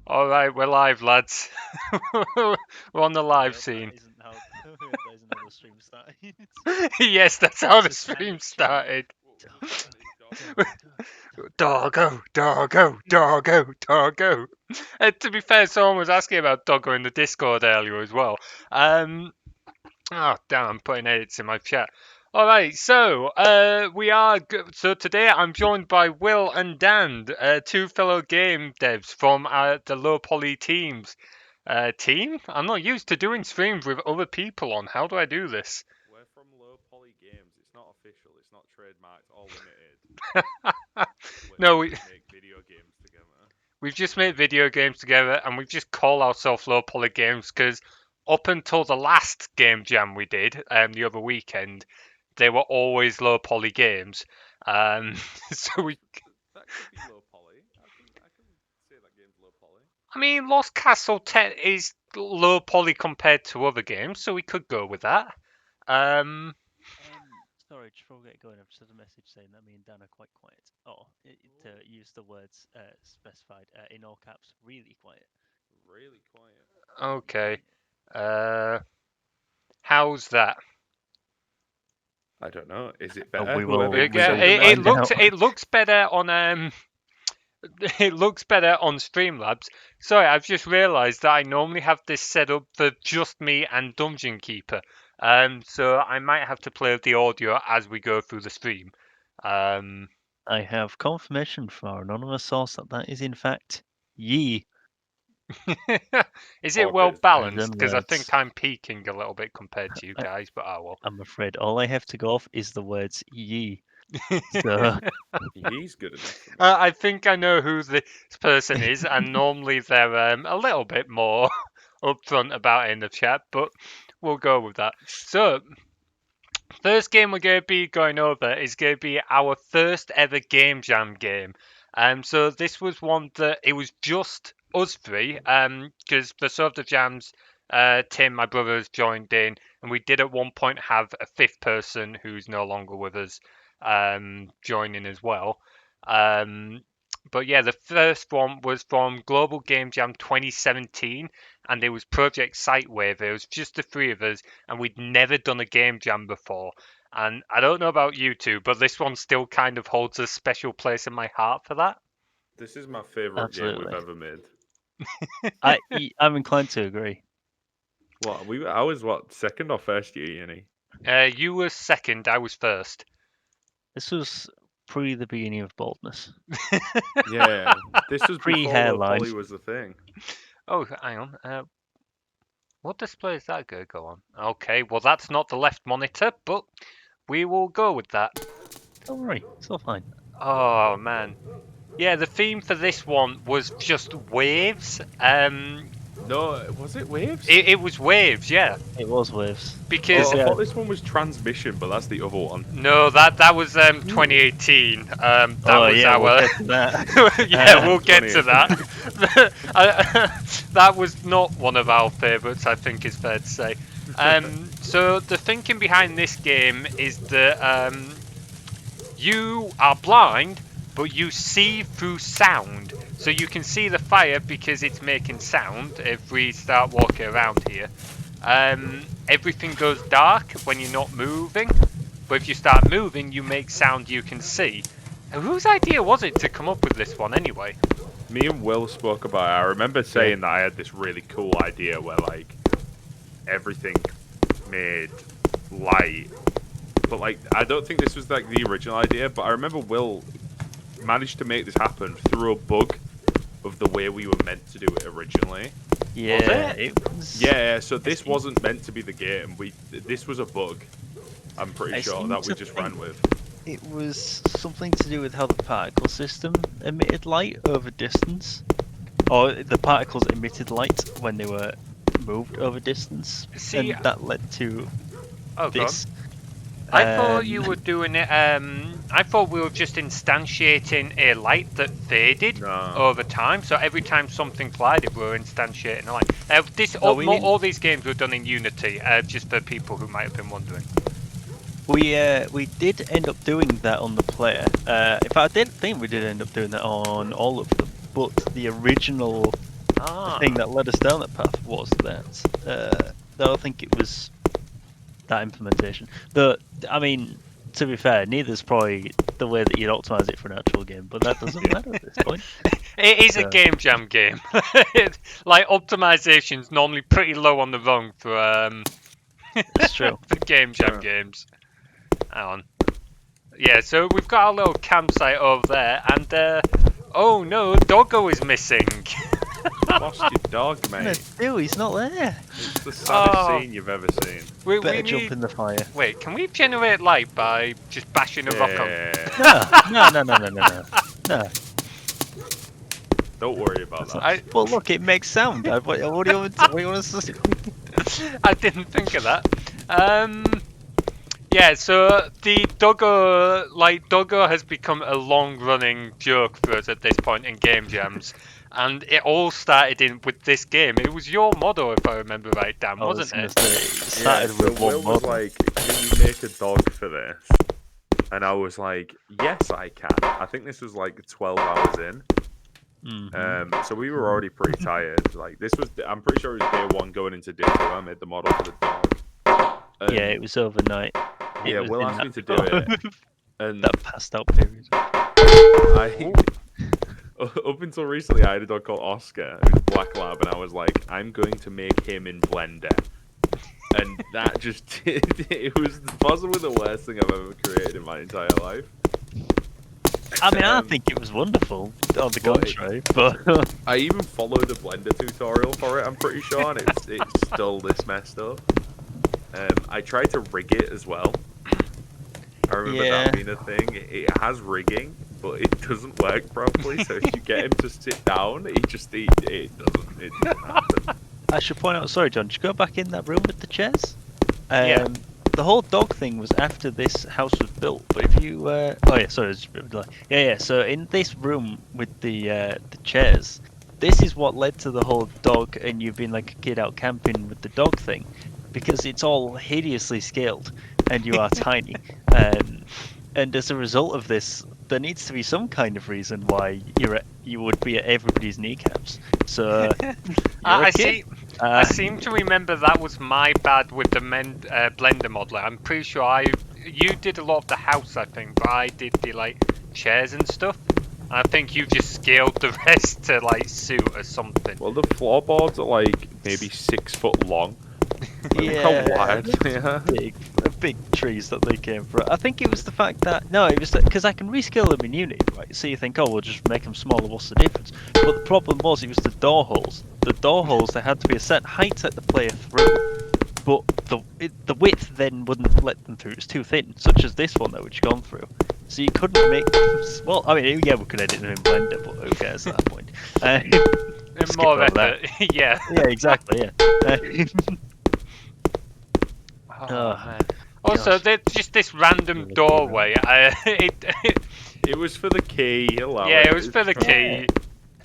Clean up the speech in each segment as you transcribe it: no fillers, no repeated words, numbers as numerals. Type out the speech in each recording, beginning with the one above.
All right, we're live, lads. We're on the live Nope, scene. that isn't how that isn't how the stream started. Yes, that's how the It's a panic stream chant. started. Doggo, Doggo, doggo, doggo, doggo. To be fair, someone was asking about Doggo in the Discord earlier as well. Oh, damn, I'm putting edits in my chat. All right, so so today I'm joined by Will and Dan, two fellow game devs from the low poly teams. Team? I'm not used to doing streams with other people on. How do I do this? We're from Low Poly Games. It's not official. It's not trademarked or limited. No, We just make video games together. we've just made video games together and we've just called ourselves low poly games because up until the last game jam we did the other weekend, they were always low poly games. So we, That could be low poly. I can say that game's low poly. I mean, Lost Castle is low poly compared to other games, so we could go with that. Um, Sorry, just before we get going, I've just had a message saying that me and Dan are quite quiet. To use the words specified in all caps, really quiet. Really quiet. okay. How's that? I don't know. Is it Oh, better? we will- Whoever we will sold It, the it find message. looks out. it looks better on it looks better on Streamlabs. Sorry, I've just realised that I normally have this set up for just me and Dungeon Keeper. So I might have to play with the audio as we go through the stream. Um, I have confirmation from our anonymous source that is in fact ye. is it Or well bits. balanced? Them Because I words. think I'm peaking a little bit compared to you I- guys, but I will. I'm afraid all I have to go off is the words ye. So He's good enough for me. I think I know who this person is, and normally they're a little bit more upfront about it in the chat, but we'll go with that. So, first game we're going to be going over is going to be our first ever Game Jam game. So this was one that it was just us three, because for some of the jams, Tim, my brother, has joined in, and we did at one point have a fifth person who's no longer with us, joining as well. Um, but yeah, the first one was from Global Game Jam 2017, and it was Project Synthwave. It was just the three of us, and we'd never done a game jam before. And I don't know about you two, but this one still kind of holds a special place in my heart for that. This is my favourite game we've absolutely, ever made. I'm inclined to agree. I was second or first year uni? You were second, I was first. This was pre the beginning of boldness. Yeah. This was before Low Pre-hairline. Poly was the thing. Oh, hang on. What display is that going to go on? Okay, well, that's not the left monitor, but we will go with that. Don't worry, it's all fine. Oh, man. Yeah, the theme for this one was just waves. No, was it Waves? It was waves, yeah. It was waves. Because I thought this one was Transmission, but that's the other one. no, that was 2018. That was yeah, our. we'll get to that. Yeah, we'll get to 2018. that. That was not one of our favourites, I think is fair to say. So the thinking behind this game is that you are blind, but you see through sound. So you can see the fire because it's making sound if we start walking around here. Everything goes dark when you're not moving, but if you start moving, you make sound you can see. And whose idea was it to come up with this one anyway? Me and Will spoke about it. I remember saying that I had this really cool idea where like everything made light, but like I don't think this was like the original idea. But I remember Will managed to make this happen through a bug of the way we were meant to do it originally. Yeah, it? it was. Yeah, so this wasn't meant to be the game. This was a bug. I'm pretty I sure seem that we to just think- ran with. It was something to do with how the particle system emitted light over distance, or the particles emitted light when they were moved over distance, See, and that led to Oh, go on. this. I thought Um, you were doing it. I thought we were just instantiating a light that faded No. over time. So every time something collided, we were instantiating a light. we didn't- All these games were done in Unity, just for people who might have been wondering. We did end up doing that on the player. In fact, I didn't think we did end up doing that on all of them. But the original Ah. thing that led us down that path was that. I don't think it was that implementation. I mean, to be fair, neither's probably the way that you'd optimize it for an actual game, but that doesn't matter at this point. It is a So- game jam game. Like optimization's normally pretty low on the rung for It's true. for game jam Yeah. games. Hang on. Yeah, so we've got our little campsite over there, and oh no, Doggo is missing. Lost your dog, mate. No, he's not there. It's the saddest Oh. scene you've ever seen. we Better need... jump in the fire. Wait, can we generate light by just bashing a rock on? Yeah. No. Don't worry about that. I Well, look, it makes sound. What do you want to say? I didn't think of that. Yeah, so the Doggo has become a long-running joke for us at this point in game jams, and it all started with this game. It was your motto, if I remember right, Dan, wasn't it? It started So with Will one was model. like, "Can you make a dog for this?" And I was like, "Yes, I can." I think this was like 12 hours in. Mhm. So we were already pretty tired. Like this was, I'm pretty sure it was day one going into day two. I made the model for the dog. And, Yeah, it was overnight. It yeah. was Will in asked me to that- do it, and that passed out period. I, up until recently, I had a dog called Oscar, who's a black lab, and I was like, I'm going to make him in Blender. And that just it was possibly the worst thing I've ever created in my entire life. I mean, I Um, think it was wonderful on the but contrary, but I even followed a Blender tutorial for it, I'm pretty sure, and it's still this messed up. I tried to rig it as well. I remember Yeah. that being a thing. It has rigging, but it doesn't work properly. So if you get him to sit down, it doesn't happen. I should point out. Sorry, John. Did you go back in that room with the chairs? Yeah. The whole dog thing was after this house was built. But if you, oh yeah, sorry, it's a bit of a delay. Yeah. So in this room with the chairs, this is what led to the whole dog and you being like a kid out camping with the dog thing, because it's all hideously scaled and you are tiny. And as a result of this, there needs to be some kind of reason why you would be at everybody's kneecaps. So I kid. see. I seem to remember that was my bad with the Blender modeler. I'm pretty sure you did a lot of the house, I think, but I did the like chairs and stuff. I think you just scaled the rest to like suit or something. Well, the floorboards are like maybe 6 foot long. Like, look how wide they are. big trees that they came from. I think it was the fact that it was because I can rescale them in Unity, right? So you think, oh, we'll just make them smaller. What's the difference? But the problem was it was the door holes. The door holes, there had to be a set height at the player through, but the width then wouldn't let them through. It was too thin, such as this one that which gone through. So you couldn't make. Well, I mean, yeah, we could edit them in Blender, but who cares at that point? Skip More over that. effort, yeah. Yeah, exactly. Yeah. Oh, Oh, man. Also, there's just this random doorway. It was for the key. Allow Yeah, it. it was for the key.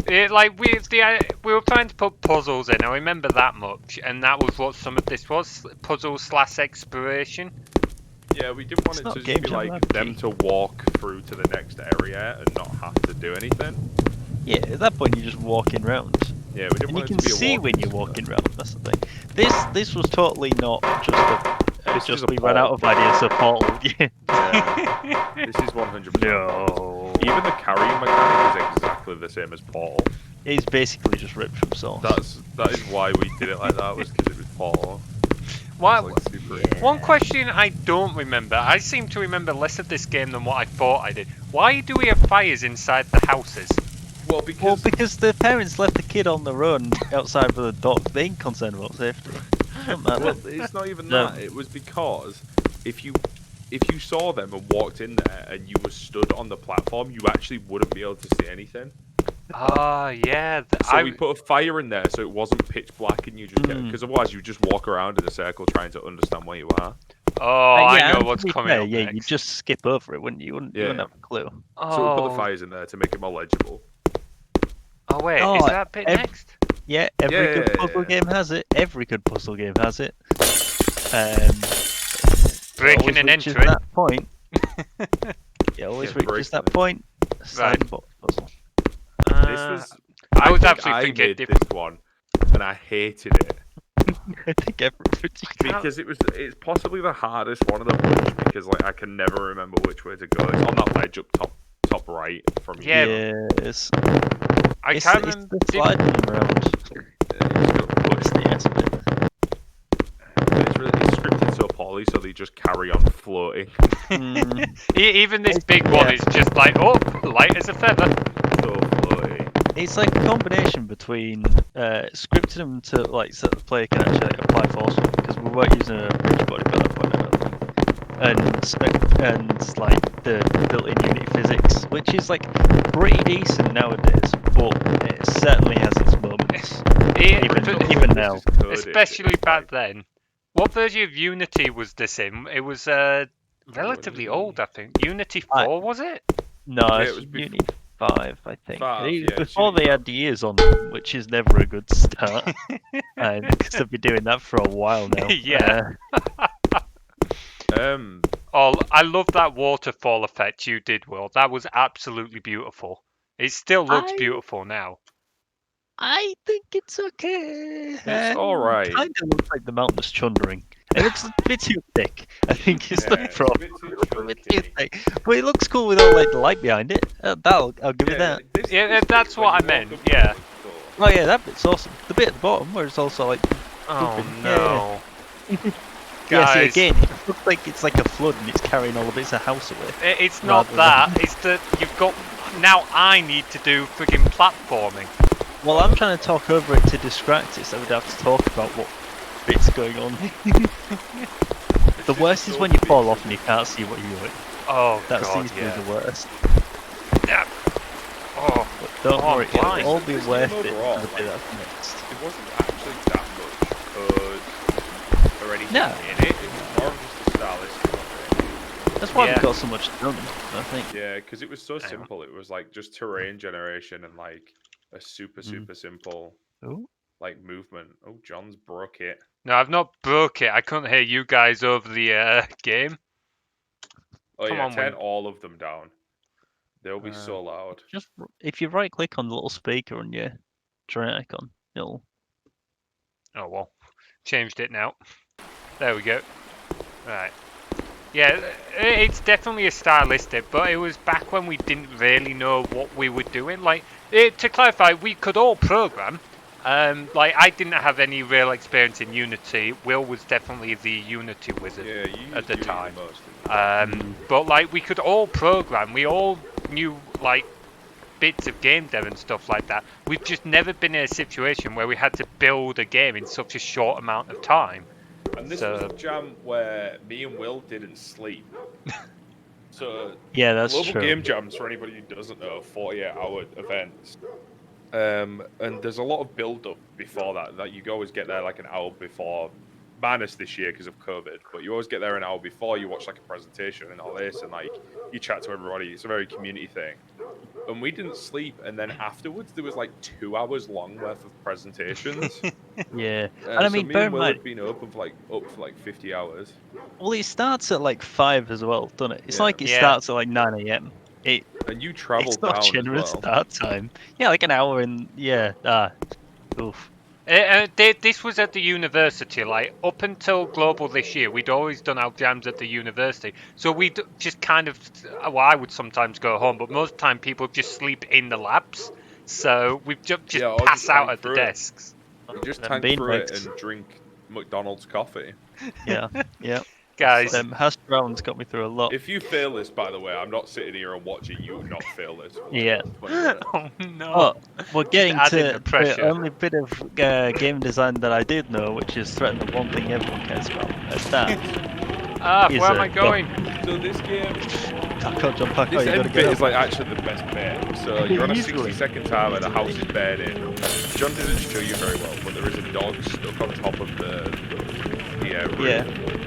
We were trying to put puzzles in. I remember that much, and that was what some of this was: puzzle/exploration. Yeah, we didn't want It's it not to just game be jam, like like them key. to walk through to the next area and not have to do anything. Yeah, at that point you're just walking round. Yeah, we didn't And you want can it to be a see when you're walking round, that's the thing. This was totally not just This is just a we ran out of ideas, so Paul. Yeah. Yeah, this is 100%. No. Even the carrying mechanic is exactly the same as Portal. It's basically just ripped from source. That is why we did it like that, was because it was Portal. Why? It's like super easy. One question I don't remember. I seem to remember less of this game than what I thought I did. Why do we have fires inside the houses? Well, Well, because the parents left the kid on the run outside with the dog. They ain't concerned about safety. Doesn't matter. well, it's not even No. that. It was because if you saw them and walked in there and you were stood on the platform, you actually wouldn't be able to see anything. Ah, yeah. So we put a fire in there so it wasn't pitch black and you just get, because otherwise you just walk around in a circle trying to understand where you are. Oh, Yeah, I and know to what's be coming fair, up yeah, next. you just skip over it, wouldn't you? You wouldn't have a clue. So we put the Oh, fires in there to make it more legible. oh wait, Oh, is that bit next? Yeah, every good Yeah. puzzle game has it. Every good puzzle game has it. It Breaking always and reaches entering. that point. It always Yeah, reaches break that them. point. Sandbox puzzle. This was I was think actually I thinking made different. this one, and I hated it I think everybody. because it's possibly the hardest one of the bunch because like I can never remember which way to go. It's on that ledge up top right from you. Yeah. Yes. I It's, can't it's remember. the sliding around. It's the S bit. It's scripted so poorly, so they just carry on floating. Even this It's- big one yeah. is just like, oh, light as a feather. So floaty. It's like a combination between scripting them to like so the player can actually like, apply force because we weren't using a bridge body by that point, I don't think. And like the built-in Unity physics, which is like pretty decent nowadays, but it certainly has its moments. Even now. This is coded, Especially it's back like- then. What version of Unity was this in? It was relatively old, I think. Unity 4, was it? No, Yeah, it's it was Unity 5, I think. 5, It was yeah, it's before Unity they had years on them, which is never a good start. Because they've been doing that for a while now. Yeah. Um, Oh, I love that waterfall effect you did, Will. That was absolutely beautiful. It still looks I- beautiful now. I think it's okay. It's alright. Kind of looks like the mountain's chundering. It looks a bit too thick. I think it's Yeah, the it's a problem. bit too It's a bit too chunky. thick. But it looks cool with all like the light behind it. I'll give it that. Yeah, that's what I meant, yeah. Oh yeah, that bit's awesome. The bit at the bottom where it's also like Oh Open. no. yeah, see Guys, again, it looks like it's like a flood and it's carrying all the bits of house away. it's not rather that. It's that you've got. Now I need to do friggin' platforming. Well, I'm trying to talk over it to distract it, so we'd have to talk about what bit's going on. The worst is when you fall off and you can't see what you're doing. Oh That's god, easily yeah. the worst. Yeah. Oh, But don't Oh, worry, blind. it'll all be This worth game it overall, for the bit that's next. It wasn't actually that much code or anything No. in it. It was more of just a stylistic of That's why Yeah. we've got so much done, I think. it. Yeah, because it was so Hang on. simple. It was like just terrain generation and like a super simple Ooh. like movement. Oh, John's broke it. no, I've not broke it. I couldn't hear you guys over the game. Oh Come yeah, on, turn Win. all of them down. They'll be so loud. Just if you right click on the little speaker on your tray icon, it'll. Oh well, changed it now. There we go. Right. Yeah, it's definitely a stylistic, but it was back when we didn't really know what we were doing. Like, to clarify, we could all program. Like, I didn't have any real experience in Unity. Will was definitely the Unity wizard Yeah, you at the used time. Unity most, didn't you? But like, we could all program. We all knew like bits of game dev and stuff like that. We've just never been in a situation where we had to build a game in such a short amount of time. And this So- was a jam where me and Will didn't sleep. So Yeah, that's global true. game jams, for anybody who doesn't know, 48-hour events. And there's a lot of build-up before that you always get there like an hour before, minus this year because of COVID, but you always get there an hour before, you watch like a presentation and all this, and like you chat to everybody. It's a very community thing. And we didn't sleep, and then afterwards there was like 2 hours long worth of presentations. Yeah, and I so mean, me bear and in Will mind, had been up for like 50 hours. well, it starts at like 5 as well, doesn't it? It's Yeah. like it Yeah. starts at like 9 a.m. And you travelled It's not down as generous well. start time. Yeah, like an hour and yeah. Oof. This was at the university. Like, up until Global this year, we'd always done our jams at the university. So we'd just kind of, well, I would sometimes go home, but most of the time people just sleep in the labs. So we've just Yeah, or pass just out hang at the through it. desks. You just And tank through it beanbags. and drink McDonald's coffee. Yeah, yeah. Guys, Hash browns got me through a lot. If you fail this, by the way, I'm not sitting here and watching you not fail this. Yeah. oh no. Oh, we're getting adding to the pressure. the only bit of game design that I did know, which is threaten the one thing everyone cares about. That is Where am a I going? So this game, Paco, jump Paco, this you gotta end get bit up. is like actually the best bit. So you're on a Easily. 60-second timer, the house is burning. John didn't show you very well, but there is a dog stuck on top of the roof, Yeah.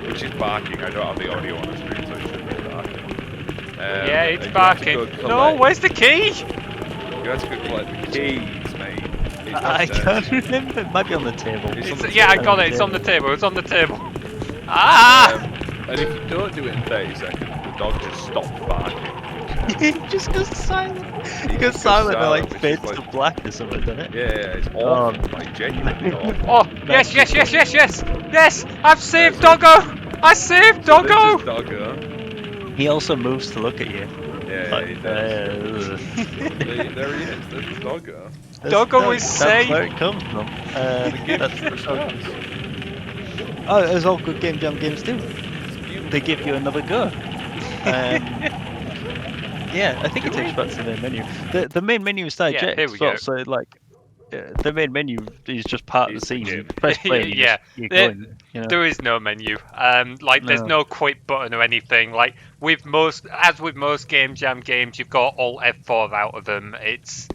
which is barking. I don't have the audio on the screen, so it should be barking. Yeah, and it's you have to go barking. collect- No, where's the key? You have to go collect the keys, mate. It's I downstairs. can't remember. It might be on the table. It's on the Yeah, I got it. It's on the table. It's on the table. Ah! And if you don't do it in 30 seconds, the dog just stops barking. He just goes silent. He He goes just goes silent and like silent, which is fades to like- black or something, doesn't it? Yeah, it's Oh, awful. Like genuinely awful. Oh, yes, yes, yes, yes, yes! Yes! I've saved Doggo! I saved So this is Doggo! Doggo. He also moves to look at you. Yeah, he does. Like, There he is. There's Doggo. Doggo is that's safe. where it comes from. The game That's just starts. oh, as all good game jam games do. It's beautiful. They give you another go. Yeah, I think Do it takes we? back to the main menu. The main menu is Yeah, digest here we as well, go. so like the main menu is just part of Is the the scene. You game. press play and Yeah, you're there- going. You know? There is no menu. Like there's No. no quit button or anything. Like with most game jam games, you've got Alt F4 out of them. It's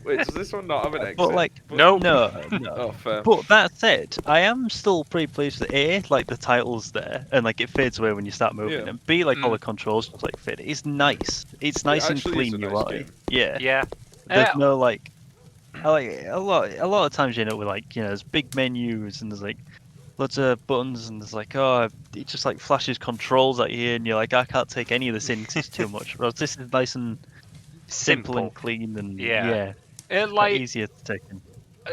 Wait, does this one not have an exit? But like, No. no. Oh, fair. But that said, I am still pretty pleased with A, like the title's there, and like it fades away when you start moving, Yeah. and B, like all the controls just like fit. It's nice. It's nice and actually is clean a nice UI. game. Yeah. yeah. There's no like, I like a lot of times you know with like there's big menus and there's like loads of buttons and there's like it just like flashes controls at you and you're like I can't take any of this in 'cause it's too much. Whereas this is nice and simple and clean and Yeah. It quite like easier to take in.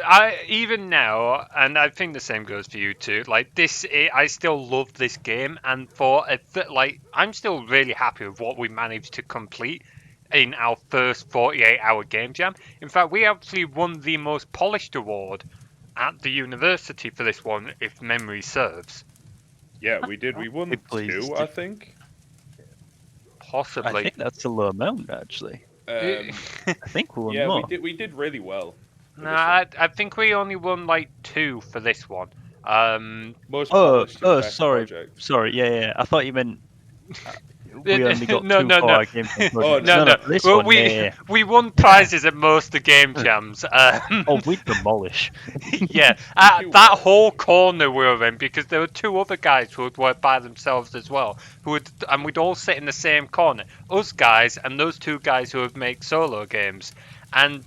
I even now, and I think the same goes for you too. Like I still love this game, and I'm still really happy with what we managed to complete in our first 48-hour game jam. In fact, we actually won the most polished award at the university for this one, if memory serves. Yeah, we did. We won pleased. 2, I think. Possibly. I think that's a low amount actually. I think we won Yeah, more. we did really well. for No, this one. I think we only won like 2 for this one. Most Oh, polished and best sorry. project. Sorry, yeah. I thought you meant we only got No, two no, for no. our game jam Oh, projects. No, no. For this Well, one, yeah. we won prizes at most of the game jams. Oh, we demolish. Yeah, that whole corner we were in, because there were 2 other guys who would work by themselves as well, and we'd all sit in the same corner. Us guys and those 2 guys who would make solo games, and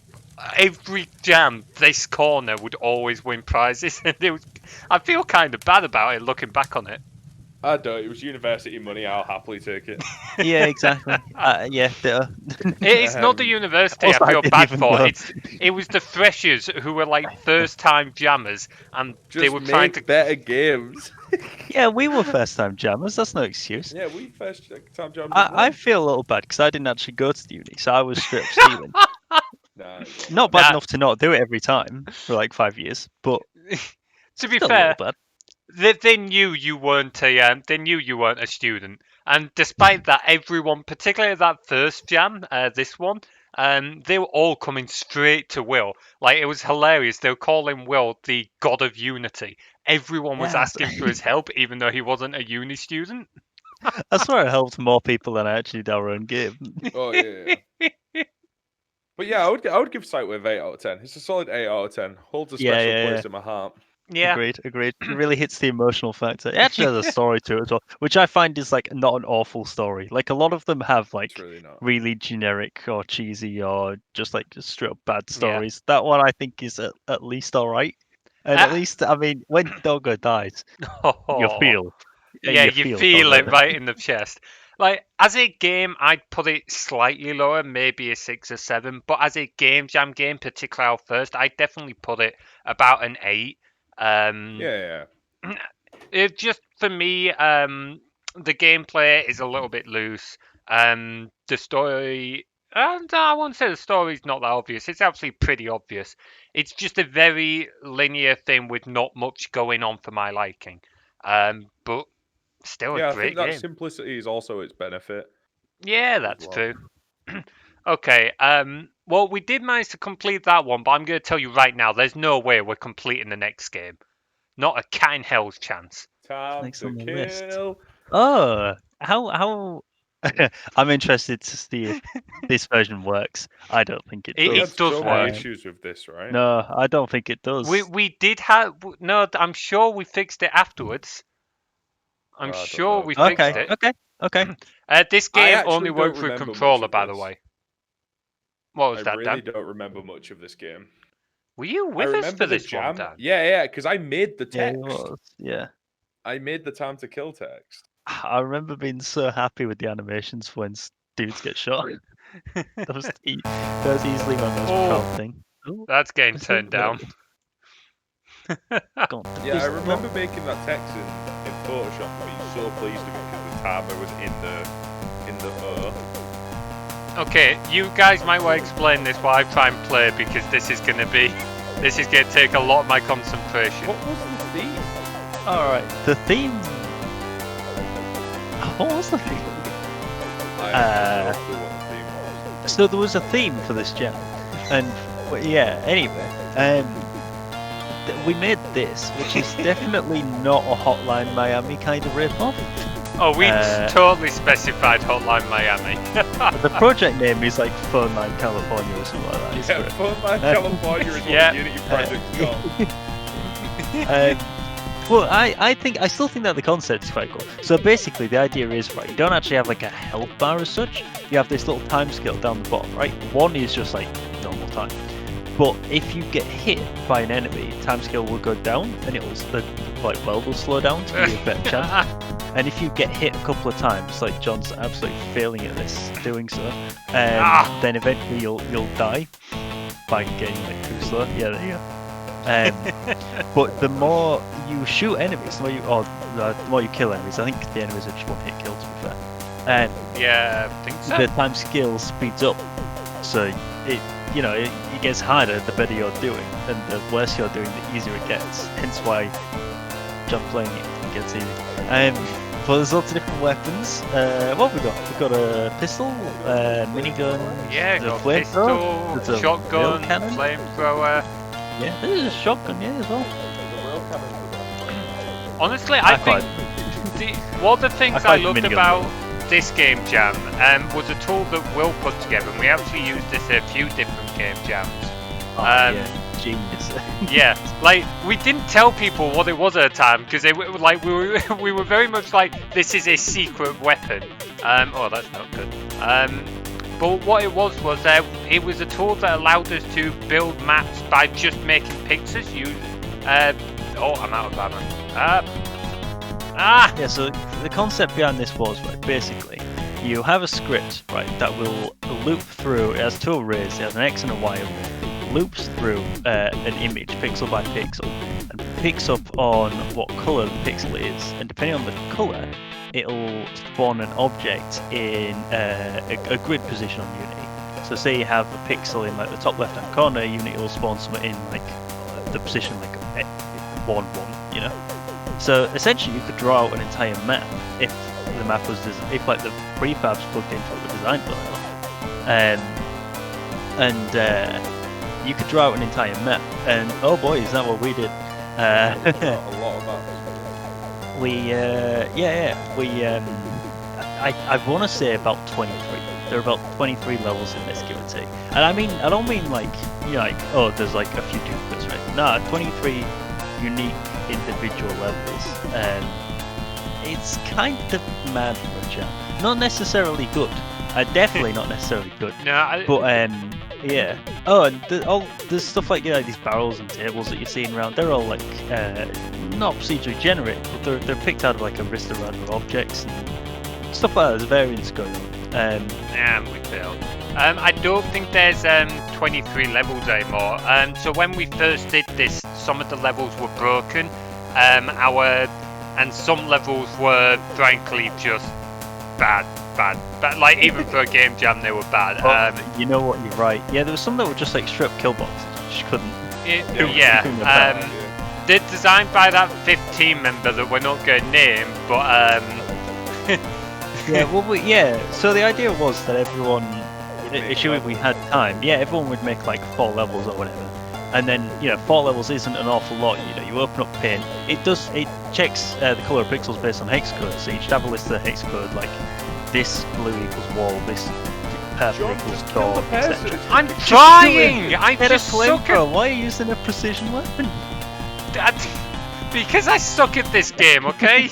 every jam, this corner would always win prizes, and I feel kind of bad about it looking back on it. I don't. It was university money. I'll happily take it. Yeah, exactly. Yeah, It's not the university Also, I I feel didn't bad even for. know. It was the freshers who were like first-time jammers, and Just they were trying to. better games. yeah, we were first time jammers. That's no excuse. Yeah, we first time jam. I feel a little bad because I didn't actually go to the uni, so I was straight up stealing. Nah, Not bad Nah. enough to not do it every time for like 5 years, but To be still a fair, little bad. they knew you weren't a student, and despite that, everyone, particularly that first jam, this one, they were all coming straight to Will. Like it was hilarious. They were calling Will the god of unity. Everyone was Yeah. asking for his help, even though he wasn't a uni student. I swear I helped more people than I actually did our own game. Oh yeah. But yeah, I would give Synthwave 8 out of 10. It's a solid 8 out of 10. Holds a special place in my heart. Yeah, Agreed. It really hits the emotional factor. It actually has a story to it as well, which I find is like not an awful story. Like a lot of them have like It's really not. really generic or cheesy or just like just straight up bad stories. That one I think is at least all right. And at least I mean, when Doggo dies, you feel. Yeah, you feel Doggo. it right in the chest. Like as a game, I'd put it slightly lower, maybe a 6 or 7. But as a game jam game, particularly our first, I'd definitely put it about an 8. Yeah. It just for me, the gameplay is a little bit loose. The story, and I won't say the story's not that obvious. It's actually pretty obvious. It's just a very linear thing with not much going on for my liking. But still Yeah, a I think great that game. simplicity is also its benefit. Yeah, that's well. true. Okay. Well, we did manage to complete that one, but I'm going to tell you right now, there's no way we're completing the next game. Not a cat in hell's chance. Time Next to on the list. kill. Oh, how I'm interested to see if this version works. I don't think it It We does. had does so work. many issues with this, right? No, I don't think it does. We did have no. I'm sure we fixed it afterwards. I'm I don't sure know. we fixed Okay, it. okay. This I game actually only don't works with remember much controller, of by the this. way. What was I that, really Dan? don't remember much of this game. Were you I with us remember for the this jam. one, Dan? Yeah, because I made the Yeah, text. it was. Yeah. I made the time to kill text. I remember being so happy with the animations when dudes get shot. That was easily my most proud thing. Oh, That's getting it's turned down. gone. Yeah, I remember making that text in Photoshop and being so pleased with it because the timer was in the Okay, you guys might want to explain this while I try and play because this is going to take a lot of my concentration. What was the theme? All right, the theme. What was the theme? I have no clue what the theme was. So there was a theme for this jam, and yeah. Anyway, we made this, which is definitely not a Hotline Miami kind of rip-off. Oh, we totally specified Hotline Miami. The project name is like Phone Line California or something like that. It's Yeah, great. Phone Line California is what Yeah. the Unity project's called. Well, I still think that the concept is quite cool. So basically, the idea is, right, you don't actually have like a health bar as such. You have this little time scale down the bottom, right? 1 is just like normal time. But if you get hit by an enemy, time scale will go down, and it'll will slow down to give you a better chance. And if you get hit a couple of times, like John's absolutely failing at this, doing so, then eventually you'll die by getting like too slow. Yeah, there you go. But the more you shoot enemies, the more you kill enemies. I think the enemies are just one hit kills, to be fair. Yeah, I think so. The time scale speeds up, so it gets harder the better you're doing, and the worse you're doing, the easier it gets. Hence why John playing it gets easy. But there's lots of different weapons. What have we got? We've got a pistol, minigun, Yeah, there's a got flamethrower, pistol, there's a shotgun, rail cannon. flamethrower. Yeah, there's a shotgun, yeah, as well. Honestly, I think one of the things I loved minigun. about this game jam was a tool that Will put together, and we actually used this in a few different game jams. Yeah, genius. Yeah, like we didn't tell people what it was at the time because we were very much like, this is a secret weapon. Oh, that's not good. But what it was it was a tool that allowed us to build maps by just making pixels. Oh, I'm out of ammo. Yeah, so the concept behind this was, right, basically, you have a script, right, that will loop through, it has 2 arrays, it has an X and a Y array, loops through an image, pixel by pixel, and picks up on what colour the pixel is, and depending on the colour, it'll spawn an object in a grid position on Unity. So say you have a pixel in like the top left hand corner, Unity will spawn something in like the position like 1, 1, you know? So essentially you could draw out an entire map if the map was if like the prefabs plugged into it were designed well enough. And you could draw out an entire map, and oh boy, is that what we did. A lot of maps. I want to say about 23. There are about 23 levels in this, give or take. And I don't mean like, oh, there's like a few duplicates, right? No, 23 unique individual levels. It's kind of mad for a jam. Not necessarily good. Definitely not necessarily good. No, But yeah. Oh, and there's stuff like these barrels and tables that you're seeing around. They're all like not procedurally generated, but they're picked out of like Arista random objects and stuff like that. There's variants going on. we failed. I don't think there's 23 levels anymore. So when we first did this, some of the levels were broken. And some levels were frankly just bad. Like even for a game jam, they were bad. You know what? You're right. Yeah, there was some that were just like strip kill boxes. You just couldn't. They're designed by that 15 member that we're not going to name, but So the idea was that everyone, assuming we had time, everyone would make like 4 levels or whatever. And then 4 levels isn't an awful lot. You open up paint. It checks the color of pixels based on hex code. So you should have a list of the hex code, like this blue equals wall, this purple equals door, etc. I'm trying. I just suck at. Why are you using a precision weapon? Because I suck at this game. Okay.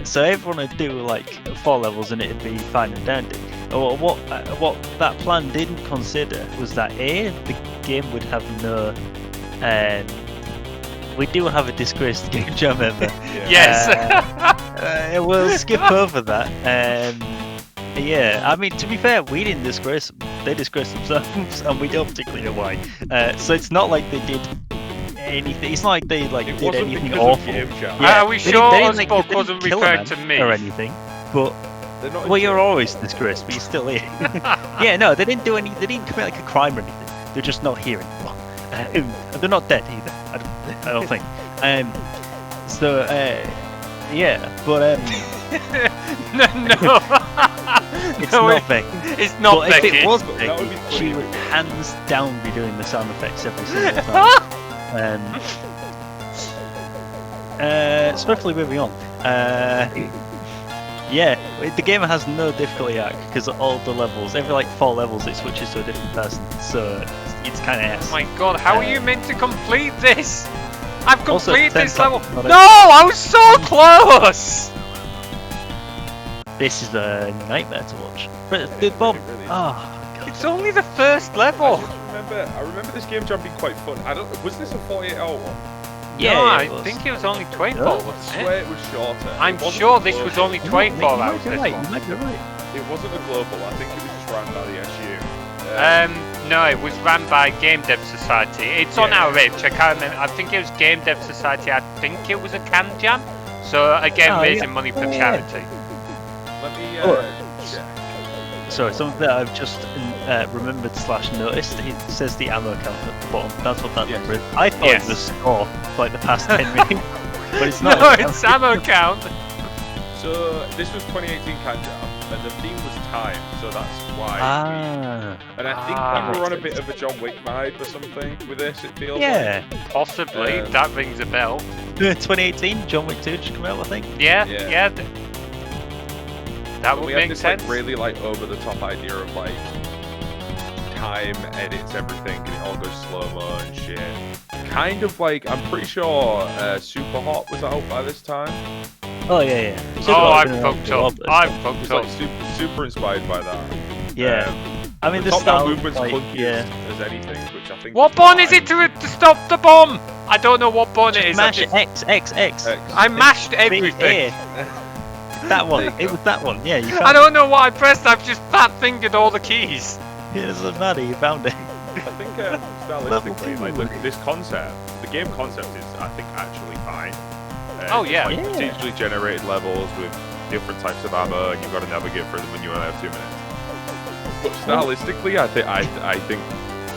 So everyone would do like 4 levels and it'd be fine and dandy. What that plan didn't consider was that the game would have no we do have a disgraced game jam member. Yes. We'll skip over that. Yeah, I mean, to be fair, we didn't disgrace them. They disgraced themselves, and we don't particularly know why. So it's not like they did anything. It's not like they It did wasn't anything because awful. of Game Jam. Are we They sure didn't- they Spock didn't wasn't kill a referring man to me? or anything, but They're not well, in you're jail. always disgraced, but you're still here. Yeah, no, they didn't do any. They didn't commit like a crime or anything. They're just not here anymore. They're not dead either. I don't think. So yeah, but No. it's No, not Becky. It's not But Becky. if it was But that would Becky, be she funny. would hands down be doing the sound effects every single time. Swiftly moving on. Yeah, the game has no difficulty arc because all the levels, every like 4 levels, it switches to a different person. So it's kind of Oh my god, how are you meant to complete this? I've Also, completed this 10 level. not a- No, I was so close. This is a nightmare to watch. But the Bob, Really. oh god. It's only the first I level. just remember this game jam being quite fun. Was this a 48-hour one? Yeah, no, it I was. think it was only 24, No? I wasn't it? swear it was shorter. I'm It wasn't sure a this was global- only 24 hours. You This might, one. you might be right. It wasn't a global. I think it was just run by the SU. No, it was ran by Game Dev Society. It's on Yeah. our itch. I can't remember. I think it was Game Dev Society. I think it was a can jam. So again, Oh, raising yeah. money for Yeah. charity. Let me check. Sorry, something that I've just remembered / noticed. It says the ammo count at the bottom. That's what that Yes. number is. I thought Yes. it was a score for like the past 10 minutes, but it's not. No, it's ammo count. So this was 2018 Can Jam, and the theme was time. So that's why. Ah, And I think Ah. we were on a bit of a John Wick vibe or something with this. It feels yeah. Possibly. Um, That rings a bell. 2018, John Wick 2 just come out, I think. Yeah, Yeah. yeah. That Like. would We had make this sense. like really like over the top idea of like time edits everything and it all goes slow mo and shit. Kind of like I'm pretty sure Super Hot was out by this time. Oh yeah, yeah. Oh, I'm Been around fucked for a while, up. but I'm It fucked was up. like super inspired by that. Yeah. I mean, the the top down style, movement's like, clunky yeah. as anything, which I think. What button is it to stop the bomb? I don't know what button it Just is. mash X, X, X. I mashed B, everything. A. That one. There you It go. was that one. Yeah, you found I don't know what I pressed. I've just fat fingered all the keys. it. It doesn't matter. You found it. I think Level stylistically, two. like this concept, the game concept is, I think, actually fine. Oh, it's yeah. like Yeah. procedurally generated levels with different types of ammo, and you've got to navigate through them when you only have 2 minutes. But stylistically, I think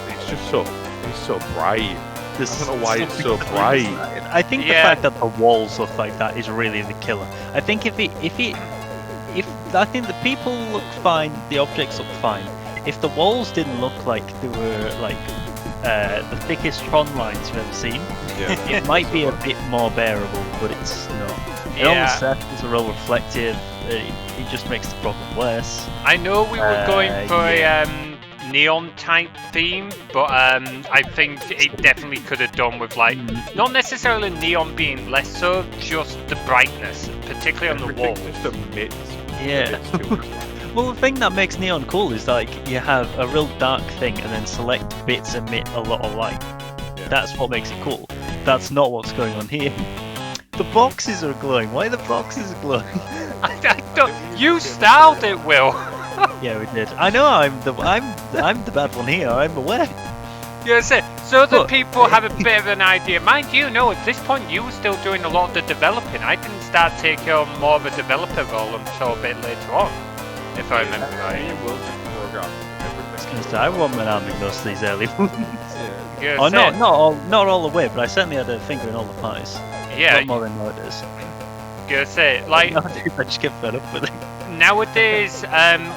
it's just so bright. I don't know why it's so bright. I think the Yeah. fact that the walls look like that is really the killer. I think if I think the people look fine, the objects look fine. If the walls didn't look like they were like the thickest Tron lines you've ever seen, Yeah. it might be a bit more bearable, but it's not. All the Yeah, surfaces are all reflective. It just makes the problem worse. I know we were going for yeah. a neon type theme, but I think it definitely could have done with like not necessarily neon being less so, just the brightness, particularly on the Everything walls. just emits. Yeah. emits too much. Well, the thing that makes neon cool is like you have a real dark thing, and then select bits emit a lot of light. Yeah. That's what makes it cool. That's not what's going on here. The boxes are glowing. Why are the boxes glowing? I don't. You styled it, Will. Yeah, we did. I know. I'm the bad one here. I'm aware. Yes, so that Look. people have a bit of an idea. Mind you, no, at this point you were still doing a lot of the developing. I didn't start taking on more of a developer role until a bit later on, if I remember Me right. and Will just program everything. I wasn't arming most of these early ones. Yeah. Yes, Oh, not all the way, but I certainly had a finger in all the pies. A yeah, lot more than nowadays. like Nowadays, I just get fed up with it. nowadays,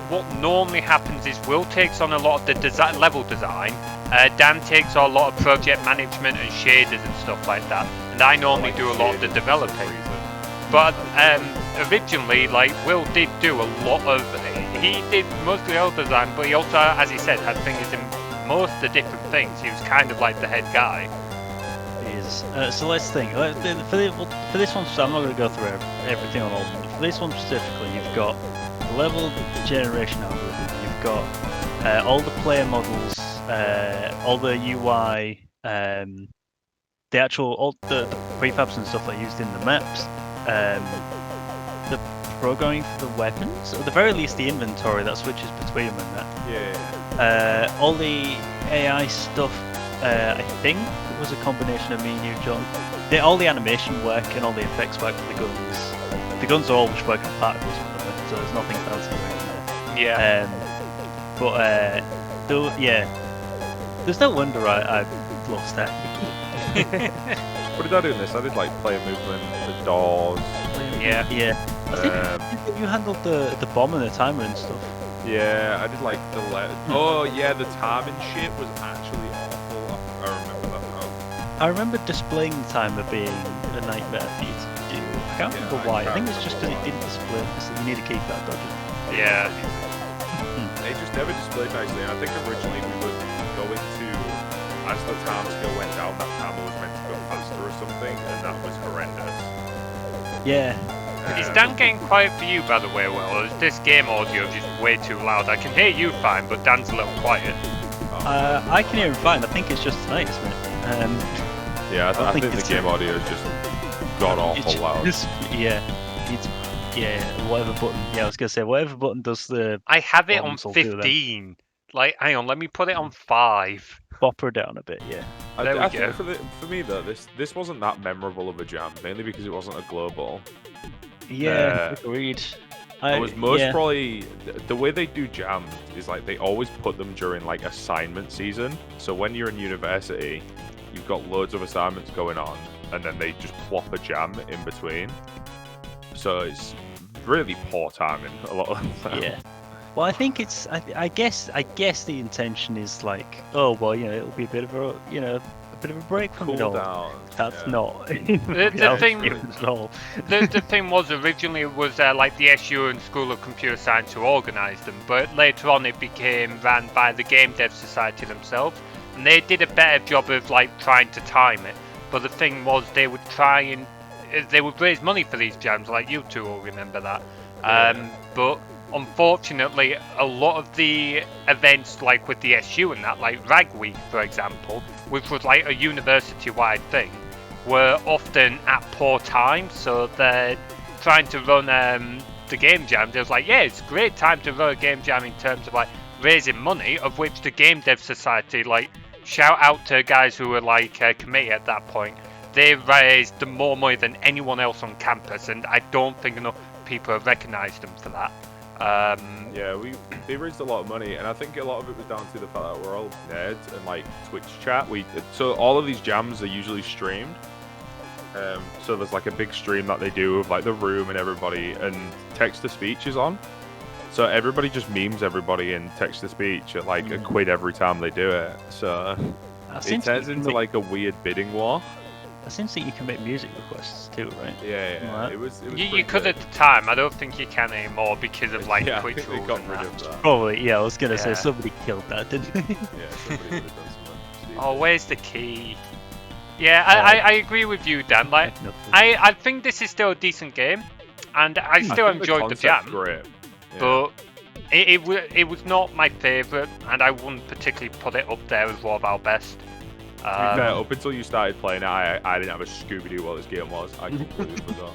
what normally happens is Will takes on a lot of the level design. Dan takes on a lot of project management and shaders and stuff like that, and I normally do a lot of the developing. But originally, like Will did do a lot of. He did most of the level design, but he also, as he said, had fingers in most of the different things. He was kind of like the head guy. Is so let's think. For this one, I'm not going to go through everything on all of them. For this one specifically, you've got the level generation algorithm. You've got all the player models, all the UI. They the actual all the prefabs and stuff that are used in the maps, the programming for the weapons, or at the very least the inventory that switches between them and that. Yeah. All the AI stuff, I think it was a combination of me and you, John. All the animation work and all the effects work for the guns. The guns are all just working on particles, by the way, so there's nothing fancy going there. Yeah. There's no wonder I lost that. What did I do in this? I did like player movement, the doors. Yeah. I think you handled the bomb and the timer and stuff. Yeah, I did like the oh yeah, the timing shit was actually awful. I remember that now. I remember displaying the timer being a nightmare for you to do. I can't remember why. I think it's just because it didn't display, so you need to keep that dodging. Yeah. They just never displayed nicely, and I think originally we were going to, as the time scale went down, that timer was meant to go faster or something, and that was horrendous. Yeah. Is Dan getting quiet for you, by the way, Will? Or is this game audio just way too loud? I can hear you fine, but Dan's a little quiet. I can hear him fine. I think it's just tonight, isn't it? Yeah, I think the game audio is just god awful loud. Whatever button. Yeah, I was gonna say whatever button does the. I have it on Bombs will do 15. Like, hang on, let me put it on 5. Bop her down a bit. Yeah. There we I go. think for me though, this wasn't that memorable of a jam, mainly because it wasn't a global. Yeah. Agreed. It was most probably the way they do jams is like they always put them during like assignment season. So when you're in university, you've got loads of assignments going on, and then they just plop a jam in between. So it's really poor timing a lot of the time. Yeah. Well, I think it's. I guess the intention is like, oh well, it'll be a bit of a break from it all. Down. That's not. The thing. At all. The thing was originally it was like the SU and School of Computer Science who organised them, but later on it became ran by the Game Dev Society themselves, and they did a better job of like trying to time it. But the thing was they would try and they would raise money for these jams, like you two will remember that. But unfortunately, a lot of the events, like with the SU and that, like Rag Week, for example, which was like a university-wide thing, were often at poor times. So they're trying to run the game jam. They was like, yeah, it's a great time to run a game jam in terms of like raising money, of which the Game Dev Society, like, shout out to guys who were like committee at that point. They raised more money than anyone else on campus, and I don't think enough people have recognised them for that. They raised a lot of money, and I think a lot of it was down to the fact that we're all nerds and like Twitch chat. So all of these jams are usually streamed. So there's like a big stream that they do of like the room and everybody, and text to speech is on. So everybody just memes everybody in text to speech at like a quid every time they do it. So it turns into like a weird bidding war. It seems that you can make music requests too, right? Yeah. Right. It was You could at the time. I don't think you can anymore because of like I Twitch think they rules got and rid that. of that. Probably, yeah. I was gonna say Yeah. somebody killed that, didn't they? Yeah, somebody would have done something. Oh, where's the key? Yeah, I agree with you, Dan. Like, I think this is still a decent game, and I still enjoyed the jam. Great. Yeah. But it was not my favourite, and I wouldn't particularly put it up there as one of our best. To be fair, up until you started playing it, I didn't have a Scooby-Doo what this game was. I completely forgot.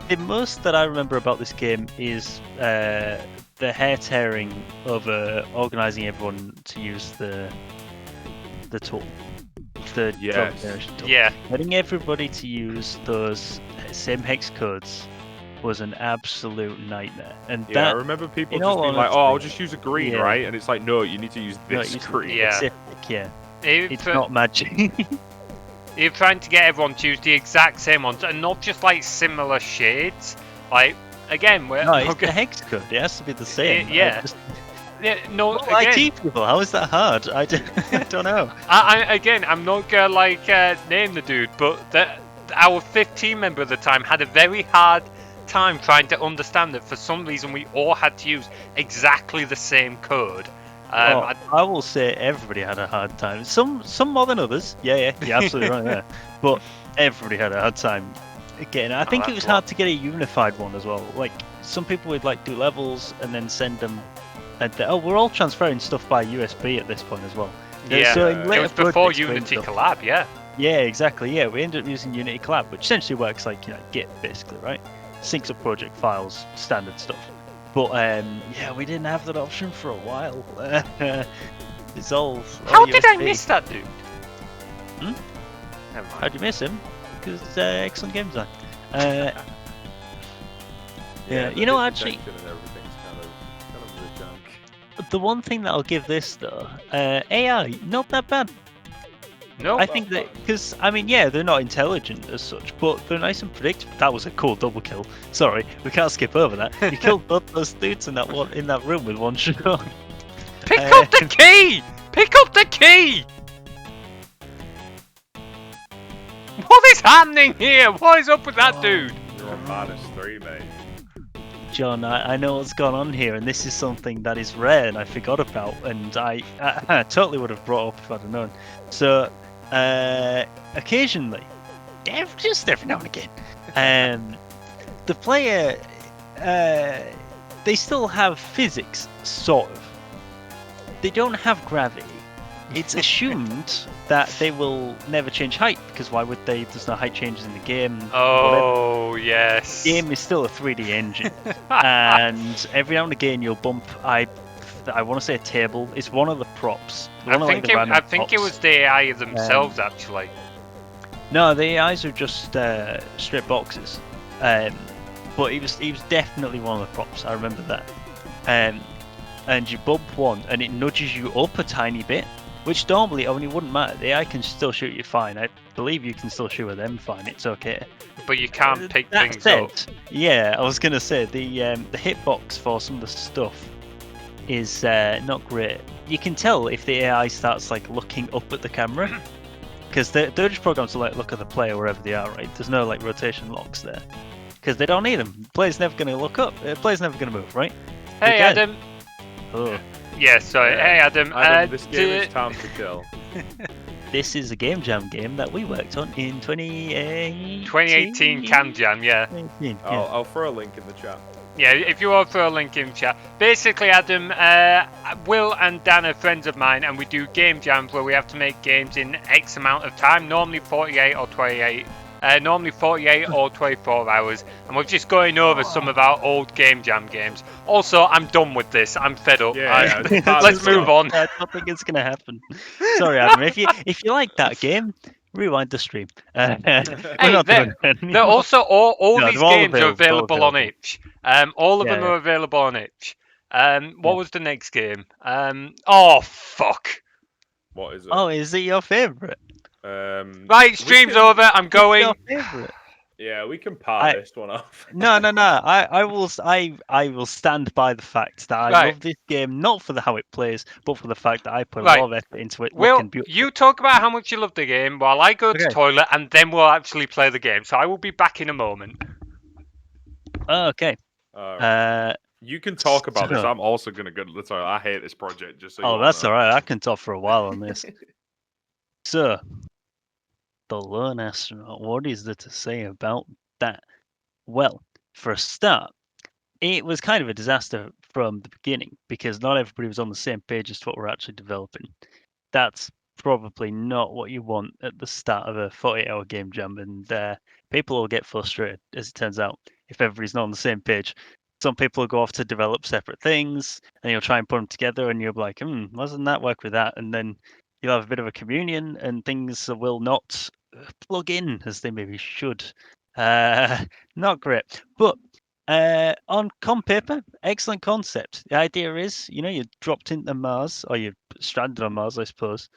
The most that I remember about this game is the hair tearing over organising everyone to use the tool. The drug generation tool. Yeah. Getting everybody to use those same hex codes was an absolute nightmare. And Yeah, that, I remember people in just all being like, honesty, "Oh, I'll just use a green, yeah. right?" And it's like, "No, you need to use this green." Yeah. specific, yeah. It's For- not magic. You're trying to get everyone to use the exact same ones, and not just like similar shades. Like, again, we're No, it's the hex code. It has to be the same. yeah. No, Well, again, IT people, how is that hard? I don't know. I'm not gonna like name the dude, but our 5th team member at the time had a very hard time trying to understand that for some reason we all had to use exactly the same code. I will say everybody had a hard time. Some more than others. Yeah, you're absolutely right there. But everybody had a hard time getting it. I think it was hard to get a unified one as well. Like, some people would like do levels and then send them. And we're all transferring stuff by USB at this point as well. Yeah, So in it later was before projects, for Unity instance, collab, yeah. Yeah, exactly. Yeah, we ended up using Unity Collab, which essentially works like Git, basically, right? Syncs up project files, standard stuff. But yeah, we didn't have that option for a while. It's all How did I USB. miss that dude? Hmm? Never mind. How'd you miss him? Because excellent game design. Yeah, the you know, hit actually, detection and everything's kind of the junk. the one thing that I'll give this though, AI, not that bad. No. I think that because I mean, yeah, they're not intelligent as such, but they're nice and predictable. That was a cool double kill. Sorry, we can't skip over that. You killed both those dudes in that room with one shot. Pick up the key! Pick up the key! What is happening here? What is up with that dude? You're on -3, mate. John, I know what's gone on here, and this is something that is rare, and I forgot about, and I totally would have brought up if I'd have known. So, occasionally, just every now and again, the player, they still have physics, sort of. They don't have gravity. It's assumed that they will never change height, because why would they? There's no height changes in the game. Oh, yes. The game is still a 3D engine, and every now and again you'll bump. I want to say a table. It's one of the props. I think it was the AI themselves, actually. No, the AIs are just straight boxes. But he was definitely one of the props. I remember that. And you bump one, and it nudges you up a tiny bit, which normally only wouldn't matter. The AI can still shoot you fine. I believe you can still shoot at them fine. It's okay. But you can't pick That things said, up. yeah, I was gonna say the hitbox for some of the stuff is not great. You can tell if the AI starts like looking up at the camera, because they're just programmed to like look at the player wherever they are. Right? There's no like rotation locks there, because they don't need them. The player's never gonna look up. The player's never gonna move, right? Hey, Again. Adam. Oh. Yeah, sorry. Hey, Adam. This game is time to kill. This is a game jam game that we worked on in 2018. 2018 Cam Jam, yeah. 2018, yeah. I'll throw a link in the chat. Yeah, if you want to throw a link in chat. Basically, Adam, Will and Dan are friends of mine, and we do game jams where we have to make games in X amount of time, normally 48 or 28. Normally 48 or 24 hours, and we're just going over some of our old game jam games. Also, I'm done with this. I'm fed up. Yeah, Let's move on. I don't think it's gonna happen. Sorry, Adam. If you like that game, rewind the stream. We're not doing it anymore. They're also all No, these they're all games are available on available. itch. All of them Yeah. are available on itch. What was the next game? Oh fuck! What is it? Oh, is it your favorite? Right, stream's over. I'm going. Your favorite? Yeah, we can part this one off. No. I will stand by the fact that I love this game not for how it plays, but for the fact that I put a lot of effort into it. Will, looking beautiful. you talk about how much you love the game while I go to the toilet, and then we'll actually play the game. So I will be back in a moment. Oh, okay. You can talk about this. I'm also gonna go to the toilet. I hate this project. Just so. Oh, that's all right. I can talk for a while on this. So, the lone astronaut. What is there to say about that? Well, for a start, it was kind of a disaster from the beginning because not everybody was on the same page as what we're actually developing. That's probably not what you want at the start of a 48-hour game jam, and people will get frustrated, as it turns out, if everybody's not on the same page. Some people will go off to develop separate things, and you'll try and put them together, and you'll be like, why doesn't that work with that? And then you'll have a bit of a communion, and things will not plug in as they maybe should. Not great. But on paper, excellent concept. The idea is, you're dropped into Mars, or you're stranded on Mars, I suppose.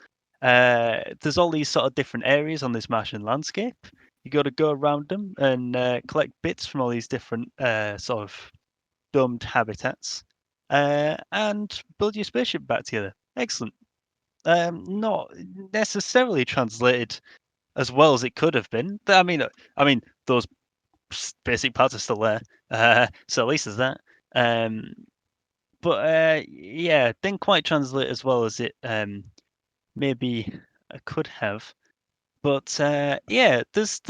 There's all these sort of different areas on this Martian landscape. You got to go around them and collect bits from all these different sort of domed habitats, and build your spaceship back together. Excellent. Not necessarily translated as well as it could have been. I mean, those basic parts are still there, so at least there's that. But yeah, didn't quite translate as well as it maybe could have. But yeah, there's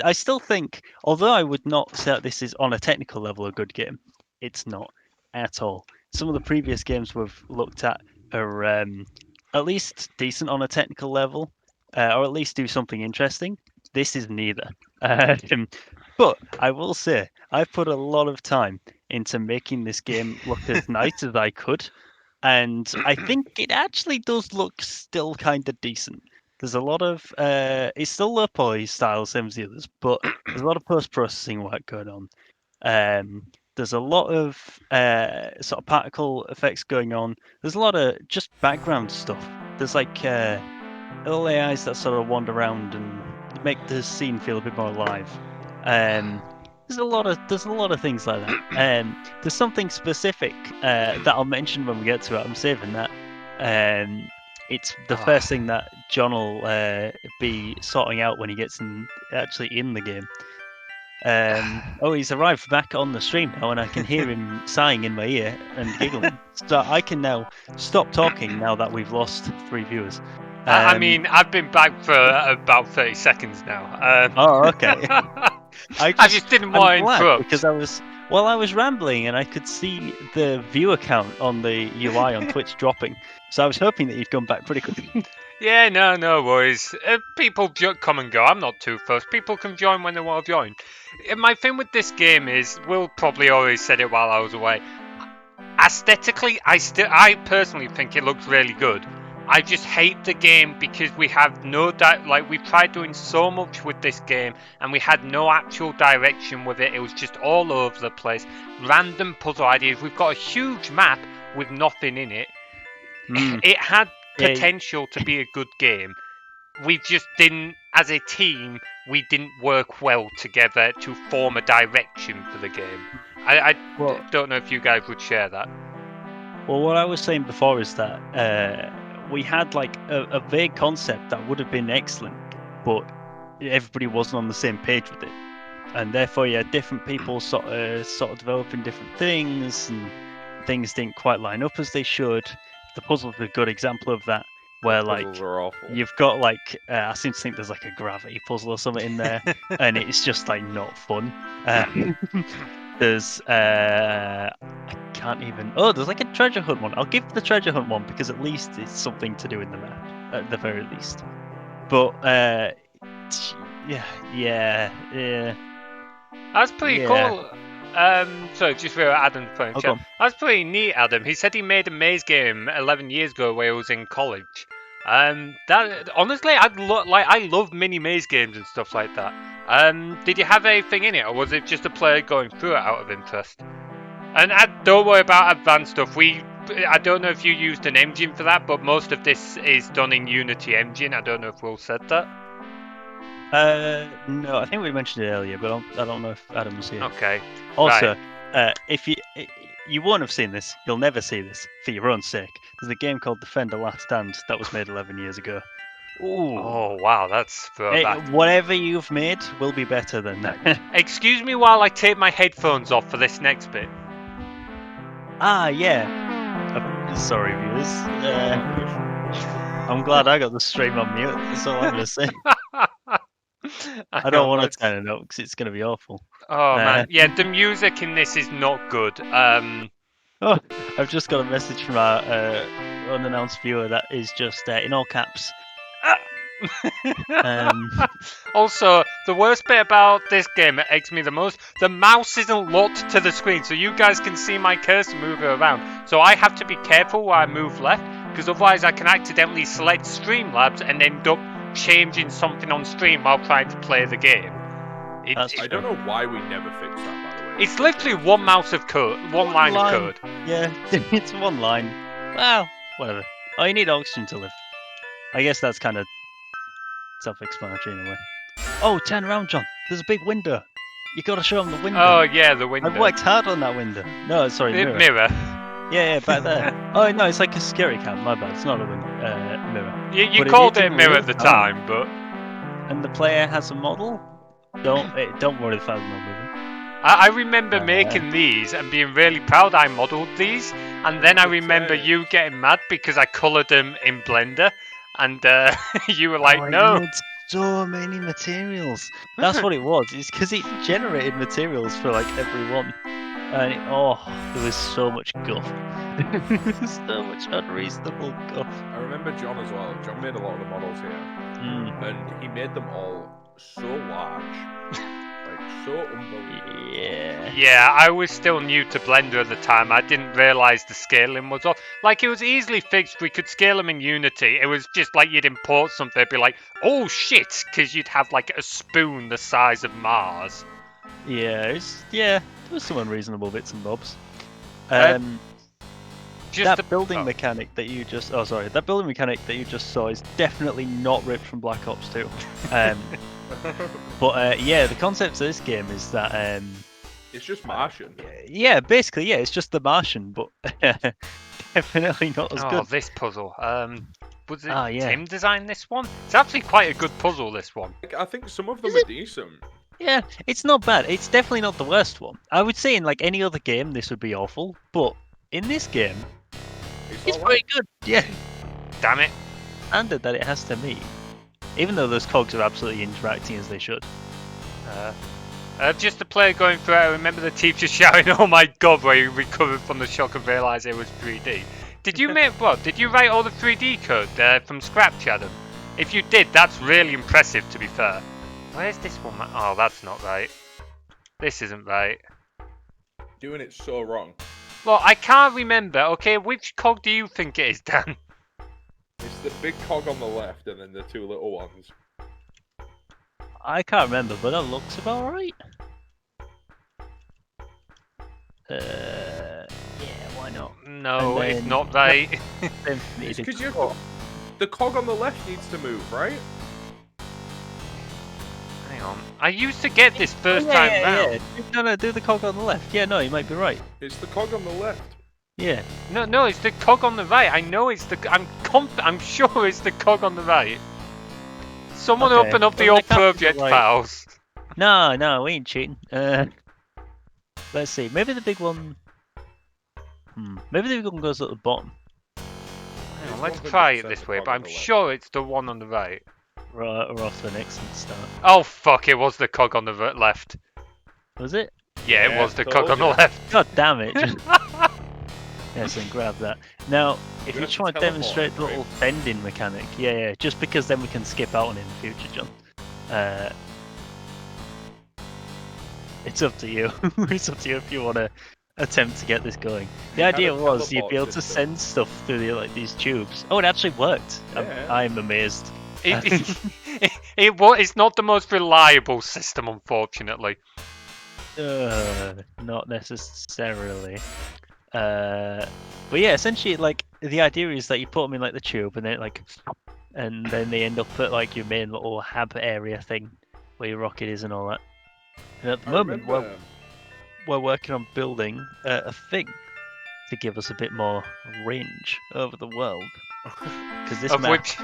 I still think, although I would not say that this is on a technical level a good game, it's not at all. Some of the previous games we've looked at are at least decent on a technical level. or at least do something interesting. This is neither. But I will say, I've put a lot of time into making this game look as nice as I could, and I think it actually does look still kind of decent. There's a lot of it's still low poly style, same as the others, but there's a lot of post processing work going on. There's a lot of sort of particle effects going on. There's a lot of just background stuff. There's like little AIs that sort of wander around and make the scene feel a bit more alive. There's a lot of things like that. There's something specific that I'll mention when we get to it. I'm saving that. It's the first thing that John will be sorting out when he gets actually in the game. He's arrived back on the stream now, and I can hear him sighing in my ear and giggling. So I can now stop talking now that we've lost 3 viewers. I mean, I've been back for about 30 seconds now. Oh, okay. I just didn't want to interrupt. Because I was rambling and I could see the viewer count on the UI on Twitch dropping. So I was hoping that you'd come back pretty quickly. Yeah, no worries. People come and go. I'm not too fussed. People can join when they want to join. My thing with this game is, Will probably already said it while I was away. Aesthetically, I personally think it looks really good. I just hate the game because we have no we've tried doing so much with this game and we had no actual direction with it. It was just all over the place. Random puzzle ideas. We've got a huge map with nothing in it. It had potential to be a good game. We just didn't, as a team, we didn't work well together to form a direction for the game. I don't know if you guys would share that. Well, what I was saying before is that we had like a vague concept that would have been excellent, but everybody wasn't on the same page with it, and therefore you had different people sort of developing different things, and things didn't quite line up as they should. The puzzle's a good example of that, where like you've got like I seem to think there's like a gravity puzzle or something in there, and it's just like not fun. There's I can't even. Oh, there's like a treasure hunt one. I'll give the treasure hunt one because at least it's something to do in the map, at the very least. But yeah. That's pretty cool. So just for Adam playing chat. That's pretty neat, Adam. He said he made a maze game 11 years ago where he was in college. That honestly, I love mini maze games and stuff like that. Did you have anything in it, or was it just a player going through it out of interest? And don't worry about advanced stuff. I don't know if you used an engine for that, but most of this is done in Unity engine. I don't know if Will said that. No, I think we mentioned it earlier, but I don't know if Adam was here. Okay. Also, if you won't have seen this, you'll never see this for your own sake. There's a game called Defender Last Stand that was made 11 years ago. Ooh. Oh wow, that's throwback. Whatever you've made will be better than that. Excuse me while I take my headphones off for this next bit. Ah, yeah. Sorry, viewers. I'm glad I got the stream on mute. That's all I'm going to say. I don't want to turn it up because it's going to be awful. Oh, man. Yeah, the music in this is not good. Oh, I've just got a message from our unannounced viewer that is just in all caps. Also, the worst bit about this game that eggs me the most, the mouse isn't locked to the screen, so you guys can see my cursor moving around. So I have to be careful where I move left, because otherwise I can accidentally select Streamlabs and end up changing something on stream while trying to play the game. I don't know why we never fixed that, by the way. It's literally one mouse of code, one line of code. Yeah, it's one line. Well, whatever. Oh, you need oxygen to live. I guess that's kind of self-explanatory in a way. Oh, turn around, John. There's a big window. You gotta show him the window. Oh, yeah, the window. I've worked hard on that window. No, sorry, mirror. Mirror. Yeah, back there. Oh, no, it's like a security cam. My bad. It's not a mirror. You called it a mirror at the time, but... And the player has a model? Don't worry, the file's not moving. I remember making these and being really proud I modelled these, and then I remember you getting mad because I coloured them in Blender, and you were like, no. It so many materials. That's what it was. It's because it generated materials for like everyone. And there was so much guff. So much unreasonable guff. I remember John as well. John made a lot of the models here. and he made them all so large, like so unbelievable. Yeah. Yeah, I was still new to Blender at the time. I didn't realise the scaling was off. Like, it was easily fixed. We could scale them in Unity. It was just like you'd import something, it'd be like, oh shit, because you'd have like a spoon the size of Mars. Yeah, there was some unreasonable bits and bobs. Uh, Just That the building mechanic that you just that building mechanic that you just saw is definitely not ripped from Black Ops 2. But yeah, the concept of this game is that It's just Martian. yeah, basically it's just the Martian, but definitely not as Oh, good. this puzzle. Was it yeah. Tim designed this one? It's actually quite a good puzzle, this one. Like, I think some of them are decent. Yeah, it's not bad. It's definitely not the worst one. I would say in like any other game this would be awful, but in this game it's alright. pretty good. Yeah, Damn it. standard that it has to meet. Even though those cogs are absolutely interacting as they should. Just the player going through it, I remember the teacher shouting, oh my god, where he recovered from the shock of realising it was 3D. Did you make what? Did you write all the 3D code from scratch, Adam? If you did, that's really impressive, to be fair. Where's this one? Oh, that's not right. This isn't right. Doing it so wrong. Well, I can't remember. Okay, which cog do you think it is, Dan? It's the big cog on the left and then the two little ones. I can't remember, but that looks about right. Yeah, why not? No, And it's then- not right. It's because the cog on the left needs to move, right? Hang on. I used to get this first yeah, time yeah, round. yeah. No, do the cog on the left. Yeah, no, you might be right. It's the cog on the left. Yeah. No, it's the cog on the right. I know it's the. I'm sure it's the cog on the right. Someone Okay, open up the well, old they can't be project right. files. No, we ain't cheating. Let's see. Maybe the big one. Maybe the big one goes at the bottom. Hang on, It's let's 100% try it the this way, cog but on I'm the left. sure it's the one on the right. Right, we're off to an excellent start. Oh fuck! It was the cog on the left. Was it? Yeah, it Yeah, was the told cog on the ya. left. God damn it! Yes, and grab that. Now, if We you have to try and teleport, demonstrate the right? little bending mechanic, yeah, just because then we can skip out on it in the future, John. It's up to you. It's up to you if you want to attempt to get this going. The Kind idea of was you'd teleport be able to system. send stuff through these tubes. Oh, it actually worked. Yeah. I'm amazed. It's not the most reliable system, unfortunately. Not necessarily. But yeah, essentially, like the idea is that you put them in like the tube, and then they end up at like your main little hab area thing where your rocket is and all that. And at the I moment, remember. we're working on building a thing to give us a bit more range over the world. Because this Of map which,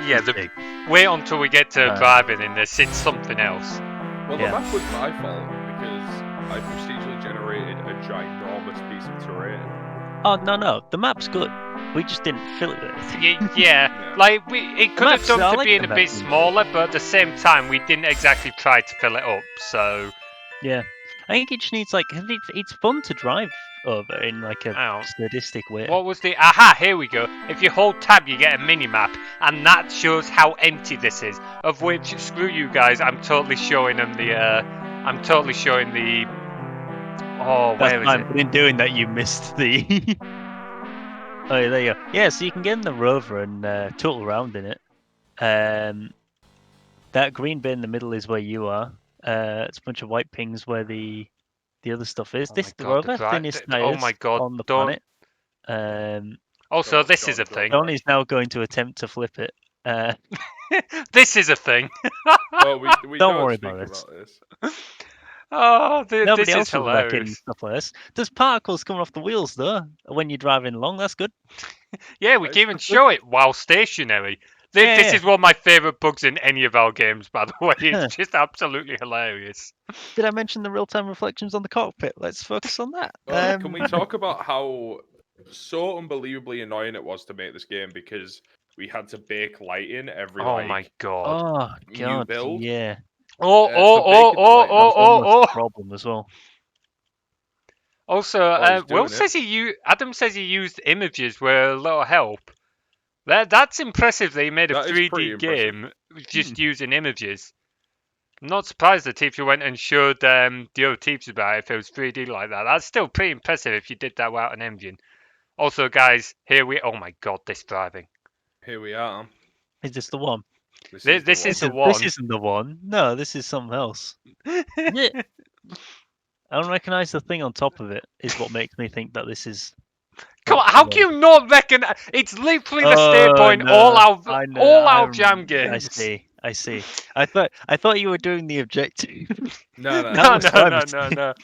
yeah, is big. wait until we get to Uh, driving in this. It's something else. Well, Yeah. the map was my fault because I procedurally generated a ginormous piece of terrain. Oh no, the map's good. We just didn't fill it with anything. Yeah, like it could have maps- done I to like being the a bit maps. smaller, but at the same time, we didn't exactly try to fill it up. So Yeah, I think it just needs like it's fun to drive over in like a Ow. sadistic way. what was the? Aha! Here we go. If you hold tab, you get a mini map, and that shows how empty this is. Of which, screw you guys, I'm totally showing them the. I'm totally showing the. Oh, That's where is fine, it? but in doing that, you missed the. Oh, yeah, there you go. Yeah, so you can get in the rover and total around in it. That green bit in the middle is where you are. It's a bunch of white pings where the other stuff is. Oh This my the God, the rover, dri- thinnest the- oh tires my God, on the don't- planet. Also, Oh, this is a God, thing. John is now going to attempt to flip it. This is a thing. Oh, we Don't don't worry speak about about it. this. Oh, Nobody this is else will back in hilarious. stuff like this. There's particles coming off the wheels though when you're driving along. That's good. Yeah, we That can is even good. show it while stationary. Yeah, This yeah. is one of my favourite bugs in any of our games, by the way. Huh. It's just absolutely hilarious. Did I mention the real-time reflections on the cockpit? Let's focus on that. Can we talk about how so unbelievably annoying it was to make this game because we had to bake light in every Oh like my god. Oh new god, build? yeah. Oh, so oh, oh, baking the oh, light oh, That's oh, almost oh. a problem as well. Also, Oh, he's Will doing it. says Adam says he used images were a little help. That's impressive that he made a That is pretty 3D impressive. game just using images. I'm not surprised the teacher went and showed the other teachers about it if it was 3D like that. That's still pretty impressive if you did that without an engine. Also, guys, here we. Oh my god, this driving. Here we are. Is this the one? This This, is is the the one. This one. isn't the one. No, this is something else. Yeah. I don't recognise the thing on top of it. Is what makes me think that this is. Come on, not how the can one. you not reckon? It's literally the state Oh point. no! I know. All our jam I games. see. I see. I thought you were doing the objective. No, That No, was no, my no, no, mistake.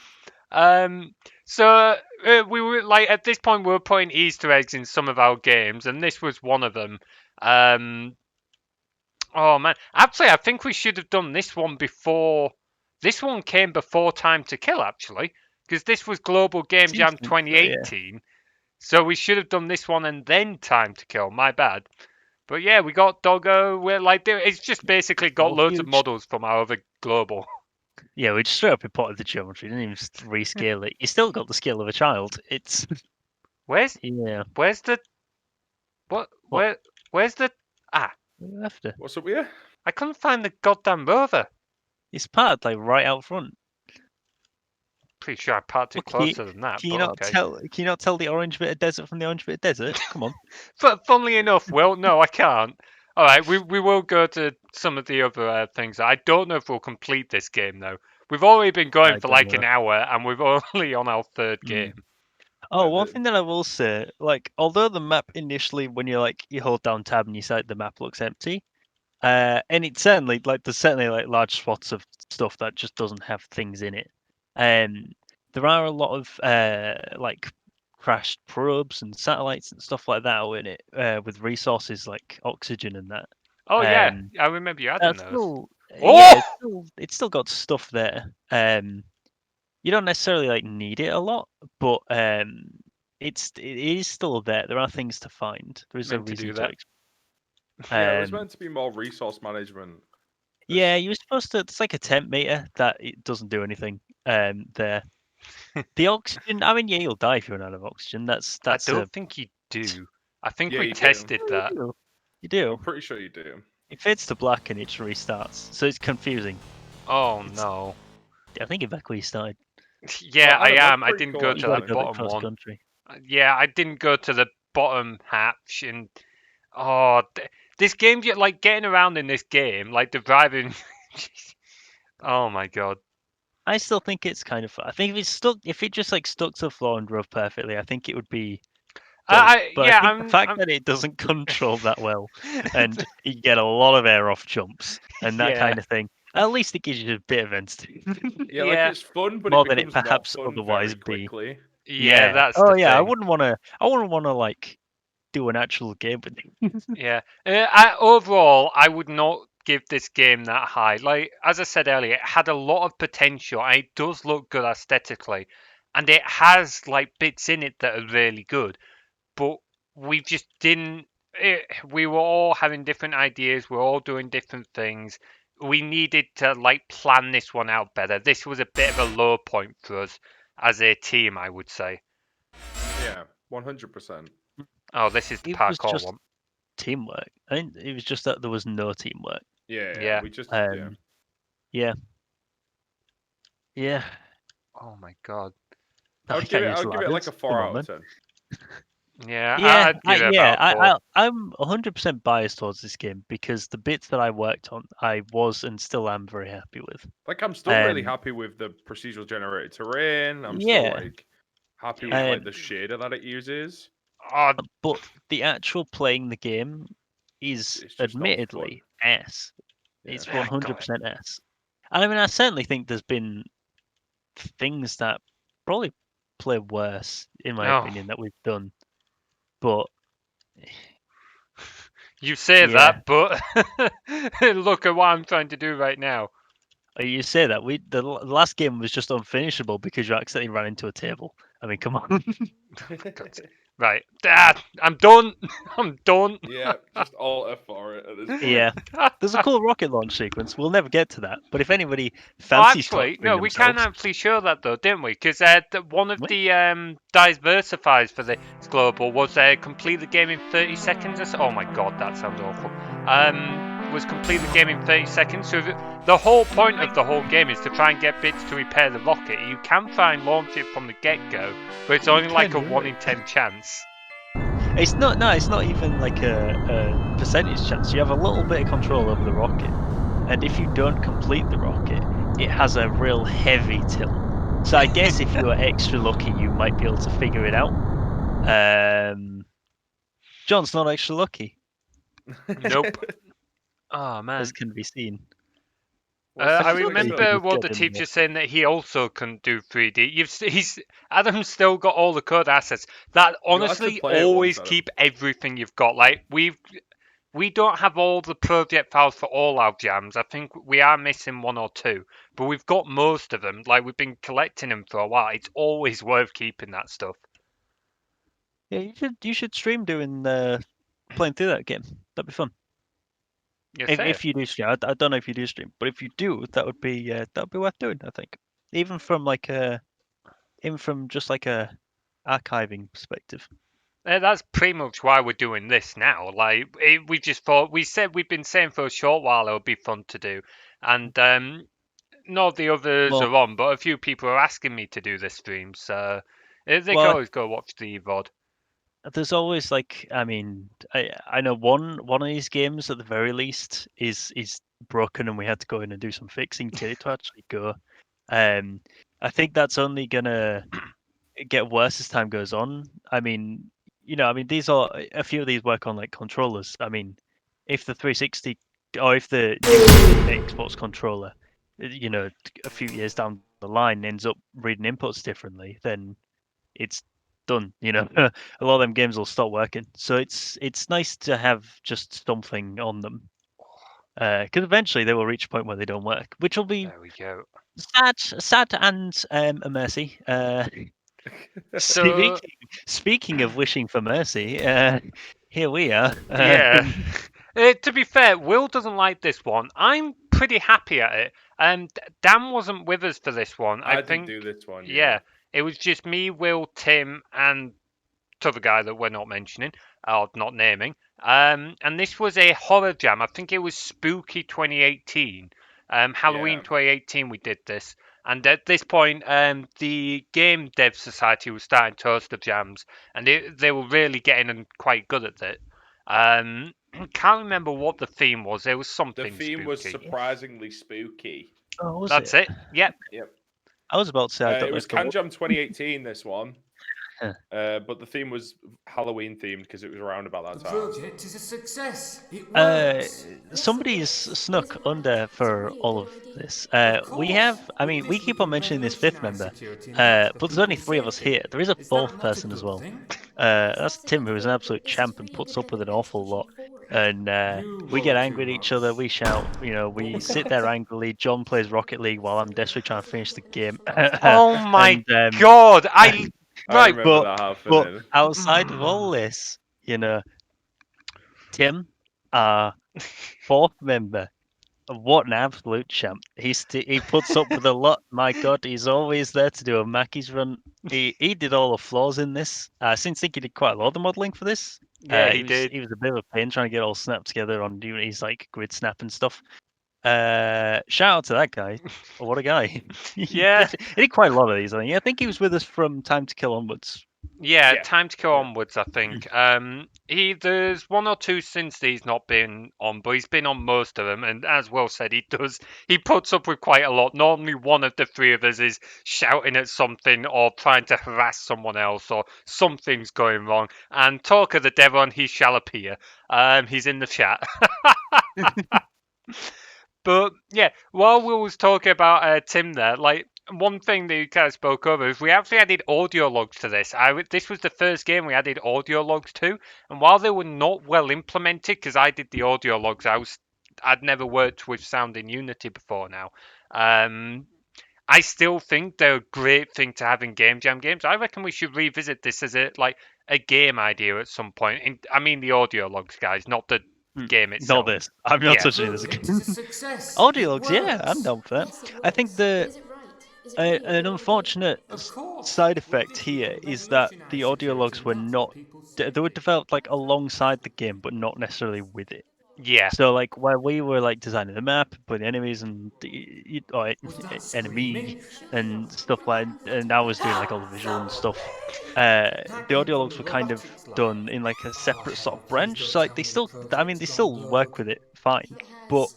no. So we were like at this point we were putting Easter eggs in some of our games, and this was one of them. Um, oh man, actually, I think we should have done this one before. This one came before Time to Kill, actually, because this was Global Game Seems Jam to think so, yeah. 2018. So we should have done this one and then Time to Kill. My bad. But yeah, we got Doggo. We're like, it's just basically got Well, loads of huge. models from our other global. Yeah, we just straight up imported the geometry. Didn't even rescale it. You still got the scale of a child. It's Where's yeah. where's the what What? where's the After What's up here? I couldn't find the goddamn rover. it's parked like right out front. Pretty sure I parked it Look, closer than that, can you but not okay. tell? Can you not tell the orange bit of desert from the orange bit of desert? Come on. But funnily enough, well, no, I can't. All right, we will go to some of the other things. I don't know if we'll complete this game though. We've already been going I for don't like an know. hour, and we're only on our third Mm. game. Oh, Like one the- thing that I will say, like, although the map initially, when you hold down tab and you sight, the map looks empty. And it's certainly like there's certainly like large spots of stuff that just doesn't have things in it. There are a lot of like crashed probes and satellites and stuff like that out in it, with resources like oxygen and that. Oh yeah, Um, I remember you adding that's those. still Oh! yeah, it's still got stuff there. You don't necessarily like need it a lot, but it is still there. There are things to find. There is a Meant to reason do to that. yeah, it was um, meant to be more resource management. yeah, you were supposed to. It's like a temp meter that it doesn't do anything. There, the oxygen. I mean, yeah, you'll die if you run out of oxygen. That's I a. don't think you do. I think Yeah, we you do. tested Yeah, that. you do. I'm pretty sure you do. It fades to black and it restarts, so it's confusing. Oh It's, no. I think exactly where you started. Yeah, Well, I Adam, that's am. I pretty didn't cool, go You to got the to go a bit actually. bottom cross one. country. Yeah, I didn't go to the bottom hatch, and oh, this game, like getting around in this game, like the driving. Oh my god. I still think it's kind of fun. I think if it just like stuck to the floor and drove perfectly, I think it would be dope. But I Yeah, think the fact that it doesn't control that well, and you get a lot of air off jumps and that yeah, kind of thing, at least it gives you a bit of entertainment. Yeah, like yeah, it's fun, but it More than it becomes not perhaps fun very otherwise be. quickly. yeah. Yeah. That's Oh the yeah. I thing. wouldn't want to. I wouldn't want to like do an actual game with it. Yeah. Overall, I would not give this game that high. Like as I said earlier, it had a lot of potential, and it does look good aesthetically, and it has like bits in it that are really good. But we just didn't. We were all having different ideas. We're all doing different things. We needed to like plan this one out better. This was a bit of a low point for us as a team, I would say. Yeah, 100%. Oh, this is the It was parkour just one. teamwork. I think it was just that there was no teamwork. Yeah. We just Um. Yeah. Yeah. Oh my god. I would I give can't it. use I would give it like ladders. a Come 4 on, out man. of 10. Yeah, Yeah, I'd give it about 4. I'm 100% biased towards this game because the bits that I worked on, I was and still am very happy with. Like I'm still really Um, happy with the procedural generated terrain. I'm still yeah, like happy with like um, the shader that it uses. Oh, but the actual playing the game is It's just not fun. admittedly S. Yeah. It's God. 100% S. And I mean, I certainly think there's been things that probably play worse, in my Oh, opinion, that we've done. But you say yeah, that, but look at what I'm trying to do right now. you say that the last game was just unfinishable because you accidentally ran into a table. I mean, come on. God. Right. Dad, I'm done. I'm done. Yeah, just alter for it at this point. Yeah. There's a cool rocket launch sequence. We'll never get to that. But if anybody Oh, fancies actually, torturing no, we can themselves, actually show that though, didn't we? Because one of we- the diversifiers for the global was complete the game in 30 seconds. Oh my god, that sounds awful. Was complete the game in 30 seconds. So the whole point of the whole game is to try and get bits to repair the rocket. You can try and launch it from the get-go, but it's only like a can, 1 in 10 chance. it's not. No, it's not even like a percentage chance. You have a little bit of control over the rocket, and if you don't complete the rocket, it has a real heavy tilt. So I guess if you were extra lucky, you might be able to figure it out. John's not extra lucky, Nope. Oh man. as can be seen. What's I the feel like you trick, remember though? could what the get in teacher saying that he also couldn't do 3D. Adam's still got all the code assets. That You had to honestly play it once, always Adam. keep everything you've got. Like we don't have all the project files for all our jams. I think we are missing one or two, but we've got most of them. Like we've been collecting them for a while. It's always worth keeping that stuff. Yeah, you should stream doing playing through that game. That'd be fun. You If say it. if you do stream, I don't know if you do stream, but if you do, that would be worth doing. I think, even from just like a archiving perspective. That's pretty much why we're doing this now. Like we just thought we've been saying for a short while it would be fun to do, and not the others Well, are on, but a few people are asking me to do this stream, so they can well, always go watch the VOD. there's always like, I mean, I know one of these games at the very least is broken, and we had to go in and do some fixing to it to actually go. Um, I think that's only gonna get worse as time goes on. I mean, these are a few of these work on like controllers. I mean, if the 360 or if the new Xbox controller, a few years down the line ends up reading inputs differently, then it's done. A lot of them games will stop working. So it's nice to have just something on them. Because eventually they will reach a point where they don't work, which will be There we go. sad and a mercy. So Speaking of wishing for mercy, here we are. yeah, to be fair, Will doesn't like this one. I'm pretty happy at it. And Dan wasn't with us for this one. I I didn't think do this one. yeah, it was just me, Will, Tim, and other guy that we're not mentioning or not naming. And this was a horror jam. I think it was Spooky 2018. Halloween Yeah. 2018 we did this. And at this point, the Game Dev Society was starting to host the jams, and they were really getting quite good at it. Can't remember what the theme was. There was The something theme was spooky. surprisingly spooky. Oh, was That's it? it. Yep. Yep. I was about to say I don't It know was if there was. Canjam 2018, this one. Huh. But the theme was Halloween themed because it was around about that The time. project is a success. It Uh, works. somebody's snuck under for all of this. We have, I mean, we keep on mentioning this fifth member, but there's only three of us here. There is a fourth person as well. That's Tim, who is an absolute champ and puts up with an awful lot. And we get angry at each other. We shout. We sit there angrily. John plays Rocket League while I'm desperately trying to finish the game. Oh my And, god! I Right. remember that happening. But outside of all this, Tim, our fourth member, what an absolute champ. He puts up with a lot. My God, he's always there to do a Mackey's run. He did all the flaws in this. I seem to think he did quite a lot of the modeling for this. Yeah, he he was did. he was a bit of a pain trying to get all snapped together on doing his like grid snap and stuff. Shout out to that guy. Oh, what a guy. Yeah. He did quite a lot of these. I think he was with us from Time to Kill onwards. Yeah, Yeah. time to go Yeah. onwards, I think. There's one or two since he's not been on, but he's been on most of them. And as Will said, he puts up with quite a lot. Normally, one of the three of us is shouting at something or trying to harass someone else, or something's going wrong. And talk of the devil, and he shall appear. He's in the chat. But yeah, while we was talking about Tim there, like one thing that you kind of spoke over is we actually added audio logs to this. This was the first game we added audio logs to, and while they were not well implemented, because I did the audio logs, I'd never worked with sound in Unity before now. I still think they're a great thing to have in Game Jam games. I reckon we should revisit this as a game idea at some point. I mean the audio logs, guys, not the game Not itself. this. I'm not Yeah. touching this Look, again. it is a success. Audio It logs, yeah, I'm works. down for that. Yes, it I think works. the But is it right? Is it really a an good idea? unfortunate Of course. side We're effect different here and is that revolutionise the audio security, logs and were that's not what people they were say. developed like alongside the game, but not necessarily with it. Yeah. So like while we were like designing the map, putting enemies and or Was that enemy screaming? and stuff like, and I was doing like all the visual and stuff. That The came audio from logs the were kind of robotics lab. done in like a separate sort of branch. Please So don't like they tell me still, the I mean, they project's still gone work broke. with it fine, If it but has,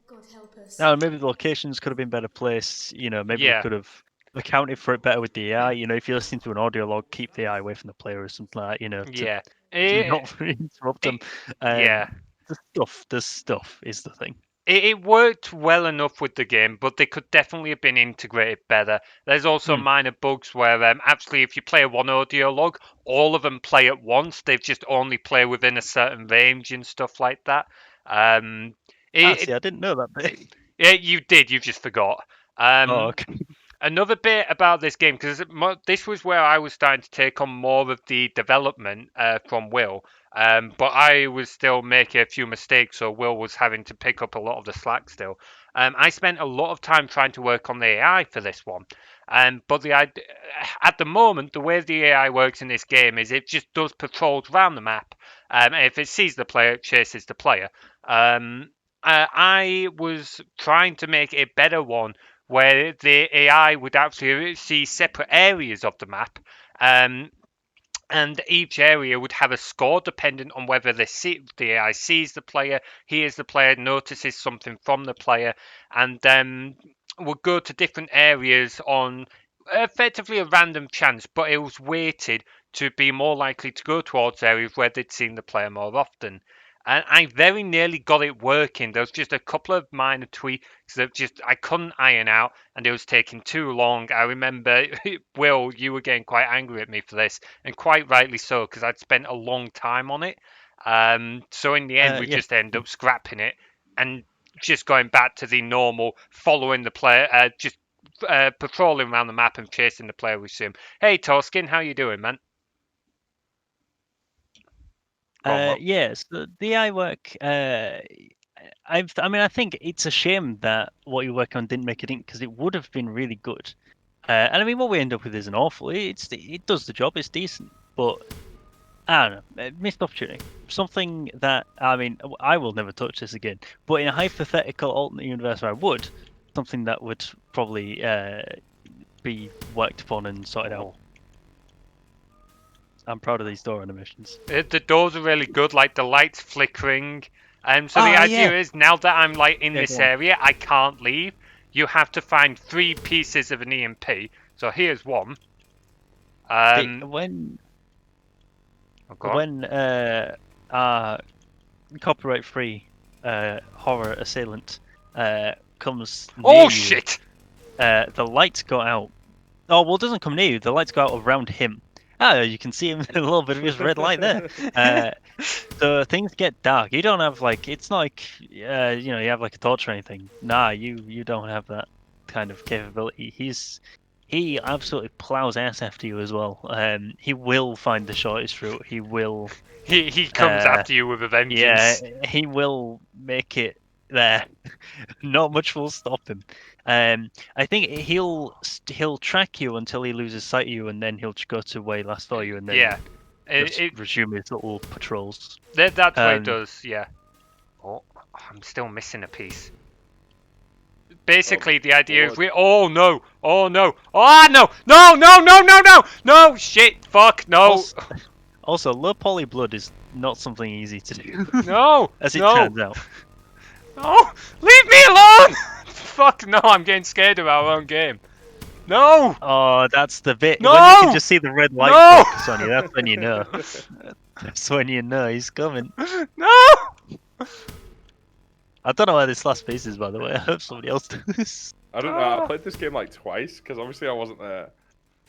God help us. now maybe the locations could have been better placed. You know, maybe we Yeah. could have accounted for it better with the AI. You know, if you're listening to an audio log, keep the AI away from the player or something like that. You know, to Yeah. not interrupt them. Yeah. The stuff is the thing. It worked well enough with the game, but they could definitely have been integrated better. There's also minor bugs where actually if you play one audio log, all of them play at once. They just only play within a certain range and stuff like that. Um, See, I didn't know that bit. yeah, you did. You just forgot. Oh, okay. Another bit about this game, because this was where I was starting to take on more of the development from Will, but I was still making a few mistakes, so Will was having to pick up a lot of the slack still. I spent a lot of time trying to work on the AI for this one, but at the moment, the way the AI works in this game is it just does patrols around the map, and if it sees the player, it chases the player. I was trying to make a better one where the AI would actually see separate areas of the map, um, and each area would have a score dependent on whether the AI sees the player, hears the player, notices something from the player, and would go to different areas on effectively a random chance, but it was weighted to be more likely to go towards areas where they'd seen the player more often. And I very nearly got it working. There was just a couple of minor tweaks that just I couldn't iron out, and it was taking too long. I remember, Will, you were getting quite angry at me for this, and quite rightly so, because I'd spent a long time on it. So in the end, we Yeah. just ended up scrapping it and just going back to the normal following the player, just patrolling around the map and chasing the player we see him. Hey, Torskin, how you doing, man? Yes, the AI work. I mean, I think it's a shame that what you work on didn't make it in because it would have been really good. And I mean, what we end up with isn't awful. It does the job. It's decent, but I don't know. Missed opportunity. Something that I mean, I will never touch this again. But in a hypothetical alternate universe where I would, something that would probably be worked upon and sorted out. I'm proud of these door animations. The doors are really good, like the lights flickering. So the idea is now that I'm like in this area, I can't leave. You have to find 3 pieces of an EMP. So here's one. When copyright-free horror assailant comes near you, shit! The lights go out. Oh well, it doesn't come near you. The lights go out around him. Oh, you can see him a little bit of his red light there. So things get dark. You don't have like it's not like you have like a torch or anything. Nah, you don't have that kind of capability. He absolutely plows ass after you as well. He will find the shortest route. He will. He comes after you with a vengeance. Yeah, he will make it there. Not much will stop him. I think he'll track you until he loses sight of you, and then he'll go to where he last saw you, and then resume his little patrols. That's what it does. Yeah. Oh, I'm still missing a piece. Basically, the idea is oh no, oh no, no, shit, fuck, no. Also, low poly blood is not something easy to do. No, as it turns out. No, leave me alone! Fuck no, I'm getting scared of our own game. No! Oh, that's the bit. No! When you can just see the red light focus on you, that's when you know. That's when you know he's coming. No! I don't know where this last piece is, by the way. I hope somebody else does. I don't know. I played this game like twice because obviously I wasn't there.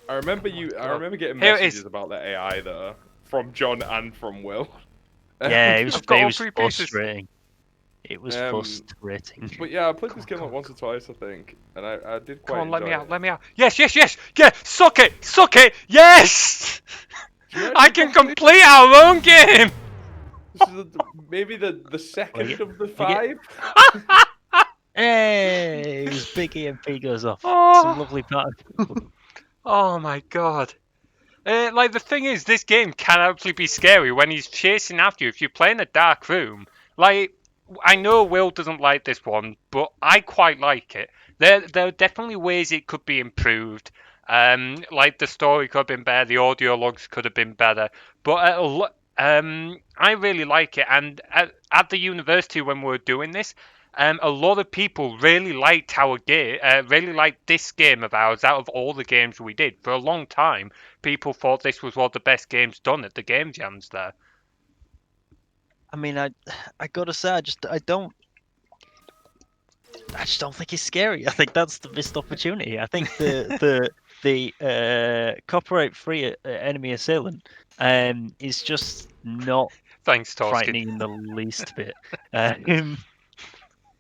I remember getting messages about the AI though from John and from Will. Yeah, it was I've got all 3 frustrating. It was Um, frustrating. But yeah, I played this on, game come like on, once or twice, I think, and I did Come quite on, let me enjoy out, it. let me out. Yes, yes, yes, yeah, suck it, yes! Did you I actually can complete? complete our own game! This is maybe the Like second it, of the like it. 5. Hey, his big EMP goes off. Some Oh, lovely part. oh my god. Like, the thing is, this game can actually be scary when he's chasing after you if you play in a dark room. Like, I know Will doesn't like this one, but I quite like it. There are definitely ways it could be improved. Like the story could have been better, the audio logs could have been better, but I really like it. And at the university when we were doing this, a lot of people really liked our game, really liked this game of ours out of all the games we did for a long time. People thought this was one of the best games done at the game jams there. I mean, I gotta say, I just don't think it's scary. I think that's the missed opportunity. I think the copyright free enemy assailant is just not Thanks, Torskin. frightening in the least bit. Um,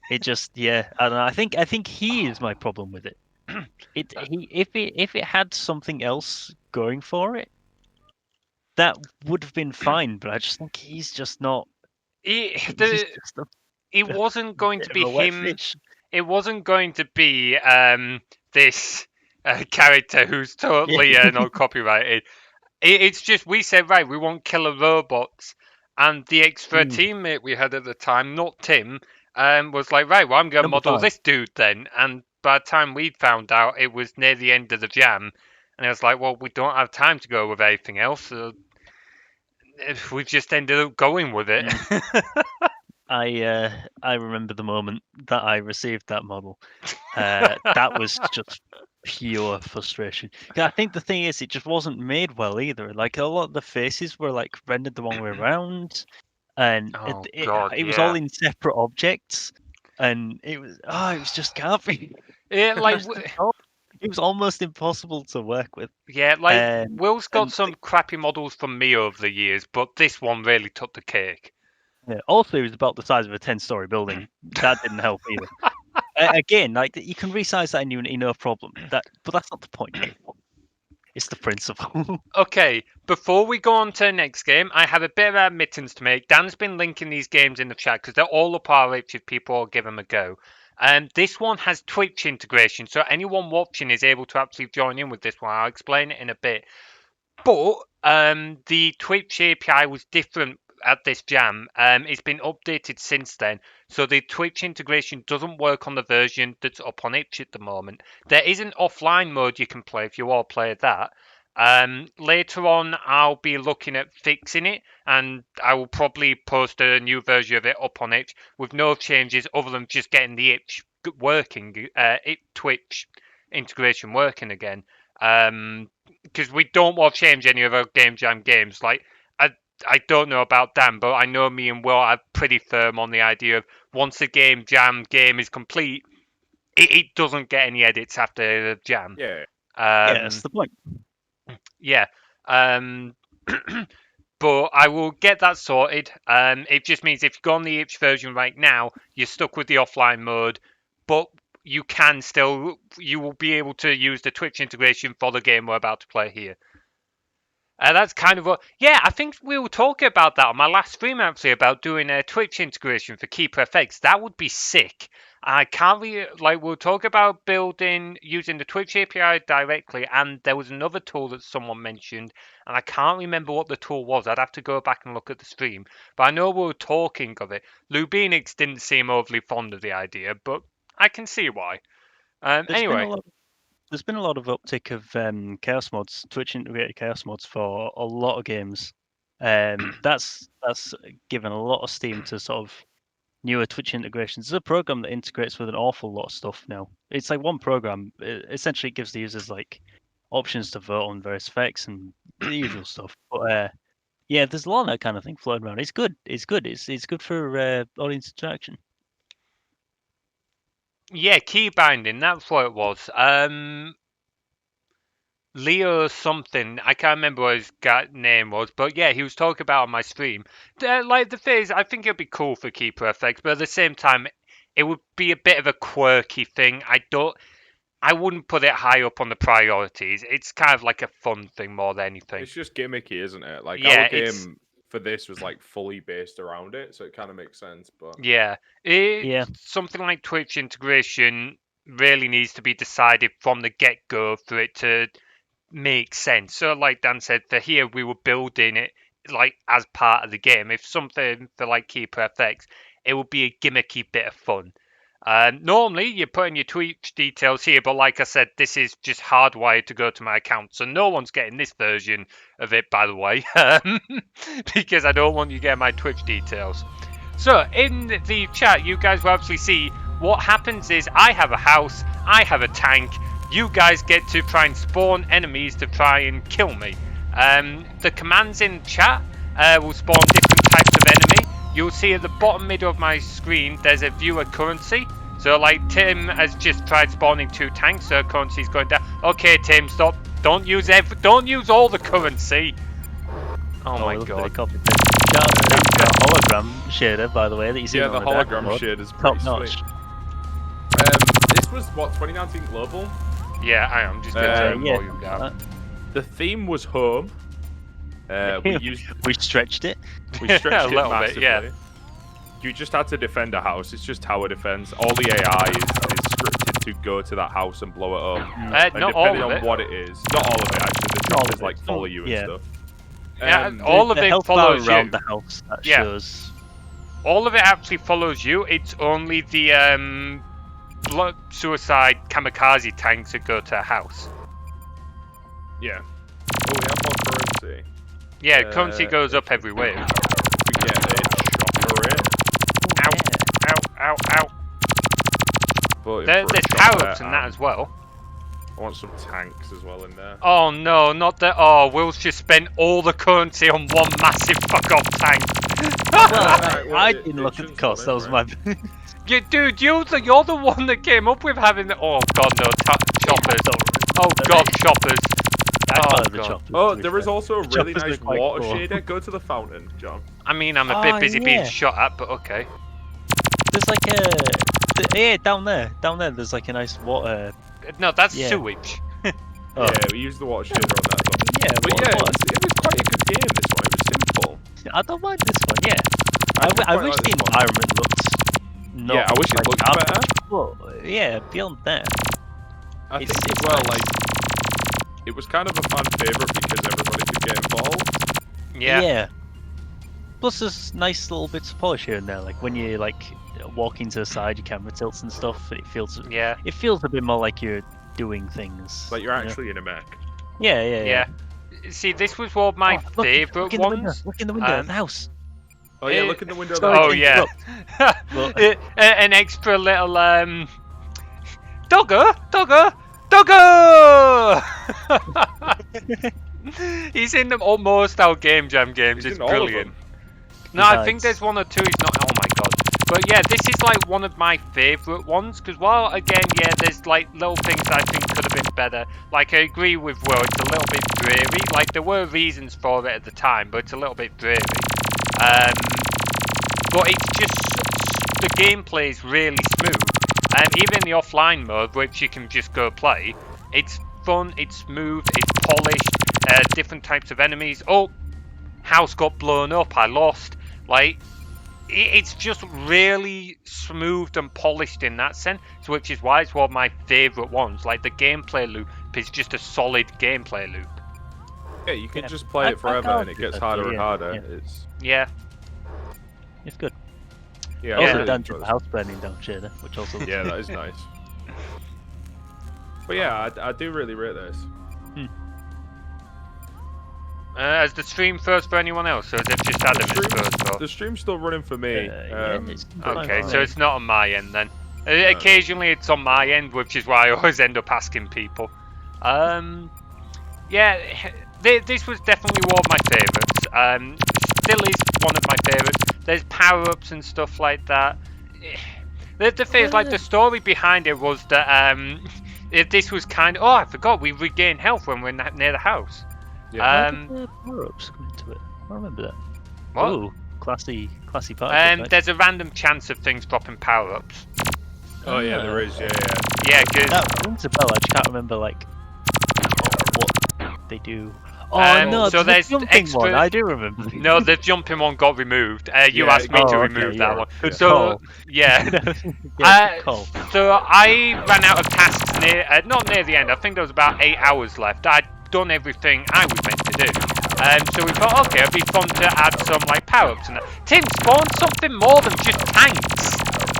it just I don't know. I think he is my problem with it. If it had something else going for it, that would have been fine. But I just think he's just not. He's just a It wasn't going bit to of be a wet him. fish. It wasn't going to be this character who's Yeah. totally not copyrighted. It's just we said, right, we want killer robots, and the extra Mm. teammate we had at the time, not Tim, was like, right, well, I'm going to Number model 5. this dude then. And by the time we found out, it was near the end of the jam, and I was like, well, we don't have time to go with anything else. So we've just ended up going with it. I remember the moment that I received that model. That was just pure frustration. 'Cause I think the thing is, it just wasn't made well either. Like a lot of the faces were like rendered the wrong way around, and Oh God, it was all yeah. in separate objects, and it was just garbage. Yeah, like It was almost impossible to work with. yeah, like Um, Will's got and some crappy models from me over the years, but this one really took the cake. yeah, also, it was about the size of a 10-story building. That didn't help either. Again, like you can resize that in Unity, no problem. But that's not the point. It's the principle. Okay, before we go on to the next game, I have a bit of admittance to make. Dan's been linking these games in the chat because they're all up our reach if people will give them a go. This one has Twitch integration, so anyone watching is able to actually join in with this one. I'll explain it in a bit. But the Twitch API was different at this jam. It's been updated since then, so the Twitch integration doesn't work on the version that's up on itch at the moment. There is an offline mode you can play if you all play that. Later on, I'll be looking at fixing it, and I will probably post a new version of it up on itch with no changes other than just getting the itch working, Twitch integration working again. Because we don't want to change any of our game jam games. Like I don't know about Dan, but I know me and Will are pretty firm on the idea of once the game jam game is complete, it doesn't get any edits after the jam. Yeah. Yeah, that's the point. Yeah. Um, but I will get that sorted. It just means if you go on the itch version right now, you're stuck with the offline mode, but you will be able to use the Twitch integration for the game we're about to play here. That's kind of what. Yeah, I think we were talking about that on my last stream actually about doing a Twitch integration for Keeper Effects. That would be sick. I can't really like we'll talk about building using the Twitch API directly, and there was another tool that someone mentioned, and I can't remember what the tool was. I'd have to go back and look at the stream, but I know we were talking of it. Lubinix didn't seem overly fond of the idea, but I can see why. There's been a Anyway, lot. There's been a lot of uptick of chaos mods, Twitch integrated chaos mods for a lot of games. That's given a lot of steam to sort of newer Twitch integrations. There's a program that integrates with an awful lot of stuff now. It's like one program. Essentially, it gives the users like options to vote on various effects and the usual stuff. But yeah, there's a lot of that kind of thing floating around. It's good. It's good. It's good for audience interaction. yeah, key binding. That's what it was. Leo something. I can't remember what his name was, but yeah, he was talking about on my stream. Like the thing is, I think it'd be cool for keeper effects, but at the same time, it would be a bit of a quirky thing. I wouldn't put it high up on the priorities. It's kind of like a fun thing more than anything. It's just gimmicky, isn't it? Like Yeah, our it's- game for this was like fully based around it, so it kind of makes sense. But Yeah, Yeah. something like Twitch integration really needs to be decided from the get-go for it to make sense. So, like Dan said, for here we were building it like as part of the game. If something for like Keeper FX, it would be a gimmicky bit of fun. Normally, you put in your Twitch details here, but like I said, this is just hardwired to go to my account, so no one's getting this version of it, by the way, because I don't want you getting my Twitch details. So, in the chat, you guys will actually see what happens is I have a house, I have a tank, you guys get to try and spawn enemies to try and kill me. The commands in chat will spawn different types of enemy. You'll see at the bottom middle of my screen there's a viewer currency. So like Tim has just tried spawning 2 tanks, so currency's going down. Okay, Tim, stop. Don't use all the currency. Oh my god. Shout out to the hologram shader, by the way, that you see yeah, on the the hologram dashboard. shade is Top pretty notch. sweet. This was what 2019 global. Yeah, I am just going to turn the yeah. volume down. The theme was home. We stretched it. We stretched A it little bit, massively. yeah. You just had to defend a house. It's just tower defense. All the AI is scripted to go to that house and blow it up. And Not all depending of on it. what it is, not all of it actually. The All choppers of it. like follow you and Yeah. stuff. Yeah, all of The it health bar follows around you. the house that Yeah. shows. All of it actually follows you. It's only the blood suicide kamikaze tanks that go to a house. Yeah. Oh, we have more currency. Yeah, currency goes up every wave. We get a chopper in. Ow, ow, ow. Voting There's for a power chopper ups in that as well. I want some tanks as well in there. Oh no, not that. Oh, Will's just spent all the currency on one massive fuck off tank. Well, I it- didn't it look at the shouldn't cost. That was right? my. Dude, you're the one that came up with having the. Oh god, no, choppers. Oh god, choppers. I Oh, followed the God. choppers, Oh, to be there is fair. also a The really choppers nice are quite water cool. shader. Go to the fountain, John. I mean, I'm a bit Oh, busy being yeah. shot at, but okay. There's like yeah, down there. There's like a nice water. No, that's Yeah. sewage. Oh. Yeah, we used the water shader on that one. Yeah, But water, yeah, water. it was quite a good game. This one, it was simple. I don't mind this one. Yeah, I I quite wish like the this one. environment looked. Not Yeah, I wish it like looked garbage, better. but yeah, beyond that, I It's- think it's as well, nice. like it was kind of a fan favorite because everybody could get involved. Yeah. Plus, there's nice little bits of polish here and there. Like when you like walking to the side, your camera tilts and stuff. It feels a bit more like you're doing things. Like you're you know? actually in a mech. Yeah. See, this was one of my Oh, look, favourite look in the window. ones. Look in the window of Um, the house. Oh yeah, Eh, look in the window. Of sorry, the Oh to yeah. Well- An extra little doggo. He's in almost our game jam games. He's It's in all of brilliant. them. No, I Besides- think there's one or two he's not. Oh my god. But yeah, this is like one of my favourite ones because while again, yeah, there's like little things I think could have been better. Like I agree with Will, it's a little bit dreary. Like there were reasons for it at the time, but it's a little bit dreary. But it's just the gameplay is really smooth. Even in the offline mode, which you can just go play, it's fun, it's smooth, it's polished. Different types of enemies. Oh, house got blown up. I lost. Like. It's just really smooth and polished in that sense, which is why it's one of my favourite ones. Like the gameplay loop is just a solid gameplay loop. Yeah, you can Yeah. just play I it forever can't and it do gets that, harder and yeah, harder. yeah. It's Yeah, It's good. yeah, I Also, really down enjoy to the this. house burning down shader, which also. Yeah, that is nice. But yeah, I do really rate this. has the stream first for anyone else, or is it just Adam is first? Or? The stream's still running for me. It's Okay, fine. so it's not on my end then. Occasionally it's on my end, which is why I always end up asking people. Yeah, this was definitely one of my favourites. Still is one of my favourites. There's power-ups and stuff like that. The thing is, like, the story behind it was that if this was kind of... Oh, I forgot, we regain health when we're near the house. Yeah. How did the power-ups come into it? I remember that. What? Ooh, classy party. There's a random chance of things dropping power-ups. Oh yeah, there is. Yeah. Yeah, because... That rings a bell. I just can't remember like what they do. Oh no, so there's there's the jumping extra- one. I do remember. No, the jumping one got removed. You Yeah, asked me to okay, remove that yeah. one. Good So, call. yeah. Yeah, good call. So I ran out of tasks not near the end. I think there was about 8 hours left. I'd done everything I was meant to do. So we thought, okay, it'd be fun to add some like power-ups and that. Tim, spawn something more than just tanks.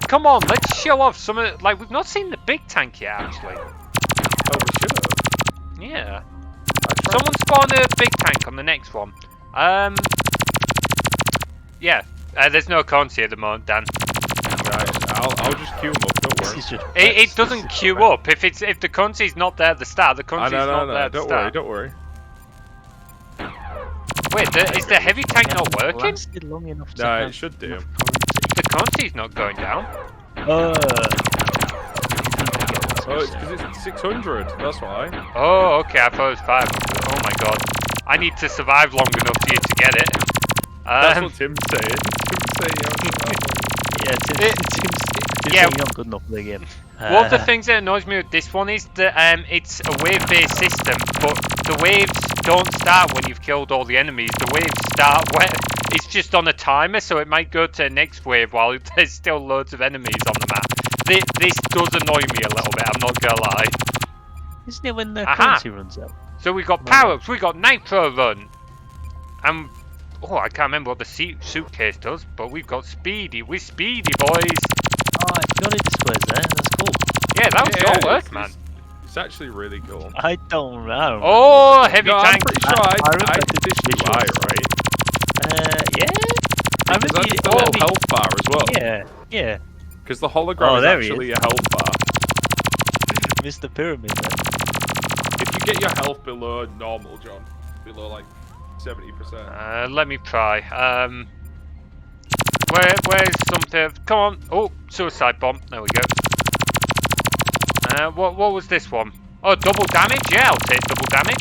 Come on, let's show off some of like we've not seen the big tank yet actually. Oh, we should have. Yeah. Someone spawn a big tank on the next one. Yeah. There's no currency at the moment, Dan. Right, I'll just queue them up. Don't This worry. is just It doesn't queue up if the currency's not there at the start. The currency's not there at the Don't start. worry. Wait, is the heavy tank not working? lasted long enough to No, have it should do. enough currency. The currency's not going down. Oh, it's because it's 600. That's why. Oh, okay. I thought it was 500. Oh my god. I need to survive long enough for you to get it. That's what Tim's saying. Tim's saying you have to have Yeah, Tim's yeah. saying you're not good enough for the game. One of the things that annoys me with this one is that it's a wave-based system, but the waves don't start when you've killed all the enemies. The waves start when it's just on a timer, so it might go to the next wave while there's still loads of enemies on the map. This does annoy me a little bit, I'm not gonna lie. Isn't it when the Aha. currency runs out? So we got power-ups, we got Nitro Run, and oh, I can't remember what the suitcase does, but we've got Speedy. We're Speedy, boys. Oh, I forgot it displays there. That's cool. Yeah, that was Yeah, your work, it's- man. It's actually really cool. I don't know. Oh, heavy No, I'm tank. pretty sure I I remember did this the UI, visuals. right? Yeah. I Because remember that's the little health bar as well. Yeah. Because the hologram Oh, is there he actually a health bar. Mr. Pyramid then. If you get your health below normal, John, below like 70%. Let me try. Where's something? Come on. Oh, suicide bomb. There we go. What was this one? Oh, double damage. Yeah, I'll take double damage.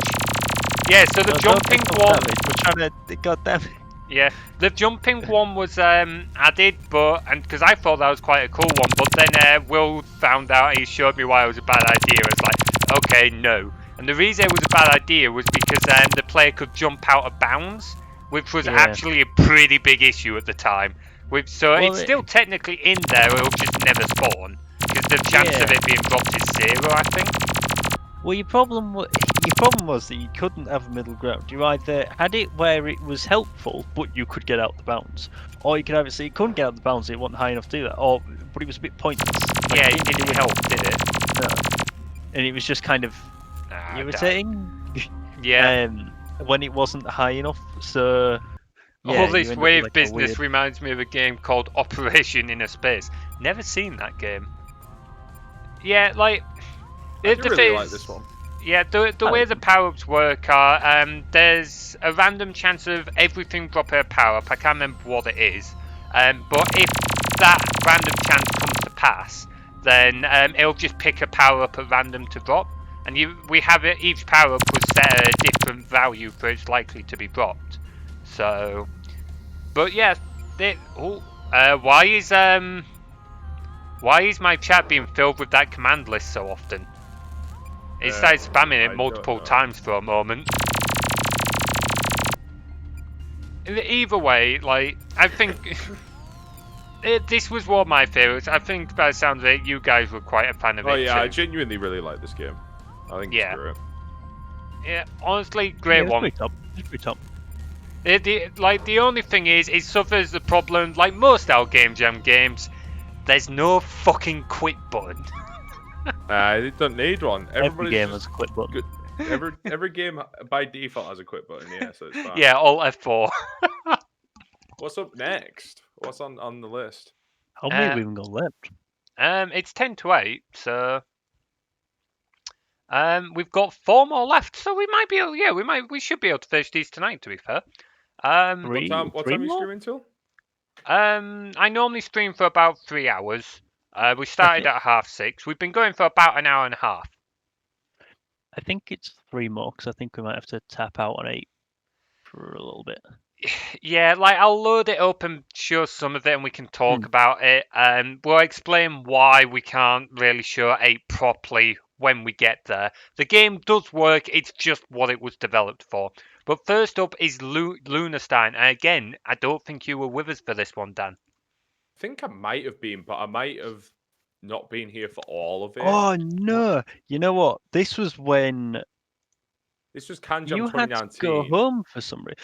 Yeah, so the jumping one. We're trying to. God damn it. Yeah, the jumping one was added, but because I thought that was quite a cool one, but then Will found out. He showed me why it was a bad idea. It's like, okay, no. And the reason it was a bad idea was because the player could jump out of bounds, which was actually a pretty big issue at the time. So Well, it's still technically in there, it'll just never spawn. Because the chance of it being dropped is 0, I think. Well, your problem was that you couldn't have a middle ground. You either had it where it was helpful, but you could get out the bounds, or you could have it so you couldn't get out the bounds, it wasn't high enough to do that, or but it was a bit pointless. Like, Yeah, it didn't help, did it? No. And it was just kind of irritating. Yeah. When it wasn't high enough. So yeah, All you this end up with, wave like, a business weird- reminds me of a game called Operation Inner Space. Never seen that game. Yeah, like I do really like this one. Yeah, the way the power-ups work are there's a random chance of everything dropping a power-up. I can't remember what it is. But if that random chance comes to pass, then it'll just pick a power-up at random to drop. And we have it. Each power-up was set at a different value for it's likely to be dropped. So, but yeah, why is my chat being filled with that command list so often? It started spamming I it multiple don't know. times for a moment. Either way, like I think this was one of my favourites. I think by the sounds of it, you guys were quite a fan of Oh it yeah, too. I genuinely really like this game. I think Yeah. it's great. Yeah, honestly, great it's one. pretty top. It's pretty top. The only thing is, it suffers the problem, like most our Game Jam games, there's no fucking quit button. They don't need one. Every Everybody's game just has a quit button. good. Every game by default has a quit button. Yeah, so it's fine. Yeah, Alt F4. What's up next? What's on the list? How many have we even got left? It's 10 to 8, so we've got 4 more left, so we might be able, we should be able to finish these tonight, to be fair. Three- What three time are you more? streaming till? I normally stream for about 3 hours. We started at 6:30. We've been going for about an hour and a half. I think it's 3 more because I think we might have to tap out on 8 for a little bit. Yeah, like I'll load it up and show some of it, and we can talk about it. We'll explain why we can't really show 8 properly when we get there. The game does work; it's just what it was developed for. But first up is Lunarstein. And again, I don't think you were with us for this one, Dan. I think I might have been, but I might have not been here for all of it. Oh no! You know what? This was when This was CanJam you had to go 2019. home for some reason.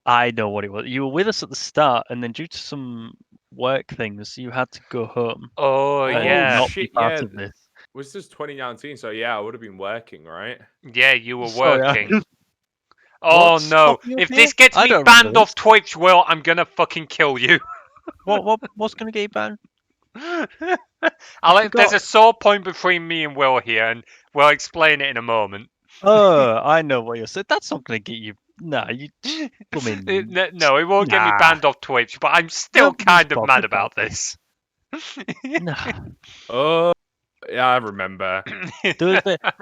I know what it was. You were with us at the start, and then due to some work things, you had to go home Oh and yeah, not be shit, part yeah. of this. Was this 2019? So yeah, I would have been working, right? yeah, you were Sorry, working. Oh What's no! stopping you If here? this gets I me don't remember banned off this. Twitch, Will, I'm gonna fucking kill you. What's gonna get you banned? There's forgot. a sore point between me and Will here, and we'll explain it in a moment. Oh, I know what you're saying. That's not gonna get you. Nah, you blooming. No, it won't get me Nah, banned off Twitch, but I'm still nobody's kind of mad bothered about about this. Nah, Oh, yeah, I remember. they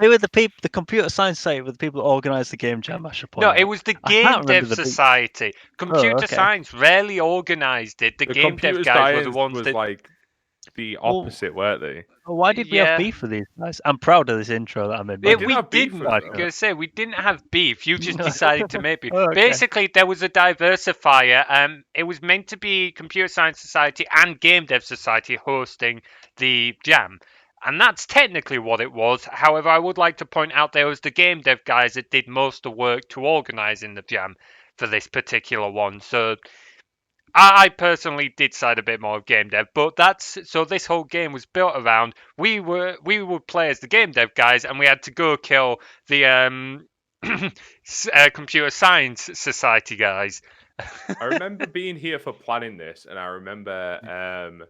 were the people. The computer science site were the people that organised the game jam. I should point No, out. it was the I can't Game remember Dev the. Society. Computer Okay. Science rarely organised it. The The Game Dev computer guys were the science ones was that. like the Well, opposite, weren't they? why did we have Yeah. beef with these guys? I'm proud of this intro that I made. We Yeah, didn't we have beef didn't. with I'm them. gonna say we didn't have beef. You just No. decided to make beef. Oh, okay. Basically, there was a diversifier. It was meant to be Computer Science Society and Game Dev Society hosting the jam, and that's technically what it was. However, I would like to point out there was the Game Dev guys that did most of the work to organising the jam for this particular one. So I personally did side a bit more of game dev, but so this whole game was built around we would play as the game dev guys, and we had to go kill the computer science society guys. I remember being here for planning this, and I remember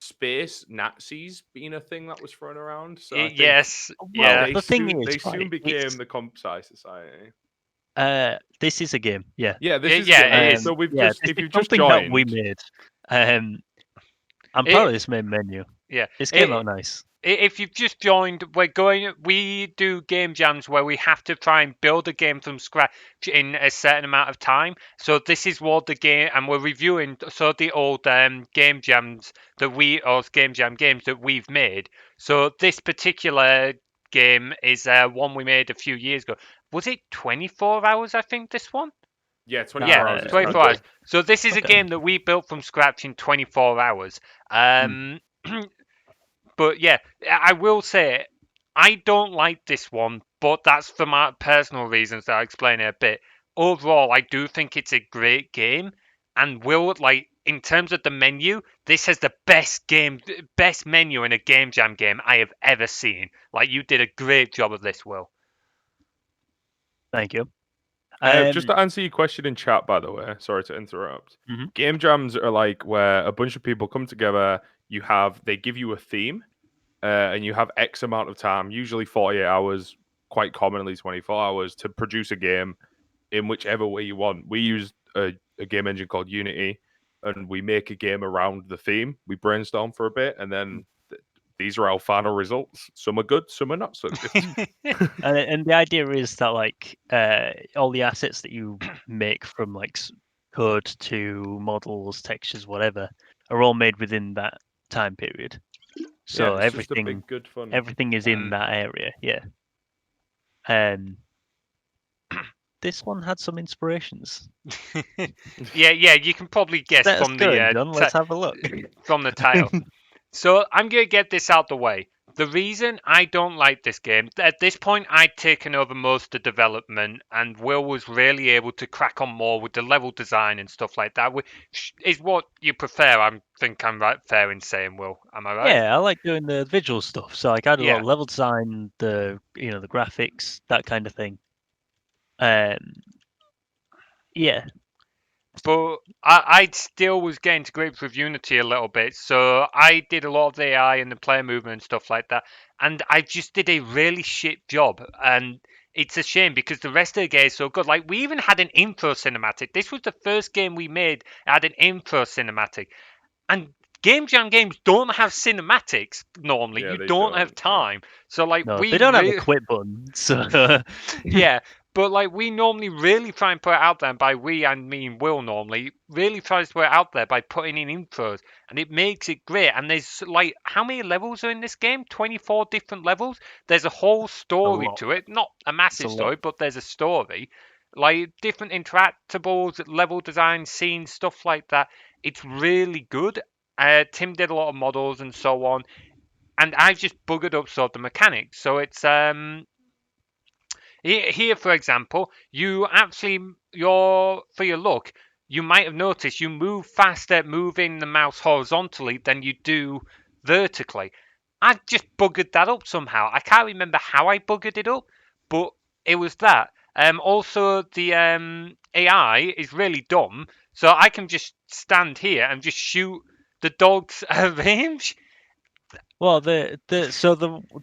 space Nazis being a thing that was thrown around. So I think Yes, Well, yeah. the thing they is, soon right, became it's- the Comp Sci Society. this is a game. Yeah. Yeah, this is Yeah, a game. it is. So we've Yeah, just this if is you've just something that we joined, made. I'm It- proud of this main menu. Yeah. This came out nice. If you've just joined, we do game jams where we have to try and build a game from scratch in a certain amount of time. So this is what the game, and we're reviewing the old game jams or game jam games that we've made. So this particular game is one we made a few years ago. Was it 24 hours? I think this one. yeah, 24 hours. is 24 CanJam. hours. So this is a Okay. game that we built from scratch in 24 hours. But yeah, I will say I don't like this one, but that's for my personal reasons that I'll explain in a bit. Overall, I do think it's a great game, and will in terms of the menu, this has the best menu in a game jam game I have ever seen. Like you did a great job of this, Will. Thank you. Just to answer your question in chat, by the way, sorry to interrupt. Mhm. Game jams are like where a bunch of people come together. They give you a theme, and you have X amount of time, usually 48 hours, quite commonly 24 hours, to produce a game in whichever way you want. We use a game engine called Unity, and we make a game around the theme. We brainstorm for a bit, and then these are our final results. Some are good, some are not so good. And the idea is that all the assets that you make from code to models, textures, whatever, are all made within that time period. So yeah, it's just a everything big good fun. everything is in that area. Yeah. This one had some inspirations. yeah, you can probably guess Let us from go, the John. Let's have a look. from the title. So I'm going to get this out the way. The reason I don't like this game, at this point I'd taken over most of the development, and Will was really able to crack on more with the level design and stuff like that, which is what you prefer. I think I'm right, fair in saying, Will. Am I right? Yeah, I like doing the visual stuff. So I did a lot Yeah. of level design, the graphics, that kind of thing. Yeah. But I still was getting to grips with Unity a little bit, so I did a lot of the AI and the player movement and stuff like that, and I just did a really shit job, and it's a shame because the rest of the game is so good. Like, we even had an intro cinematic. This was the first game we made that had an intro cinematic, and Game Jam games don't have cinematics normally. Yeah, You they don't have don't, yeah. time. So like No, we they don't have a really quit button, so yeah, but like we normally really try and put it out there, and by we I mean Will normally really tries to put it out there by putting in intros, and it makes it great. And there's like how many levels are in this game? 24 different levels. There's a whole a story lot. to it, not a It's a massive lot. story, but there's a story. Like different interactables, level design, scenes, stuff like that. It's really good. Tim did a lot of models and so on, and I've just buggered up sort of the mechanics. So it's here, for example, you actually, for your look, you might have noticed you move faster moving the mouse horizontally than you do vertically. I just buggered that up somehow. I can't remember how I buggered it up, but it was that. Also, the AI is really dumb, so I can just stand here and just shoot the dog's range. Well, the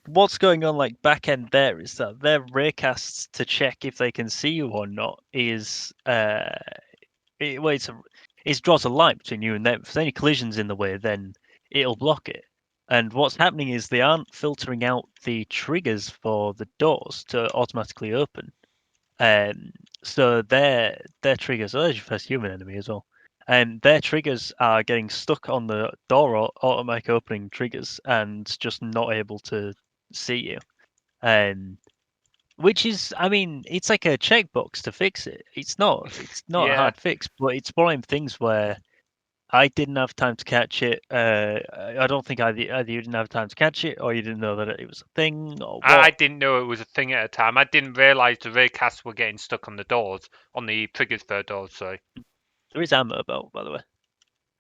what's going on like back end there is that their raycasts to check if they can see you or not is well, it draws a line between you and them. If there's any collisions in the way, then it'll block it. And what's happening is they aren't filtering out the triggers for the doors to automatically open. Um, so their triggers. Oh, there's your first human enemy as well. And their triggers are getting stuck on the door or automatic opening triggers and just not able to see you. Which is, I mean, it's like a checkbox to fix it. It's not a Yeah, hard fix, but it's one of them things where I didn't have time to catch it. I don't think either you didn't have time to catch it, or you didn't know that it was a thing, or I what. didn't know it was a thing at a time. I didn't realise the raycasts were getting stuck on the doors, on the triggers for doors. Sorry. There is ammo about, by the way.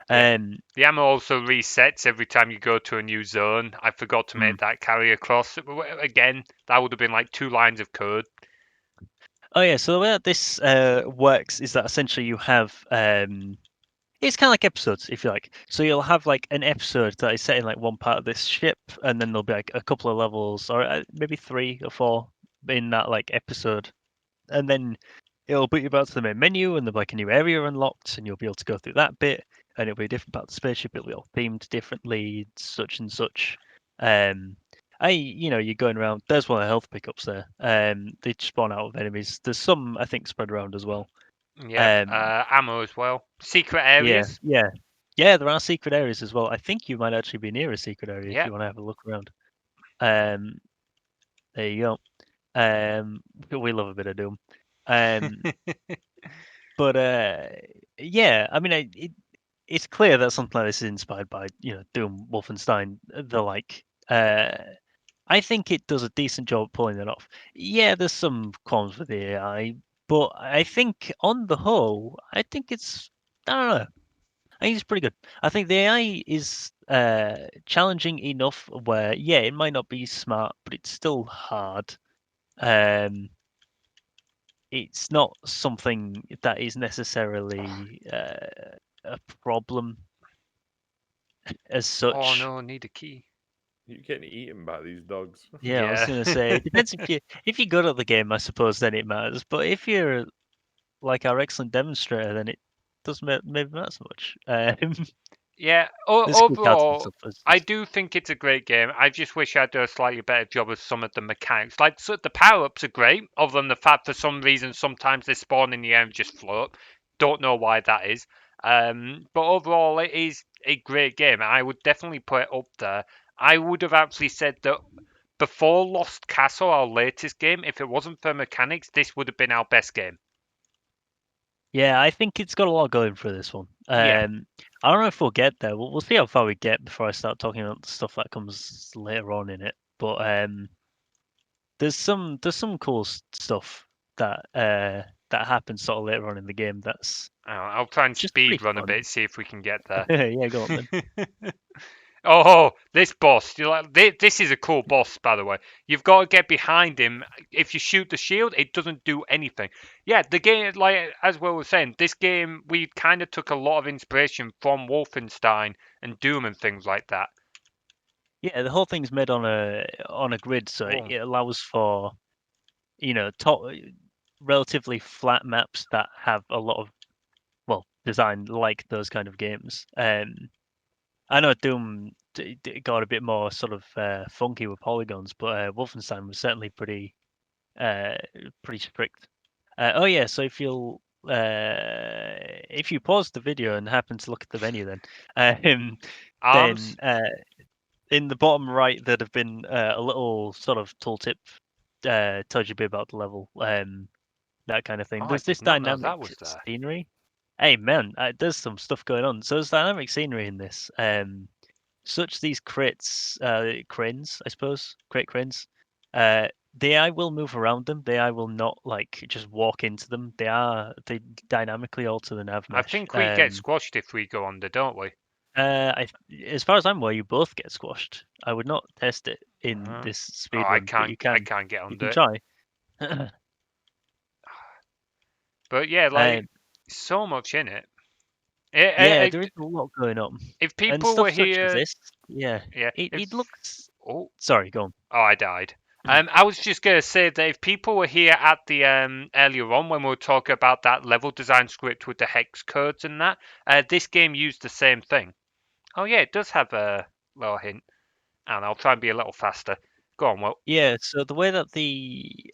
Yeah. Um, The ammo also resets every time you go to a new zone. I forgot to make that carry across. Again, that would have been like 2 lines of code. Oh yeah, so the way that this works is that essentially you have it's kind of like episodes, if you like. So you'll have like an episode that is set in like one part of this ship, and then there'll be like a couple of levels, or maybe 3 or 4 in that like episode, and then it'll put you back to the main menu, and there'll be like a new area unlocked, and you'll be able to go through that bit, and it'll be a different part of the spaceship. It'll be all themed differently, such and such. Um, you're going around. There's one of the health pickups there. They spawn out of enemies. There's some I think spread around as well. Yep. Um, Ammo as well. Secret yeah, areas. yeah, yeah. There are secret areas as well. I think you might actually be near a secret area if you Yep. want to have a look around. Um, there you go. We love a bit of Doom. Um, but yeah, I mean, it's clear that something like this is inspired by Doom, Wolfenstein, the like. I think it does a decent job pulling it off. Yeah, there's some qualms with the AI, but I think on the whole, I think I don't know. I think it's pretty good. I think the AI is challenging enough where, yeah, it might not be smart, but it's still hard. Um, it's not something that is necessarily a problem as Oh such. no, need a key. You're getting eaten by these dogs. Yeah, I was Yeah. gonna say it depends if you're good at the game, I suppose then it matters. But if you're like our excellent demonstrator, then it doesn't maybe matter so much. Yeah, There's cool cards and overall, stuff. For I instance. do think it's a great game. I just wish I'd done a slightly better job of some of the mechanics. Like, so the power ups are great, other than the fact for some reason sometimes they spawn in the air and just float. Don't know why that is. But overall, it is a great game. I would definitely put it up there. I would have actually said that before Lost Castle, our latest game, if it wasn't for mechanics, this would have been our best game. Yeah, I think it's got a lot going for this one. Yeah. I don't know if we'll get there. We'll see how far we get before I start talking about the stuff that comes later on in it. But there's some cool stuff that happens sort of later on in the game. That's I'll try and just pretty speed run a fun. bit, see if we can get there. Yeah, go on then. Oh, this boss! You like this is a cool boss, by the way. You've got to get behind him. If you shoot the shield, it doesn't do anything. Yeah, the game, like as Will was saying, this game we kind of took a lot of inspiration from Wolfenstein and Doom and things like that. Yeah, the whole thing's made on a grid, so it, Oh, it allows for top relatively flat maps that have a lot of design like those kind of games. I know Doom got a bit more sort of funky with polygons, but Wolfenstein was certainly pretty strict. Oh yeah, so if you pause the video and happen to look at the menu, then Arms. in the bottom right there'd have been a little sort of tooltip tells you a bit about the level, that kind of thing. Oh, I There's this did not know dynamic that was there. scenery. Hey man, there's some stuff going on. So there's dynamic scenery in this. Such these cranes, I suppose, crate cranes. The AI will move around them. The AI will not like just walk into them. They dynamically alter the nav I mesh. think we get squashed if we go under, don't we? As far as I'm aware, you both get squashed. I would not test it in Uh-huh. this Oh, speed run, but you I can. can't get You under can it. try. But yeah, like Um, so much in it. yeah, there is a lot going on, If and people stuff were such as here, this. Yeah, yeah. it looks. Oh, Sorry, go on. oh, I died. I was just gonna say that if people were here at the earlier on when we were talking about that level design script with the hex codes and that, this game used the same thing. Oh yeah, it does have a little hint, and I'll try and be a little faster. Go on, Will. Yeah, so the way that the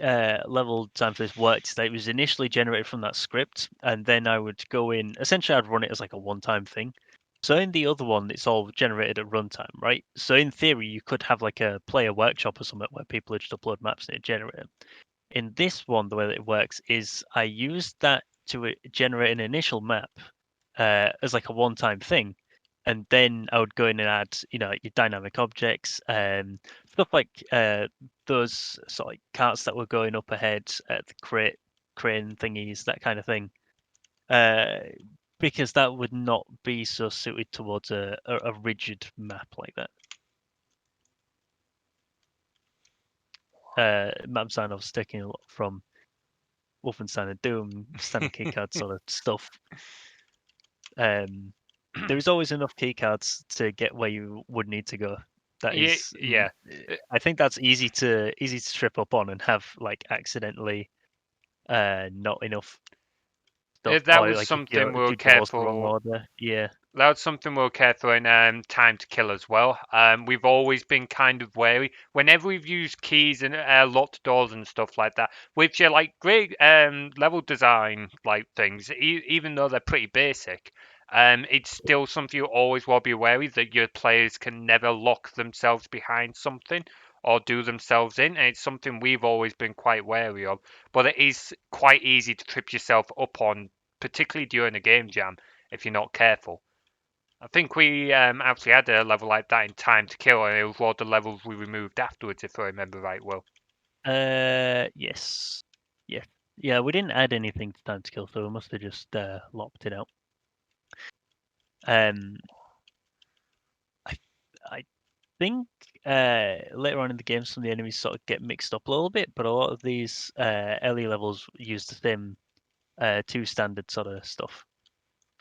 level design for this worked is that it was initially generated from that script, and then I would go in. Essentially, I'd run it as like a one-time thing. So in the other one, it's all generated at runtime, right? So in theory, you could have like a player workshop or something where people would just upload maps and it generate them. In this one, the way that it works is I used that to generate an initial map as like a one-time thing, and then I would go in and add, your dynamic objects, stuff like those sort of like carts that were going up ahead at the crane thingies, that kind of thing, uh, because that would not be so suited towards a rigid map like that. Map design I was taking a lot from Wolfenstein and Doom, standard keycard sort of stuff. There is always enough keycards to get where you would need to go. That Yeah, is, yeah. I think that's easy to trip up on and have like accidentally not enough stuff, That or was like something we if were you pause the wrong careful. order. Yeah, That's something we're careful in time to kill as well. We've always been kind of wary whenever we've used keys and locked doors and stuff like that, which are like great level design like things, even though they're pretty basic. It's still something you always will be wary that your players can never lock themselves behind something or do themselves in, and it's something we've always been quite wary of. But it is quite easy to trip yourself up on, particularly during a game jam, if you're not careful. I think we actually had a level like that in Time to Kill, and it was one of the levels we removed afterwards, if I remember right. Well, yes, yeah. We didn't add anything to Time to Kill, so we must have just lopped it out. Um, I I think later on in the game, some of the enemies sort of get mixed up a little bit, but a lot of these early levels use the same two standard sort of stuff.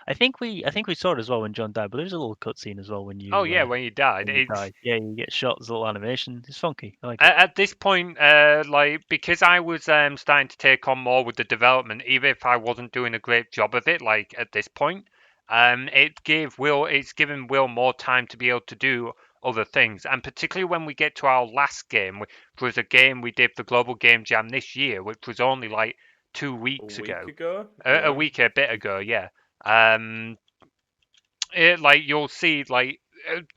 I think we saw it as well when John died, but there's a little cutscene as well oh yeah, when you died, when you it's die. Yeah, you get shot. There's a little animation. It's funky. I like it. at this point, like because I was starting to take on more with the development, even if I wasn't doing a great job of it, like at this point, it's given Will more time to be able to do other things, and particularly when we get to our last game, which was a game we did for Global Game Jam this year, which was only like 2 weeks A week ago, ago? a Yeah. week, a bit ago, yeah. Like you'll see, like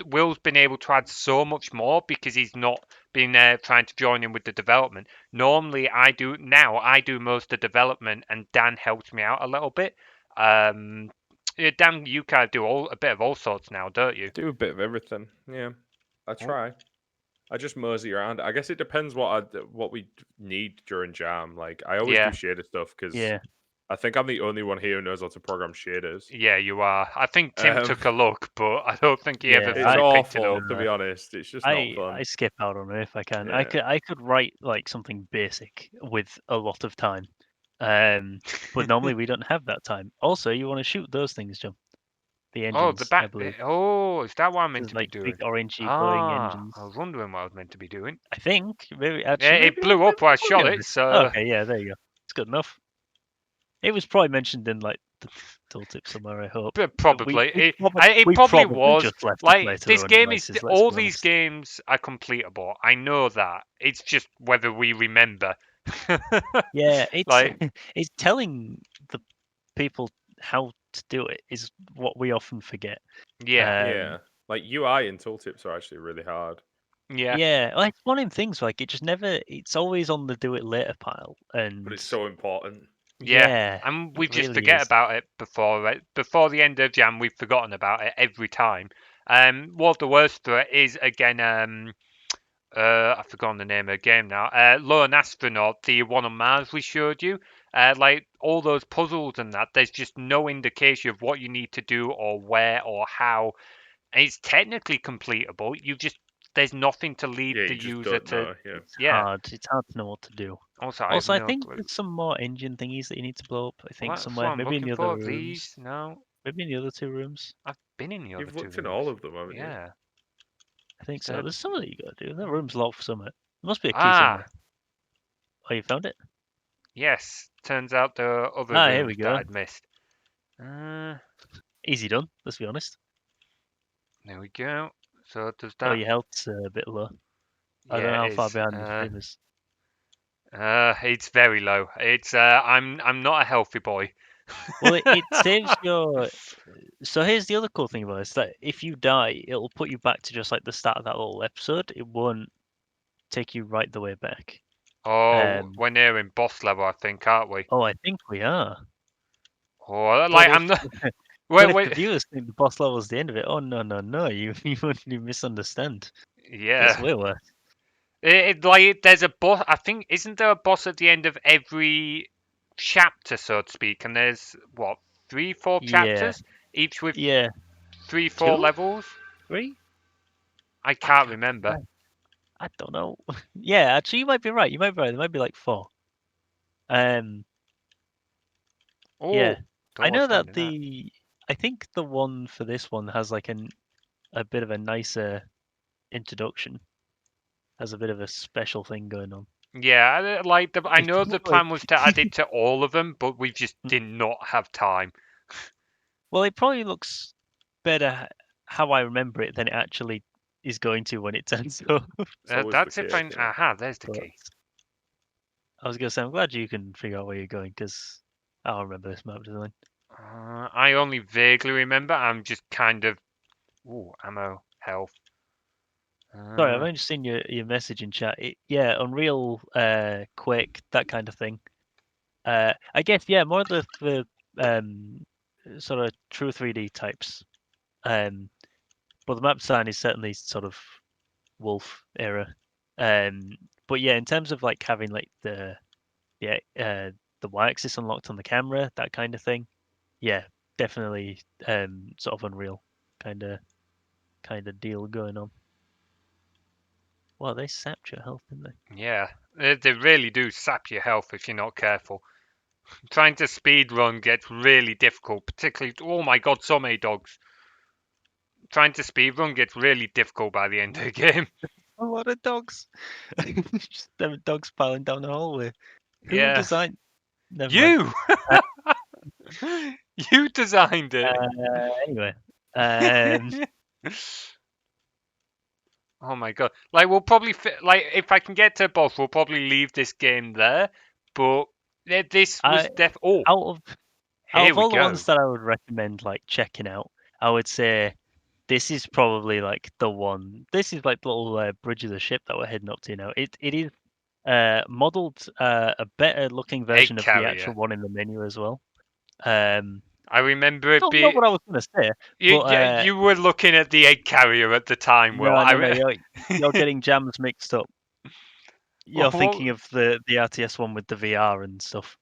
Will's been able to add so much more because he's not been trying to join in with the development. Normally, I do most of the development, and Dan helps me out a little bit. Yeah, Dan, you kind of do a bit of all sorts now, don't you? Do a bit of everything. Yeah. I try. I just mosey around. I guess it depends what we need during jam. Like I always do Yeah, shader stuff because Yeah. I think I'm the only one here who knows how to program shaders. yeah, you are. I think Tim Um, took a look, but I don't think he ever Yeah. it's fully picked it awful up. to be honest. It's just not I fun. skip out on it if I can. Yeah. I could write like something basic with a lot of time. But normally we don't have that time. Also, you want to shoot those things, John. The Oh, the engines, I back. believe. Oh, is that what I'm meant There's to be like big doing? orangey glowing Ah, engines. I was wondering what I was meant to be doing. I think maybe Yeah, actually it maybe blew up while I we'll be shot on it, this. so Okay, yeah, there you go. It's good enough. It was probably mentioned in like the tooltip somewhere. I hope. But probably it We probably probably was. just left it Like to this their own game is devices, let's all be these honest. games are completable. I know that. It's just whether we remember. Yeah, it's Like it's telling the people how to do it is what we often forget. yeah, Yeah, like UI and tooltips are actually really hard. yeah, Yeah, like one of them things like it just never. It's always on the do it later pile, and But it's so important. yeah. yeah, And we it just really forget is. about it before the end of Jan. We've forgotten about it every time. One of the worst for it is again. I've forgotten the name of the game now. Lone Astronaut, the one on Mars we showed you. Like all those puzzles and that, there's just no indication of what you need to do or where or how. And it's technically completable. There's nothing to lead Yeah, the you just user don't to. know. Yeah. It's Yeah. hard. It's hard to know what to do. Also, I have Also, I no think clue. there's some more engine thingies that you need to blow up. I Well, think that's what somewhere, I'm maybe in looking the other for. rooms. These, no, Maybe in the other 2 rooms. I've been in the other You've two looked in rooms. all of them, haven't you? Yeah. I think so. Said There's some that you gotta do. That room's locked for somewhere. There must be a key ah, somewhere. Oh, you found it? yes. Turns out there are other Ah, here we rooms that go. I'd missed. Uh, Easy done. Let's be honest. there we go. So does Oh, that? your health's a bit low. I don't Yeah, know how it far is. behind the stream is. It's very low. It's I'm not a healthy boy. Well, it saves your. So here's the other cool thing about it, is that if you die, it'll put you back to just like the start of that little episode. It won't take you right the way back. Oh, we're nearing boss level, I think, aren't we? Oh, I think we are. Oh, But like if, I'm not. but if the Wait. viewers think the boss level is the end of it, oh no, you misunderstand. Gets Yeah. way worse. Like there's a boss. I think isn't there a boss at the end of every chapter, so to speak? And there's what 3, 4 Yeah, chapters, each with yeah. 3, 4 2, levels. 3? I I can't can't remember. remember. I don't know. Yeah, actually, you might be right. You might be right. There might be like 4. Um, Oh, yeah. I doors know that handing that. I think the one for this one has like a bit of a nicer introduction. Has a bit of a special thing going on. Yeah, I It's know the not like plan was to add it to all of them, but we just did not have time. well, it probably looks better how I remember it than it actually is going to when it turns up. It's always the That's if I. case. Yeah. Aha, there's the But key. I was gonna say I'm glad you can figure out where you're going because I don't remember this map design. I only vaguely remember. I'm just kind of. Ooh, ammo, health. Sorry, I've only just seen your message in chat. Yeah, Unreal, Quake, that kind of thing. I guess yeah, more of the sort of true 3D types. But the map design is certainly sort of Wolf era. But yeah, in terms of like having like the y-axis unlocked on the camera, that kind of thing. Yeah, definitely sort of Unreal kind of deal going on. Well, they sapped your health, didn't they? Yeah, they really do sap your health if you're not careful. Trying to speed run gets really difficult, particularly. Oh my god, so many dogs. Trying to speed run gets really difficult by the end of the game. A lot of dogs. Just there were dogs piling down the hallway. Who Yeah, designed? Never mind. you. You designed it. Anyway, Oh my god! Like we'll probably like if I can get to boss, we'll probably leave this game there. But this was Oh, out of here we all the go. ones that I would recommend like checking out, I would say this is probably like the one. This is like the little bridge of the ship that we're heading up to now. It is modeled a better looking version Egg of the carrier. actual one in the menu as well. I remember it Not being. what I was gonna say, You, but you were looking at the egg carrier at the time, Will. no, you're getting jams mixed up. You're thinking of the RTS one with the VR and stuff.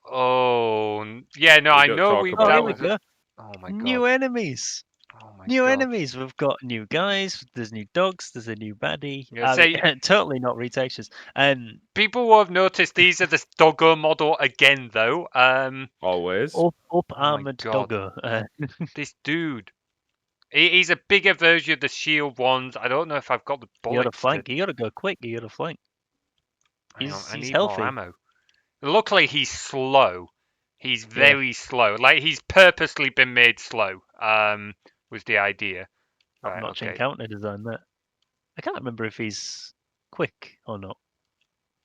Oh, yeah, no, We I don't know talk we. about Oh, here That we them. was. go. Oh my New god. enemies. Oh my New god. enemies. We've got new guys. There's new dogs. There's a new baddie. Yeah, I say mean, totally not retextures. people will have noticed these are the doggo model again, though. Always. Up Oh my armored god, doggo. this dude. He's a bigger version of the shield ones. I don't know if I've got the You gotta bullets to. flank. You gotta go quick. You gotta flank. Hang on, I He's need more healthy. ammo. Luckily, he's slow. He's very slow. Like he's purposely been made slow. Was the idea. I've Right. not Okay. encountered his own that. I can't remember if he's quick or not.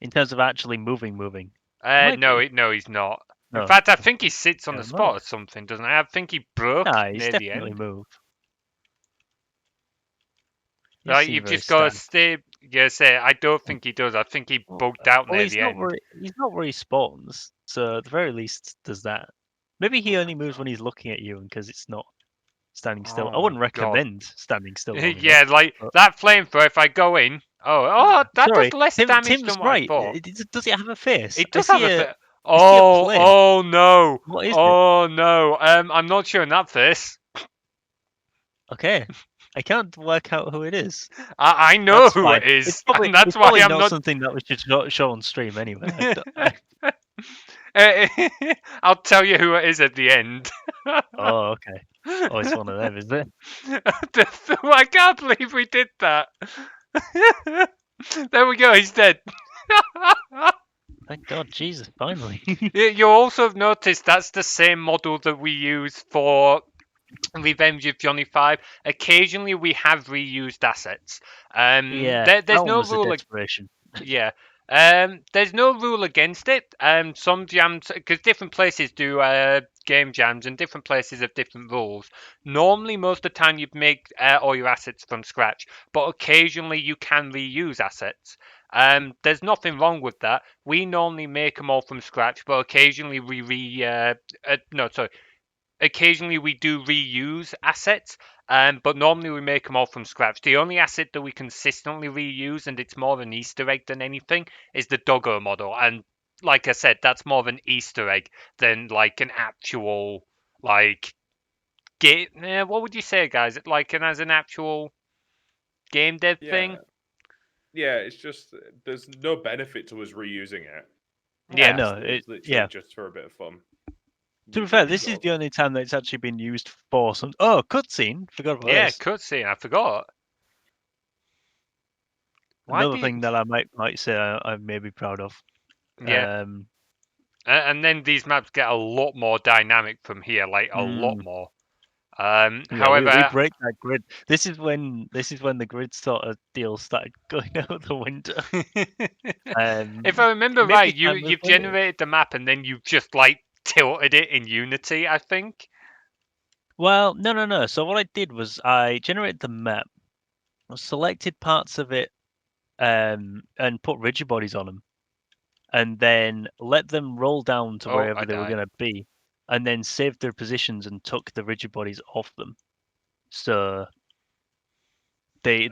In terms of actually moving. Might No, be. no, he's not. In No. fact, I think he sits on the Never spot mind. or something, doesn't he? I think he broke Nah, he's near the definitely end. moved. He Right, seemed you've very just got to static. stay. Yeah, say I don't think he does. I think he bugged out Well, near the end. he's not where he spawns, so at the very least does that. Maybe he only moves when he's looking at you, and because it's not standing still. I Oh my wouldn't god. recommend standing still long Yeah, enough. like but- that flamethrower. If I go in, that does Sorry, less damage Tim's than what I right. thought. Does it have a face? It I does have see a a fit. I see a plane. Oh no! What is it? Oh no! I'm not showing that face. Okay, I can't work out who it is. I know That's who fine. it is, It's probably and that's it's why probably I'm not not. something that we should show on stream anyway. I'll tell you who it is at the end. Oh, okay. Oh, it's one of them, is it? I can't believe we did that. There we go. He's dead. Thank God, Jesus! Finally. You also have noticed that's the same model that we use for Revenge of Johnny 5. Occasionally we have reused assets. Yeah, There's that one no was a rule. desperation. Yeah. There's no rule against it. Some jams, because different places do game jams, and different places have different rules. Normally, most of the time, you make all your assets from scratch, but occasionally you can reuse assets. There's nothing wrong with that. We normally make them all from scratch, but occasionally no, sorry. Occasionally we do reuse assets, but normally we make them all from scratch. The only asset that we consistently reuse, and it's more of an Easter egg than anything, is the Doggo model. And like I said, that's more of an Easter egg than like an actual like game. What would you say, guys? Like as an actual game dev thing? Yeah, it's just there's no benefit to us reusing it. Yeah, Yeah. no, It's literally yeah. just for a bit of fun. To be Using fair, it this is the over. only time that it's actually been used for some. Oh, cutscene! Forgot about Yeah, this. cutscene. I forgot. Why Another do thing that I might say I may be proud of. Yeah. And then these maps get a lot more dynamic from here, like a lot more. Yeah, we However, break that grid. This is when the grid sort of deal started going out the window. if I remember Maybe right, it's time we you've played it. generated the map and then you've just like tilted it in Unity, I think. Well, no. So what I did was I generated the map, selected parts of it, and put rigid bodies on them, and then let them roll down to Oh, wherever I they were died. going to be, and then saved their positions and took the rigid bodies off them. So they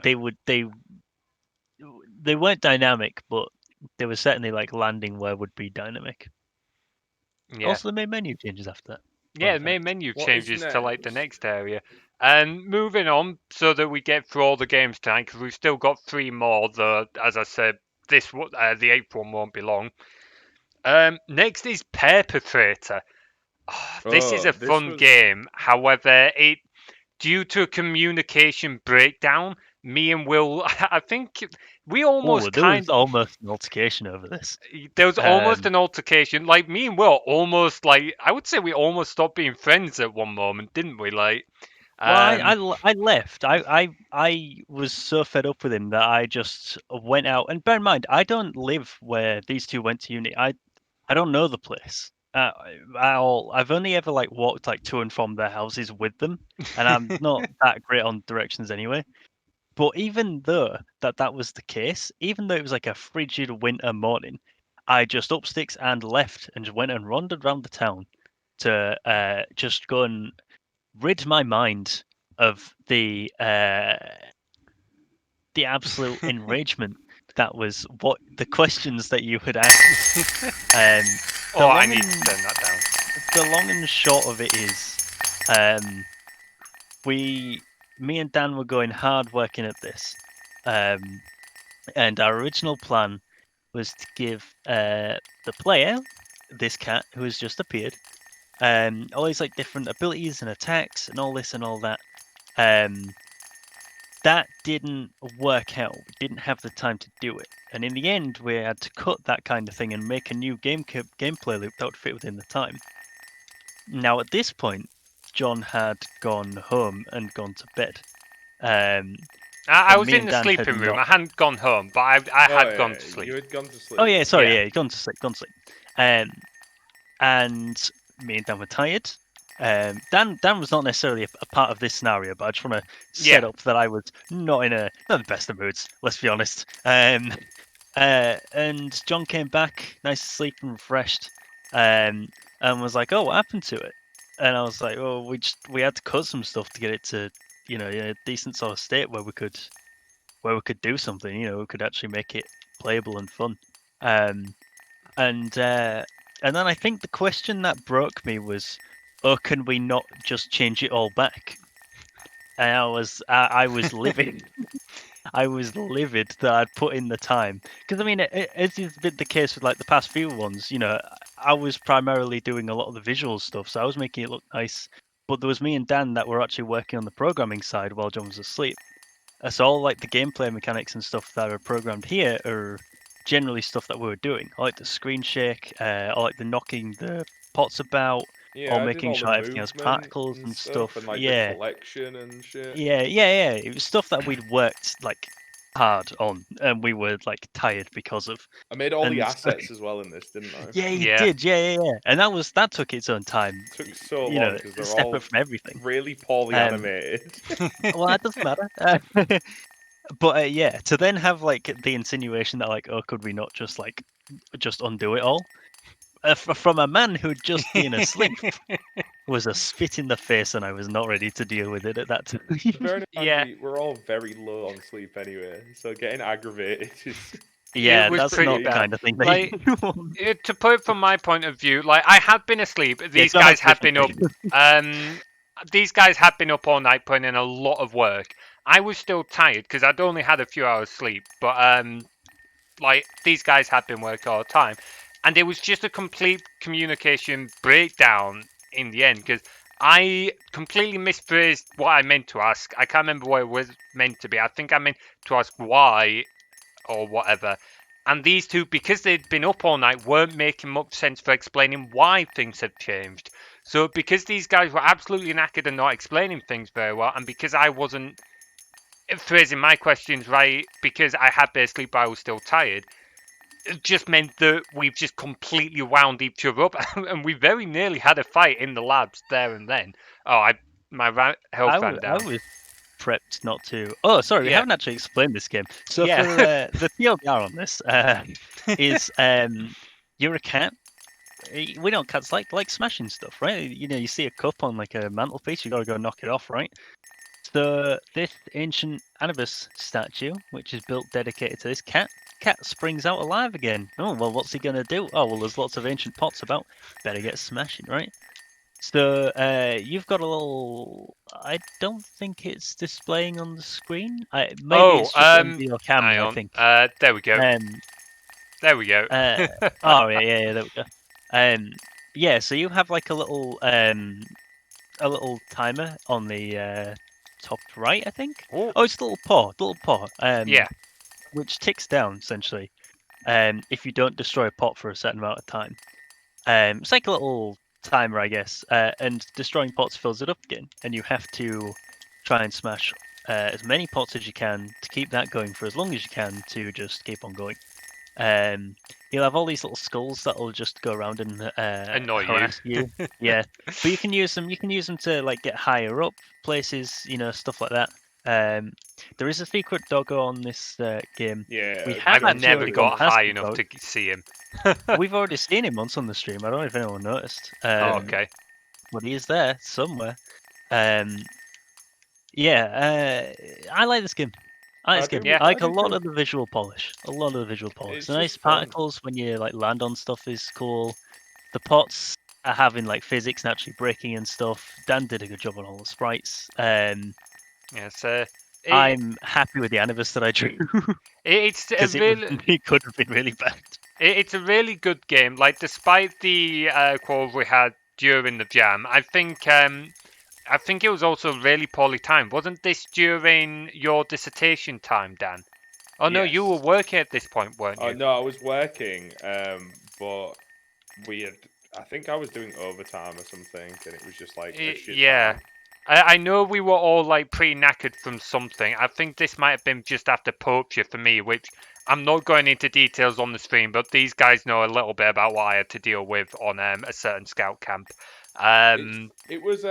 weren't dynamic, but they were certainly like landing where would be dynamic. Yeah. Also, they made menu changes after that. Yeah, Fun the main fact. menu What is changes to like the next? next area. And moving on so that we get through all the games tonight, because we've still got 3 more. As I said, the 8th one won't be long. Next is Perpetrator. This is Oh, a this fun was game. However, due to a communication breakdown, me and Will, I think we Oh, almost there was almost an altercation over this. there was almost an altercation. Like me and Will almost like I would say we almost stopped being friends at one moment, didn't we? Like, Well, I left. I was so fed up with him that I just went out. And bear in mind, I don't live where these two went to uni. I don't know the place at all. I've only ever like walked like to and from their houses with them, and I'm not that great on directions anyway. But even though that was the case, even though it was like a frigid winter morning, I just up sticks and left and just went and wandered around the town to just go and rid my mind of the absolute enragement that was what the questions that you had asked. oh, I need to turn that down. The long and short of it is, me and Dan were going hard working at this, and our original plan was to give the player, this cat who has just appeared, all these like different abilities and attacks and all this and all that. That didn't work out. We didn't have the time to do it, and in the end, we had to cut that kind of thing and make a new gameplay loop that would fit within the time. Now at this point, John had gone home and gone to bed. Um, I and was me in and the Dan had sleeping room. not. I hadn't gone home, but I Oh, had gone yeah, to sleep. you had gone to sleep. Oh yeah, sorry, Yeah. yeah, gone to sleep, gone to sleep. And me and Dan were tired. Dan was not necessarily a part of this scenario, but I just want to set Yeah. up that I was not the best of moods. Let's be honest. And John came back, nice and sleep and refreshed, and was like, "Oh, what happened to it?" And I was like, "Oh, we had to cut some stuff to get it to, in a decent sort of state where we could do something. We could actually make it playable and fun." Um, and then I think the question that broke me was, "Oh, can we not just change it all back?" And I was livid. I was livid that I'd put in the time because I mean, as has been the case with like the past few ones, I was primarily doing a lot of the visual stuff, so I was making it look nice. But there was me and Dan that were actually working on the programming side while John was asleep. So all like the gameplay mechanics and stuff that are programmed here are generally stuff that we were doing. I like the screen shake, I like the knocking the pots about, Yeah, or I did making all the sure everything has movement particles and and stuff, stuff. and like the Yeah, collection and shit. yeah. It was stuff that we'd worked like hard on, and we were like tired because of. I made all the And assets as well in this, didn't I? yeah, you Yeah. did. Yeah. And that took its own time. Took so long because they're all Separate from everything. really poorly Um, animated. well, that doesn't matter. But yeah, to then have like the insinuation that like, oh, could we not just undo it all? From a man who'd just been asleep was a spit in the face, and I was not ready to deal with it at that time. Bearing in mind, Yeah. we're all very low on sleep anyway, so getting aggravated is. Yeah, It was that's pretty not the bad. kind of thing that Like, you want. to put it from my point of view, like I had been asleep. Yeah, These John has guys a had different been up. thing. These guys had been up all night putting in a lot of work. I was still tired because I'd only had a few hours sleep, but like these guys had been working all the time, and it was just a complete communication breakdown in the end because I completely misphrased what I meant to ask. I can't remember what it was meant to be. I think I meant to ask why or whatever. And these two, because they'd been up all night, weren't making much sense for explaining why things had changed. So because these guys were absolutely knackered and not explaining things very well, and because I wasn't phrasing my questions right because I had basically, but I was still tired, it just meant that we've just completely wound each other up, and we very nearly had a fight in the labs there and then. Oh, my health ran I down. was prepped not to. Oh, sorry, we Yeah. haven't actually explained this game. So Yeah. for the TLDR on this is you're a cat. We know cats like smashing stuff, right? You see a cup on like a mantelpiece, you gotta go knock it off, right? So this ancient Anubis statue, which is built dedicated to this cat springs out alive again. Oh well, what's he gonna do? Oh well, there's lots of ancient pots about. Better get smashing, right? So you've got a little. I don't think it's displaying on the screen. Maybe Oh, it's just under your hang camera. I on. think. There we go. Um. There we go. Oh yeah. There we go. Yeah. So you have like a little timer on the top right, I think. Oh, Oh, it's a little paw. yeah. Which ticks down essentially. If you don't destroy a pot for a certain amount of time. It's like a little timer, I guess. And destroying pots fills it up again, and you have to try and smash as many pots as you can to keep that going for as long as you can to just keep on going. You'll have all these little skulls that'll just go around and Annoy you. harass you. Yeah, but you can use them. You can use them to like get higher up places. Stuff like that. There is a secret doggo on this game. Yeah, We have I've actually never already gone got past high the enough dog. to see him. We've already seen him once on the stream. I don't know if anyone noticed. Oh, okay. But he is there somewhere. Yeah, I like this game. I like this I game. do- Yeah. I like I a do lot too. of the visual polish. A lot of the visual polish. It's The nice just fun. particles when you like land on stuff is cool. The pots are having like physics and actually breaking and stuff. Dan did a good job on all the sprites. Yes. I'm happy with the Anubis that I drew It's a because really, it could have been really bad. it's a really good game. Like, despite the quarrel we had during the jam, I think it was also really poorly timed. Wasn't this during your dissertation time, Dan? Oh no, you were Yes. working at this point, weren't Oh you? no, I was working, but we had I think I was doing overtime or something, and it was just like a shit Yeah. time. I know we were all like pretty knackered from something. I think this might have been just after poacher for me, which I'm not going into details on the stream, but these guys know a little bit about what I had to deal with on a certain scout camp. It was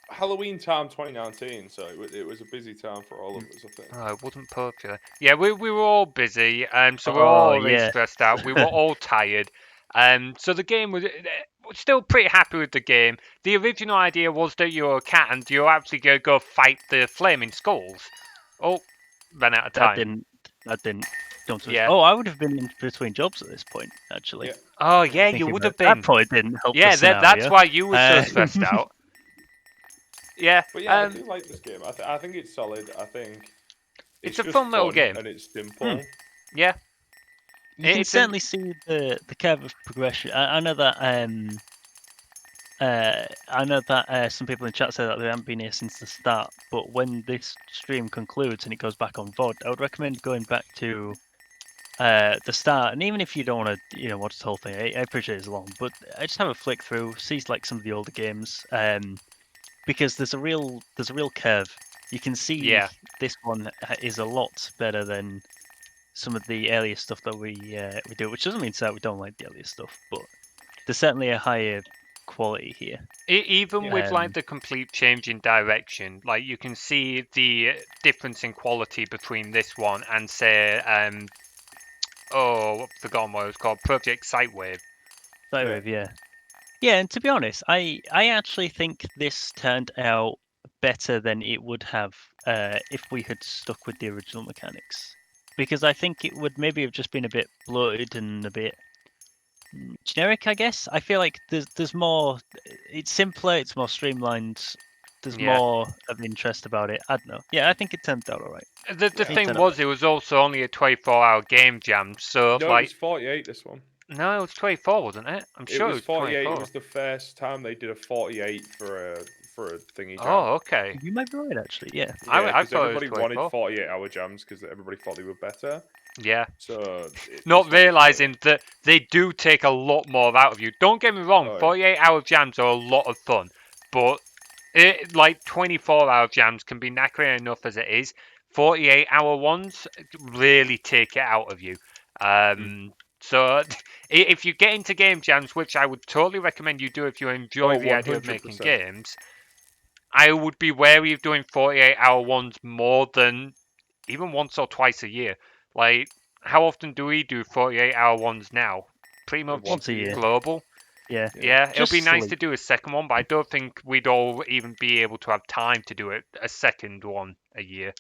Halloween time 2019, so it was a busy time for all of us, I think. Oh, it wasn't poacher. Yeah, we were all busy, so we're Oh all already yeah. stressed out. We were all tired. So the game was still pretty happy with the game. The original idea was that you're a cat and you're actually gonna go fight the flaming skulls. Oh, ran out of That time. didn't. That didn't. Don't. Yeah. Oh, I would have been in between jobs at this point, actually. Yeah. Oh yeah, you Thinking would about have it. been. That probably didn't help Yeah, the scenario. that's why you were so stressed out. Yeah. But yeah, I do like this game. I think it's solid. I think It's it's a just fun little game. and it's simple. Yeah. You can It's an- certainly see the curve of progression. I know that some people in chat say that they haven't been here since the start, but when this stream concludes and it goes back on VOD, I would recommend going back to the start. And even if you don't want to, watch the whole thing, I appreciate it's long, but I just have a flick through, see like some of the older games, because there's a real curve. You can see Yeah. this one is a lot better than some of the earlier stuff that we do, which doesn't mean to say that we don't like the earlier stuff, but there's certainly a higher quality here. Even with like the complete change in direction, like you can see the difference in quality between this one and say, I've forgotten what it was called, Project Synthwave. Synthwave, yeah. And to be honest, I actually think this turned out better than it would have if we had stuck with the original mechanics, because I think it would maybe have just been a bit bloated and a bit generic, I guess. I feel like there's more. It's simpler. It's more streamlined. There's more of interest about it. I don't know. Yeah, I think it turned out all right. The thing was, it was also only a 24-hour game jam, so No, like it was 48. This one. no, it was 24, wasn't it? I'm sure it was 48. 24. It was the first time they did a 48 for a thingy jam. Oh, okay. You might be right, actually. Yeah. I thought everybody it was wanted 24. 48-hour jams because everybody thought they were better. Yeah. So not realizing that they do take a lot more out of you. Don't get me wrong, 48-hour jams are a lot of fun, but like 24-hour jams can be knackering enough as it is. 48-hour ones really take it out of you. So if you get into game jams, which I would totally recommend you do if you enjoy the idea of making games, I would be wary of doing 48-hour ones more than even once or twice a year. Like, how often do we do 48-hour ones now? Pretty much once a year. Global. Yeah. It'll be nice to do a second one, but I don't think we'd all even be able to have time to do it a second one a year.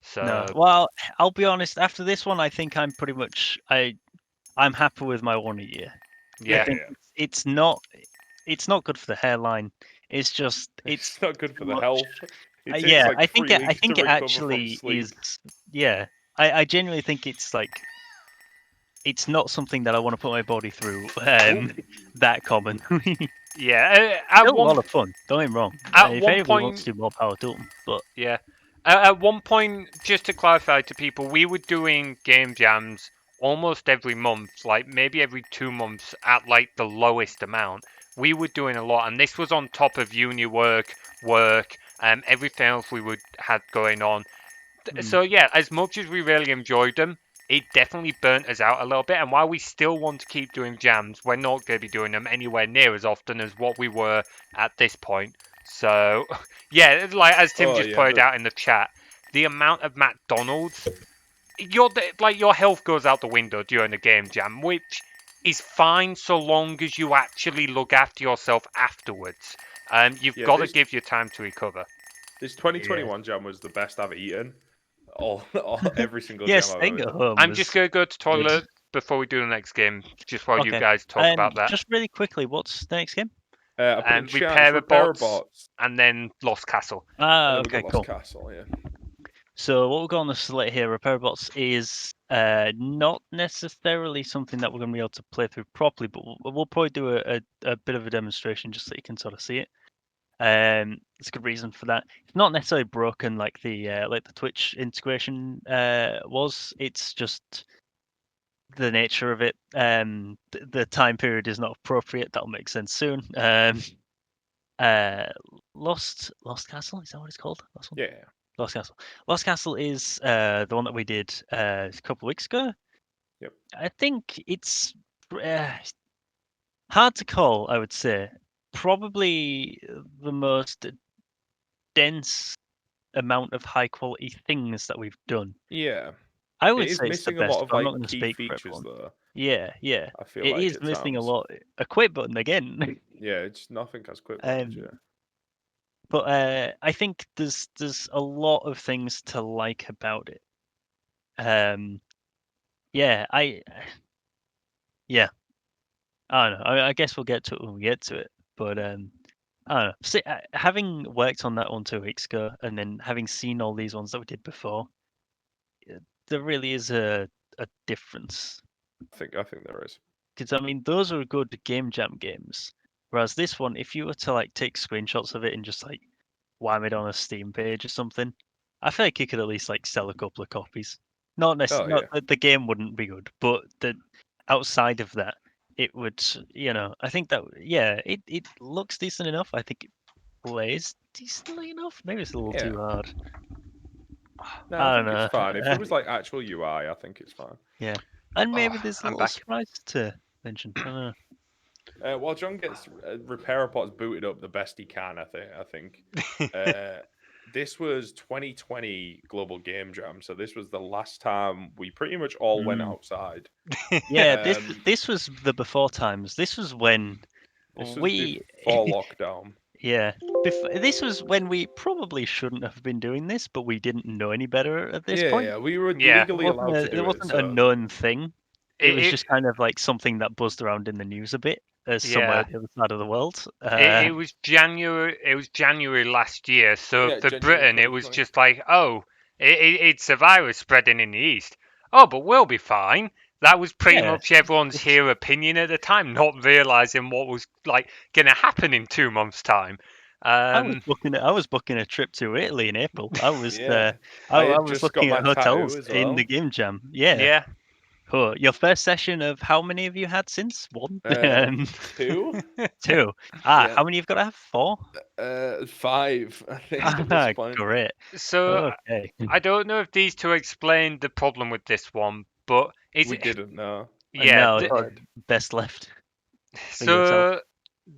So no. Well, I'll be honest. After this one, I think I'm pretty much I'm happy with my one a year. Yeah. I think it's not good for the hairline. It's just it's not good for the much, health. yeah, I think it actually is. Yeah, I genuinely think it's like it's not something that I want to put my body through. That common. Yeah, still a lot of fun. Don't get me wrong. If anybody wants to do more power to them, but yeah. At one point, just to clarify to people, we were doing game jams almost every month, like maybe every 2 months at like the lowest amount. We were doing a lot, and this was on top of uni work, everything else we would had going on. So yeah, as much as we really enjoyed them, it definitely burnt us out a little bit. And while we still want to keep doing jams, we're not going to be doing them anywhere near as often as what we were at this point. So yeah, like as Tim just pointed out in the chat, the amount of McDonald's, your health goes out the window during a game jam, which is fine so long as you actually look after yourself afterwards. You've got to give your time to recover. This 2021 jam was the best I've eaten. Every single yes, jam I've ever done. I'm just going to go to toilet before we do the next game, just while you guys talk about that. Just really quickly, what's the next game? Repair bots, and then Lost Castle. Okay, cool. Lost Castle, yeah. So what we've got on the slate here, Repair Bots, is not necessarily something that we're going to be able to play through properly, but we'll probably do a bit of a demonstration just so you can sort of see it. There's a good reason for that. It's not necessarily broken like the Twitch integration was. It's just the nature of it. The time period is not appropriate. That'll make sense soon. Lost Castle, is that what it's called? Last one? Yeah. Lost Castle. Lost Castle is the one that we did a couple of weeks ago. Yep. I think it's hard to call. I would say probably the most dense amount of high quality things that we've done. Yeah. I It would is say it's the missing a best, lot of but I'm not like going to key speak for features everyone. though. Yeah. I feel It like is at missing a times. lot. A quit button again. Yeah, it's nothing has quick buttons. Um, Yeah. but I think there's a lot of things to like about it. Yeah, yeah, I don't know. I guess we'll get to it when we get to it. But I don't know. See, having worked on that one 2 weeks ago, and then having seen all these ones that we did before, there really is a difference. I think there is. Because I mean, those are good game jam games. Whereas this one, if you were to like take screenshots of it and just like wham it on a Steam page or something, I feel like you could at least like sell a couple of copies. Not necessarily, Oh yeah. not that the game wouldn't be good, but the outside of that, it would. I think that it looks decent enough. I think it plays decently enough. Maybe it's a little Yeah. too hard. No, I I don't think it's know. fine. If it was like actual UI, I think it's fine. Yeah, and Oh, maybe there's a I'm little back. surprise to mention. I don't know. While John gets repair reports booted up the best he can, I think. This was 2020 Global Game Jam, so this was the last time we pretty much all went Mm. outside. Yeah, Um, this was the before times. This was when This was we before lockdown. yeah. This was when we probably shouldn't have been doing this, but we didn't know any better at this point. Yeah, we were Yeah. legally allowed to It do it. wasn't a So known thing. It It, was it, just kind of like something that buzzed around in the news a bit as somewhere yeah. at the other side of the world. It was January. It was January last year. So yeah, for January Britain, it was 2020. just like, oh, it's a virus spreading in the east. Oh, but we'll be fine. That was pretty Yeah, much everyone's here opinion at the time, not realizing what was like going to happen in 2 months' time. I was booking a trip to Italy in April. I was Yeah, I I had was just got looking my at tattoo hotels as in the well. game jam. Yeah. yeah, Cool. Your first session of how many have you had since? One? 2. Two. Yeah. How many you've got to have? Four? 5, I think, at this point. Great. so Okay. I don't know if these two explain the problem with this one, but is We it? didn't know. And Yeah. now Tried. best left for yourself. So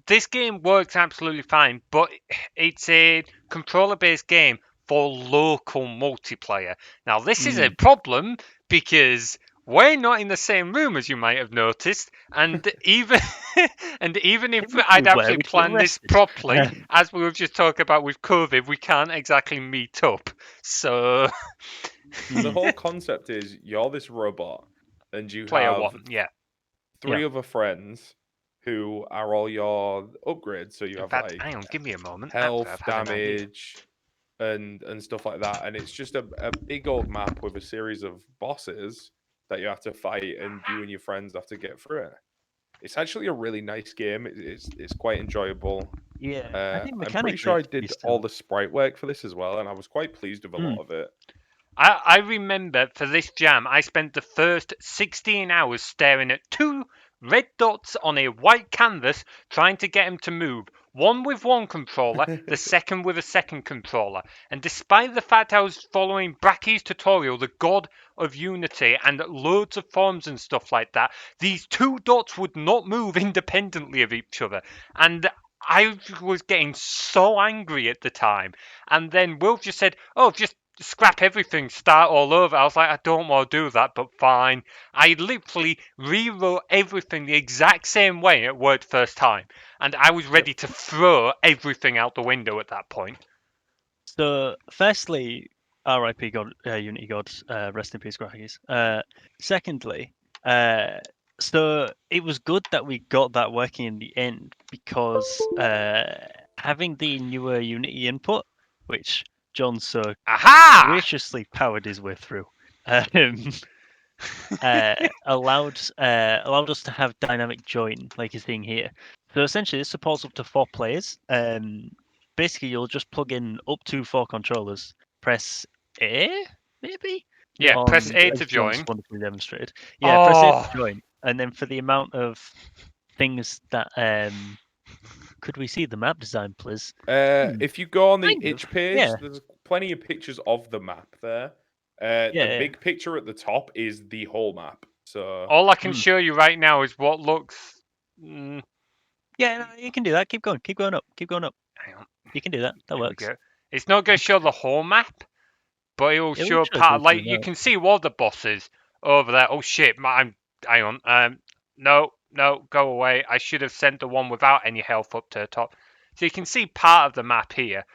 this game works absolutely fine, but it's a controller-based game for local multiplayer. Now, this is a problem because we're not in the same room, as you might have noticed, and even and even if If I'd we were, actually we'd get planned this arrested. properly, as we were just talking about with COVID, we can't exactly meet up. So The whole concept is you're this robot, and you player have one, yeah. 3 other friends who are all your upgrades. So you In have fact, hang like on, give me a moment. Actually, health, I've had an idea. damage, and stuff like that. And it's just a big old map with a series of bosses that you have to fight, and you and your friends have to get through it. It's actually a really nice game. It's quite enjoyable. Yeah, I think I'm pretty sure mechanically I it's did decent. all the sprite work for this as well, and I was quite pleased with a lot of it. I remember for this jam, I spent the first 16 hours staring at two red dots on a white canvas trying to get them to move. One with one controller, the second with a second controller. And despite the fact I was following Bracky's tutorial, the God of Unity, and loads of forums and stuff like that, these two dots would not move independently of each other. And I was getting so angry at the time. And then Will just said, oh, just scrap everything, start all over. I was like, I don't want to do that, but fine. I literally rewrote everything the exact same way it worked first time, and I was ready to throw everything out the window at that point. So, firstly, R.I.P. God, Unity gods, rest in peace, Gracchies. Secondly, so it was good that we got that working in the end because having the newer Unity input, which John so Aha! graciously powered his way through, allowed us to have dynamic join, like you're seeing here. So essentially, this supports up to 4 players. Basically, you'll just plug in up to 4 controllers, press A, maybe, Yeah, press on, A as to John's join. wonderfully demonstrated. Yeah, press A Oh. to join, and then for the amount of things that could we see the map design, please? If you go on the Kind of, itch page, yeah. there's plenty of pictures of the map there. Yeah, The yeah. big picture at the top is the whole map. So All I can show you right now is what looks. Yeah, no, you can do that. Keep going. Keep going up. Keep going up. Hang on. You can do that. That Here we works. go. It's not going to show the whole map, but it will It will show show part. you Like through you that. can see one of the bosses over there. Oh shit! Hang on. No, go away. I should have sent the one without any health up to the top. So you can see part of the map here.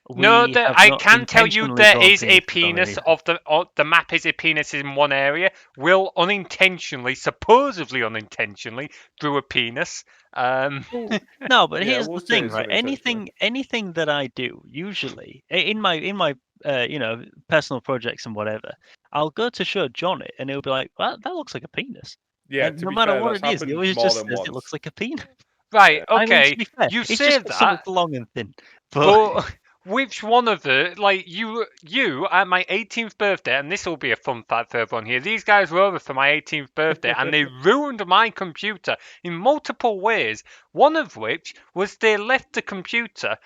No, We have I not can tell you intentionally there drawn is a penises on penis anything. of the map is a penis in one area. Will unintentionally, supposedly unintentionally, drew a penis. No, but yeah, here's we'll the say thing, it's right? unintentionally. Anything that I do, usually in my personal projects and whatever, I'll go to show John it, and he'll be like, "Well, that looks like a penis." Yeah, And to no be matter fair, what that's it is, he happened always more just than says it once. looks like a penis. right, I mean, to okay. be fair, You it's say just got something that, long and thin. But but which one of the you at my 18th birthday, and this will be a fun fact for everyone here. These guys were over for my 18th birthday, and they ruined my computer in multiple ways. One of which was they left the computer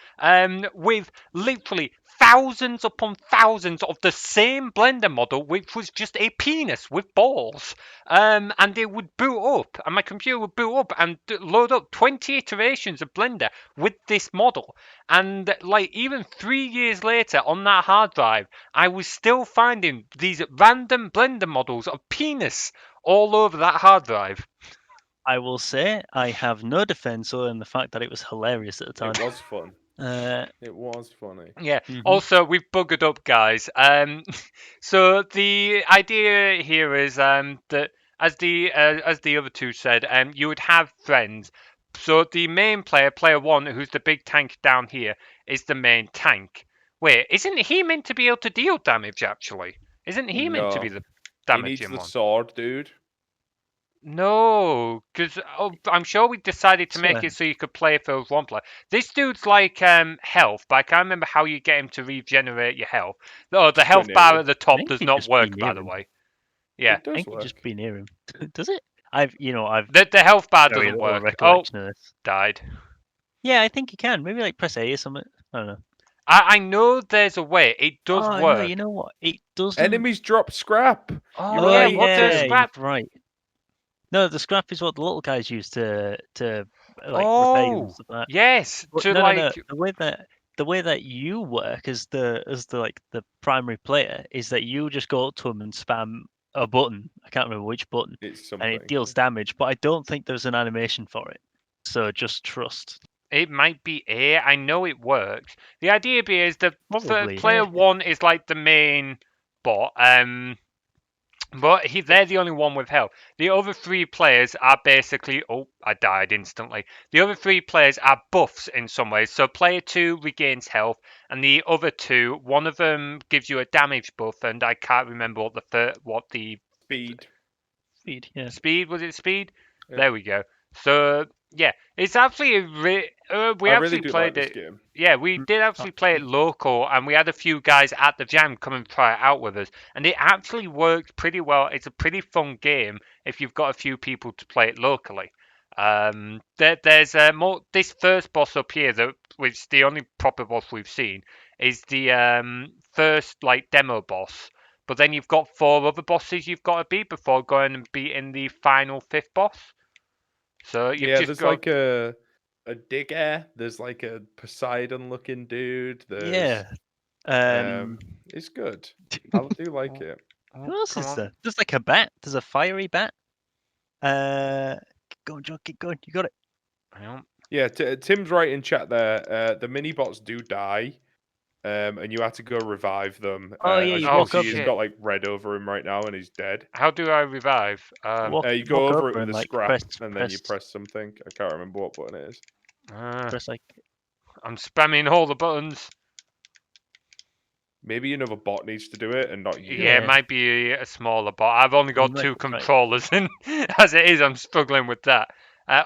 with literally thousands upon thousands of the same Blender model, which was just a penis with balls. And they would boot up, and my computer would boot up and load up 20 iterations of Blender with this model. And like even 3 years later on that hard drive, I was still finding these random Blender models of penis all over that hard drive. I will say I have no defense other than the fact that it was hilarious at the time. It was fun. Uh, It was funny. Yeah. Mhm. Also, we've buggered up, guys. So the idea here is that as the other two said, you would have friends. So the main player, player one, who's the big tank down here, is the main tank. Wait, isn't he meant to be able to deal damage? Actually, isn't he meant to be No. the He needs damaging the one? sword, dude. No, because I'm sure we decided to make So- it so you could play it for one player. This dude's like health, but I can't remember how you get him to regenerate your health. Oh, the Just health go bar near at the I top think does you not just be work, by near the him. way. Yeah, I It does think you work. just be near him. Does it? I've the health bar very doesn't little work. Oh, recollection of this. died. Yeah, I think you can. Maybe like press A or something. I don't know. I know there's a way. It does Oh work. no, you know what? It doesn't. Enemies drop scrap. Oh You're Oh yeah, right. what's yeah, the scrap? you're right. No, the scrap is what the little guys use to like repair you and Oh stuff like that. yes, But to no. like The way that you work as the like the primary player is that you just go up to them and spam a button. I can't remember which button, It's and something. it deals damage. But I don't think there's an animation for it. So just trust. it might be A. I know it works. The idea is that Probably, player yeah. one is like the main bot. But they're the only one with health. The other three players are basically. Oh, I died instantly. The other three players are buffs in some ways. So player two regains health, and the other two, one of them gives you a damage buff, and I can't remember what the Speed. Speed, yeah. speed was. It speed? Yeah. There we go. So yeah, it's actually we I actually really do played like this it. game. Yeah, we did actually play it local, and we had a few guys at the jam come and try it out with us, and it actually worked pretty well. It's a pretty fun game if you've got a few people to play it locally. There's more. This first boss up here, which is the only proper boss we've seen, is the first like demo boss. But then you've got 4 other bosses you've got to beat before going and beating the final 5th boss. So you've Yeah, just there's got like a digger. There's like a Poseidon-looking dude. There's Yeah. it's good. I do like it. Who else come is on. there? There's like a bat. There's a fiery bat. Keep going, John. Keep going. You got it. Hang on. Yeah, Tim's right in chat there. The mini bots do die, and you have to go revive them. Oh, yeah, as you you can walk see, up he's and- got like red over him right now, and he's dead. How do I revive? You go walk over it with and a like scrap, press, and then you press something. I can't remember what button it is. press like. I'm spamming all the buttons. Maybe another bot needs to do it, and not you. Yeah, it Yeah. might be a smaller bot. I've only got might 2 be right. controllers, and as it is, I'm struggling with that.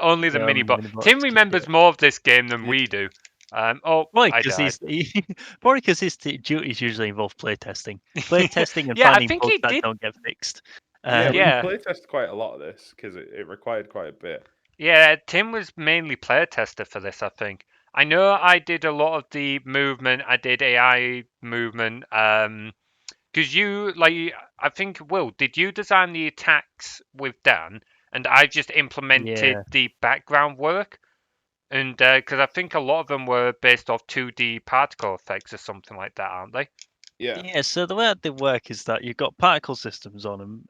Only the Yeah, mini only bot. mini bots Tim just do remembers it. more of this game than Yeah. we do. Probably I because died. probably because his duties usually involve playtesting, playtesting, and Yeah, I finding think bugs he that did. don't get fixed. Yeah, we Yeah. playtested quite a lot of this because it required quite a bit. Yeah, Tim was mainly player tester for this, I think. I know I did a lot of the movement. I did AI movement. Because you I think Will, did you design the attacks with Dan, and I just implemented Yeah. the background work? And because I think a lot of them were based off 2D particle effects or something like that, aren't they? Yeah. Yeah, so the way that they work is that you've got particle systems on them.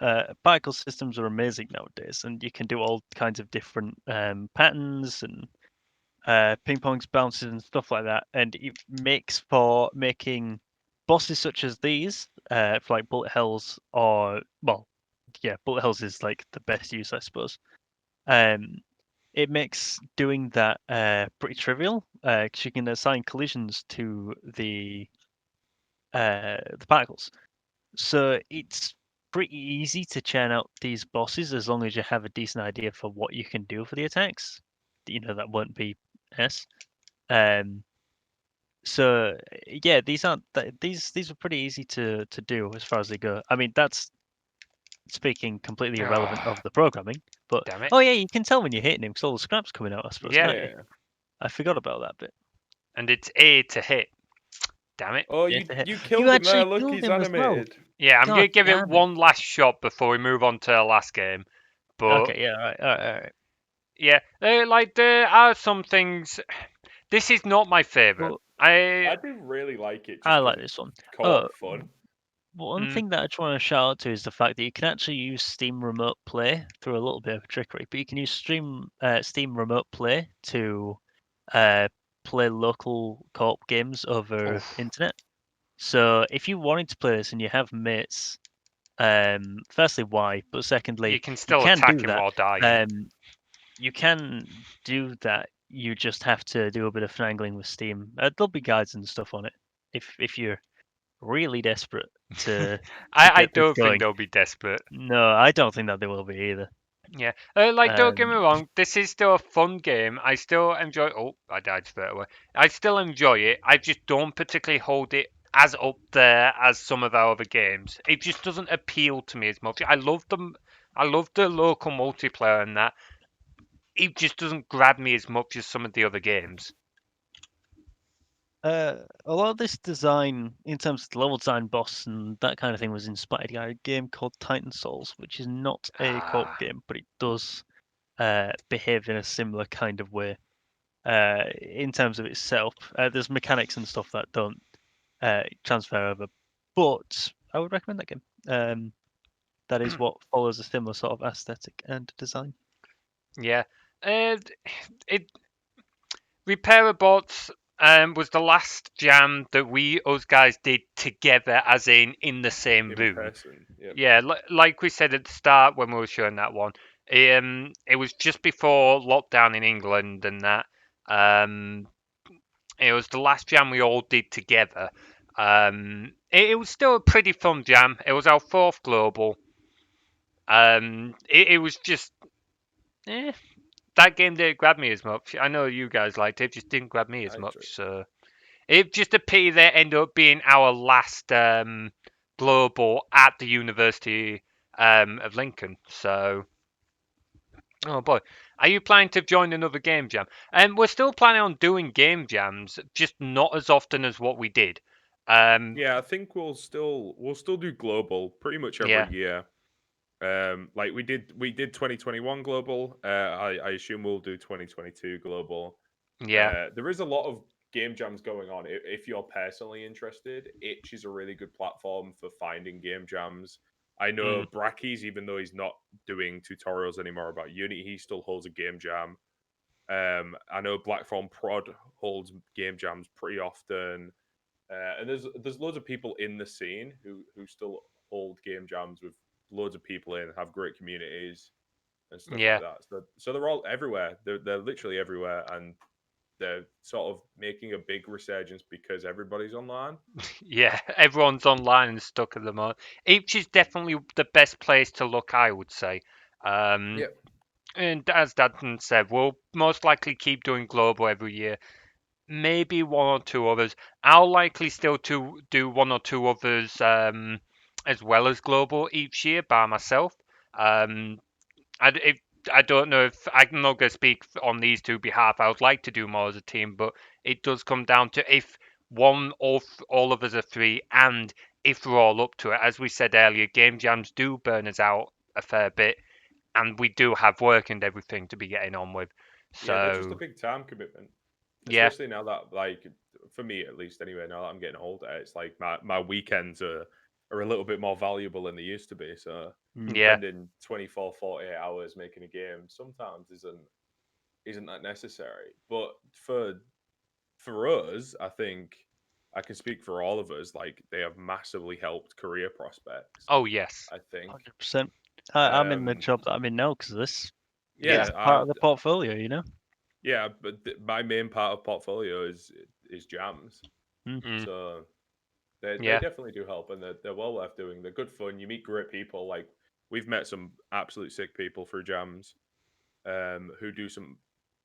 Particle systems are amazing nowadays, and you can do all kinds of different patterns and ping pongs, bounces, and stuff like that. And it makes for making bosses such as these, for like bullet hells, or well, yeah, bullet hells is like the best use, I suppose. Um, it makes doing that pretty trivial because you can assign collisions to the particles. So it's pretty easy to churn out these bosses as long as you have a decent idea for what you can do for the attacks. You know, that won't be S. Um, so yeah, these aren't these are pretty easy to do as far as they go. I mean, that's speaking completely irrelevant Oh, of the programming. But damn it. oh yeah, you can tell when you're hitting him because all the scraps coming out, I suppose, Yeah, can't you? Yeah. I forgot about that bit. and it's A to hit. Damn it. Oh, Yeah, you you killed him there. actually Look, killed he's him as well. animated. Yeah, I'm God gonna give it damn it. one last shot before we move on to the last game. But Okay, yeah, all right. yeah, there are some things. This is not my favorite. Well, I do really like it I just like because this it's one. Oh, co-op fun. one mm, thing that I just want to shout out to is the fact that you can actually use Steam Remote Play through a little bit of trickery, but you can use Steam Remote Play to uh, play local co-op games over oof. internet. So if you wanted to play this and you have mates, firstly, why? But You secondly, can you still can attack do him that. while dying. You can do that. You just have to do a bit of finagling with Steam. There'll be guides and stuff on it if you're really desperate to I get this don't think going. they'll be desperate. No, I don't think that they will be either. Yeah, don't get me Um, wrong. This is still a fun game. I still enjoy. Oh, I died straight away. I still enjoy it. I just don't particularly hold it as up there as some of our other games. It just doesn't appeal to me as much. I love them. I love the local multiplayer and that. It just doesn't grab me as much as some of the other games. a lot of this design, in terms of the level design, boss, and that kind of thing, was inspired by a game called Titan Souls, which is not a co-op Ah, game, but it does behave in a similar kind of way in terms of itself. There's mechanics and stuff that don't transfer over, but I would recommend that game. That is what follows a similar sort of aesthetic and design. yeah. Uh, it Repair Bots was the last jam that us guys did together, as in the same In room. person. Yep. Yeah, like we said at the start when we were showing that one, it was just before lockdown in England and that. Um, it was the last jam we all did together. It was still a pretty fun jam. It was our fourth global. It was just, eh, that game didn't grab me as much. I know you guys liked it, just didn't grab me as I enjoy much. it. So it just a pity that ended up being our last global at the University of Lincoln. So, oh boy, are you planning to join another game jam? And we're still planning on doing game jams, just not as often as what we did. Um, Yeah, I think we'll still do global pretty much yeah, every year. Like we did 2021 global. I assume we'll do 2022 global. yeah, There is a lot of game jams going on. If you're personally interested, Itch is a really good platform for finding game jams. I know mm, Bracky's, even though he's not doing tutorials anymore about Unity, he still holds a game jam. I know Blackthorn Prod holds game jams pretty often. And there's loads of people in the scene who still hold game jams with loads of people in, have great communities and stuff yeah. like that. So they're all everywhere. They're literally everywhere, and they're sort of making a big resurgence because everybody's online. Yeah, everyone's online and stuck at the moment. Each is definitely the best place to look, I would say. Um, Yep. and as Dadson said, we'll most likely keep doing global every year. maybe one or two others. I'll likely still to do one or two others as well as global each year by myself. Um, if, I don't know if I'm not going to speak on these two behalf. I would like to do more as a team, but it does come down to if one or all of us are free, and if we're all up to it. As we said earlier, game jams do burn us out a fair bit, and we do have work and everything to be getting on with. Yeah, they're just a So big time commitment, yeah, especially now that, like, for me at least, anyway. Now that I'm getting older, it's like my weekends are a little bit more valuable than they used to be. So Mm. yeah, spending 24, 48 hours making a game sometimes isn't that necessary. But for us, I think I can speak for all of us. Like, they have massively helped career prospects. oh yes, I think. 100%. I'm in the Um, job that I'm in now because of this. yeah, It's part of the portfolio, yeah, but my main part of portfolio is jams. mm, So they yeah, definitely do help, and they're well worth doing. They're good fun. You meet great people. Like, we've met some absolute sick people through jams, who do some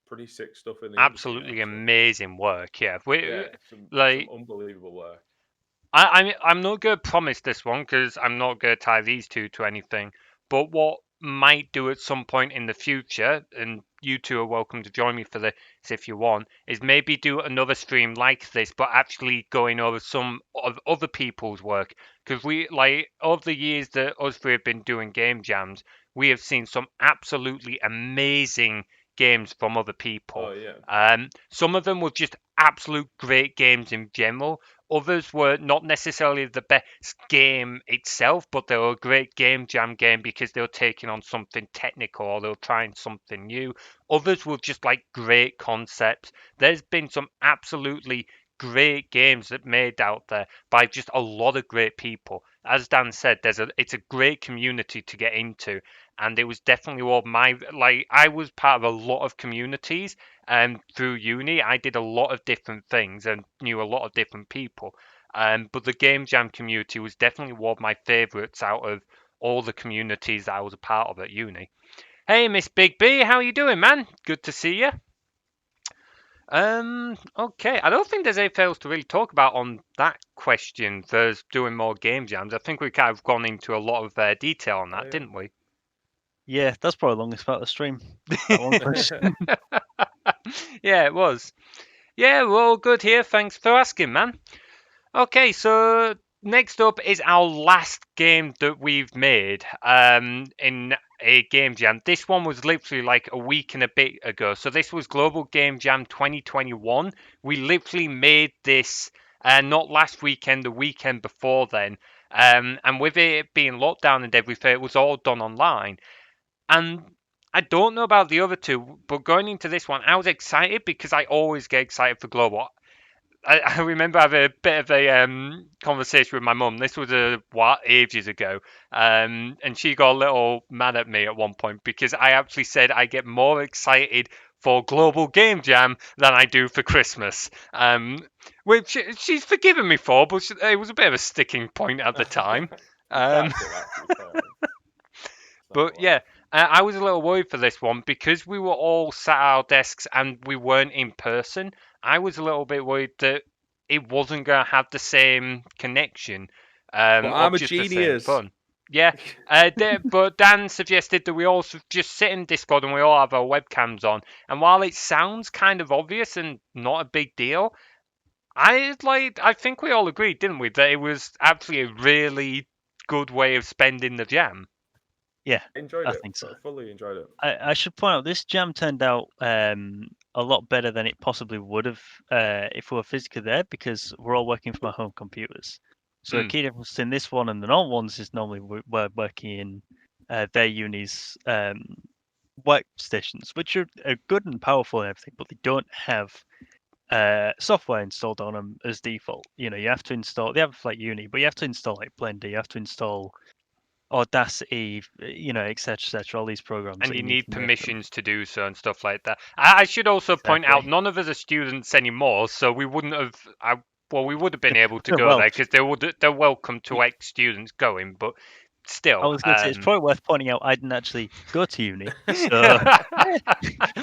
pretty sick stuff in the industry now. absolutely So amazing work. Yeah, we yeah, some like unbelievable work. I'm not going to promise this one because I'm not going to tie these two to anything. But what might do at some point in the future, and you two are welcome to join me for this if you want, is maybe do another stream like this, but actually going over some of other people's work. Because we, like, over the years that us three have been doing game jams, we have seen some absolutely amazing games from other people. Oh yeah, Some of them were just absolute great games in general. Others were not necessarily the best game itself, but they were a great game jam game because they were taking on something technical or they were trying something new. Others were just like great concepts. There's been some absolutely great games that made out there by just a lot of great people. As Dan said, it's a great community to get into, and it was definitely all my like I was part of a lot of communities through uni. I did a lot of different things and knew a lot of different people. But the game jam community was definitely one of my favourites out of all the communities that I was a part of at uni. Hey, Miss Big B, how you doing, man? Good to see you. Okay. I don't think there's anything else to really talk about on that question. There's doing more game jams. I think we kind of gone into a lot of detail on oh that, didn't we? Yeah, that's probably the longest part of the stream. That one question. yeah. Yeah, it was. Yeah, we're all good here. Thanks for asking, man. Okay, so next up is our last game that we've made in a game jam. This one was literally like a week and a bit ago. So this was Global Game Jam 2021. We literally made this not last weekend, the weekend before then. And with it being lockdown and everything, it was all done online. And I don't know about the other two, but going into this one, I was excited because I always get excited for Global. I remember having a bit of a conversation with my mum. This was ages ago, and she got a little mad at me at one point because I actually said I get more excited for Global Game Jam than I do for Christmas, which she's forgiven me for, but it was a bit of a sticking point at the time. You Um, can't say that, to be fair. It's not a but lie. yeah, I was a little worried for this one because we were all sat at our desks and we weren't in person. I was a little bit worried that it wasn't going to have the same connection But or I'm a just the same genius. fun. Yeah, but Dan suggested that we all just sit in Discord and we all have our webcams on. And while it sounds kind of obvious and not a big deal, I think we all agreed, didn't we, that it was actually a really good way of spending the jam. Yeah, Enjoyed I it. think so. I fully enjoyed it. I should point out this jam turned out a lot better than it possibly would have if we were physically there because we're all working from our home computers. So the Mm. key difference in this one and the normal ones is normally we're working in their unis workstations, which are good and powerful and everything, but they don't have software installed on them as default. You know, you have to install. They have like uni, but you have to install like Blender. You have to install Audacity, etc., etc. All these programs And that you you need need to make them. permissions to do so and stuff like that. I should also point out Exactly. none of us are students anymore, so we wouldn't have. Well, we would have been able to go Well, there because they're welcome to ex students going, but still. I was going to say it's probably worth pointing out I didn't actually go to uni, so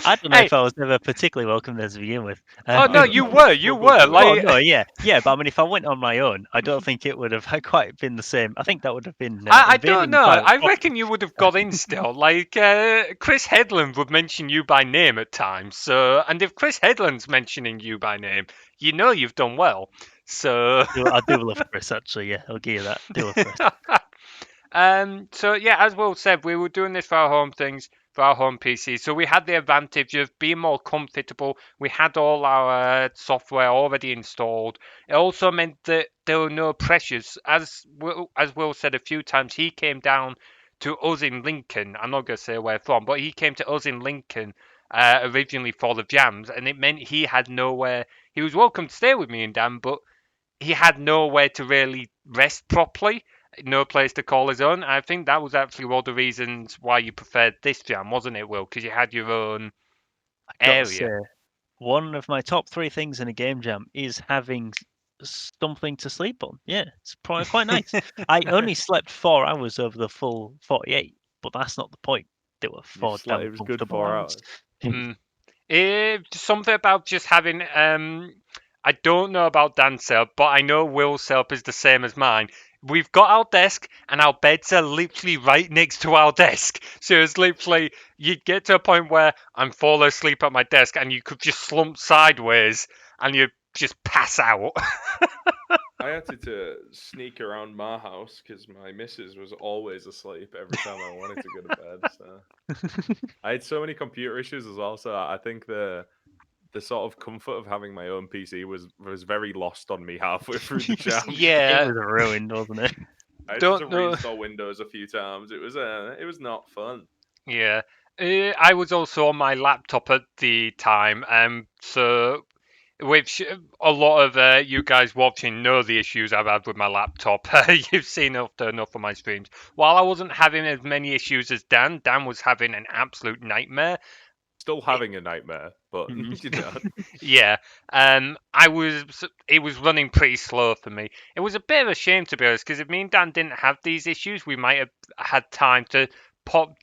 I don't know Hey, if I was ever particularly welcome there to begin with. oh no, I you struggled were. with it. Oh Like, no, yeah, but I mean, if I went on my own, I don't think it would have quite been the same. I think that would have been I don't invading know. private I property. reckon you would have got in still. Like, Chris Headland would mention you by name at times. So, and if Chris Headland's mentioning you by name, you know you've done well. So, I do love Chris, actually. Yeah, I'll give you that. Do love Chris. so yeah, as Will said, we were doing this for our home things, for our home PC. So we had the advantage of being more comfortable. We had all our software already installed. It also meant that there were no pressures. As Will said a few times, he came down to us in Lincoln. I'm not going to say where from, but he came to us in Lincoln originally for the jams, and it meant he had nowhere. He was welcome to stay with me and Dan, but he had nowhere to really rest properly, no place to call his own. I think that was actually one of the reasons why you preferred this jam, wasn't it, Will? Because you had your own Got to say, area. one of my top 3 things in a game jam is having something to sleep on. Yeah, it's probably quite nice. I only slept 4 hours over the full 48, but that's not the point. There were You 4 slept, damn it was good comfortable 4 hours. hours. Something about just having. I don't know about Dan's setup, but I know Will's setup is the same as mine. We've got our desk, and our beds are literally right next to our desk. So it's literally, you'd get to a point where I'm falling asleep at my desk, and you could just slump sideways, and you'd just pass out. I had to sneak around my house because my missus was always asleep every time I wanted to go to bed. So I had so many computer issues as well. So I think the sort of comfort of having my own PC was very lost on me halfway through the jam. It Yeah, was ruined, wasn't it? I had to don't know. reinstall Windows a few times. It was not fun. Yeah, I was also on my laptop at the time, so which a lot of you guys watching know the issues I've had with my laptop. You've seen enough of my streams. While I wasn't having as many issues as Dan was having an absolute nightmare. Still having a nightmare, but Mhm. you know, Yeah, it was running pretty slow for me. It was a bit of a shame, to be honest, because if me and Dan didn't have these issues, we might have had time to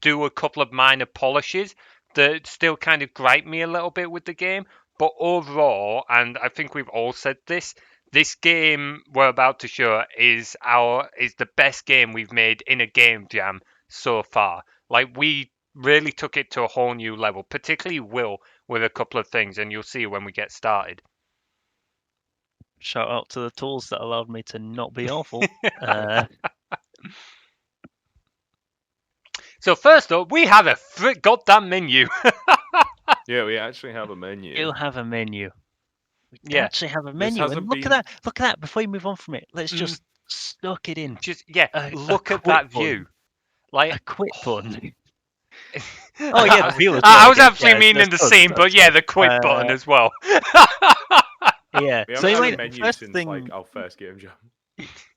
do a couple of minor polishes that still kind of gripe me a little bit with the game. But overall, and I think we've all said this game we're about to show is the best game we've made in a game jam so far. Like, we really took it to a whole new level, particularly Will with a couple of things, and you'll see when we get started. Shout out to the tools that allowed me to not be awful. Uh, So first up, we have a goddamn menu. yeah, we actually have a menu. You'll have a menu. We Yeah, actually have a This menu, and hasn't look been. at that! Look at that! Before you move on from it, let's just stuck it in. just A look at quit that button. view. Like, A quit button. oh Oh yeah, the viewers. I were, was guess. actually Yeah, meaning that's the us, scene, but that's yeah, us. the quit button as well. Yeah. We So haven't you had a mean menu first since thing like our first game jam.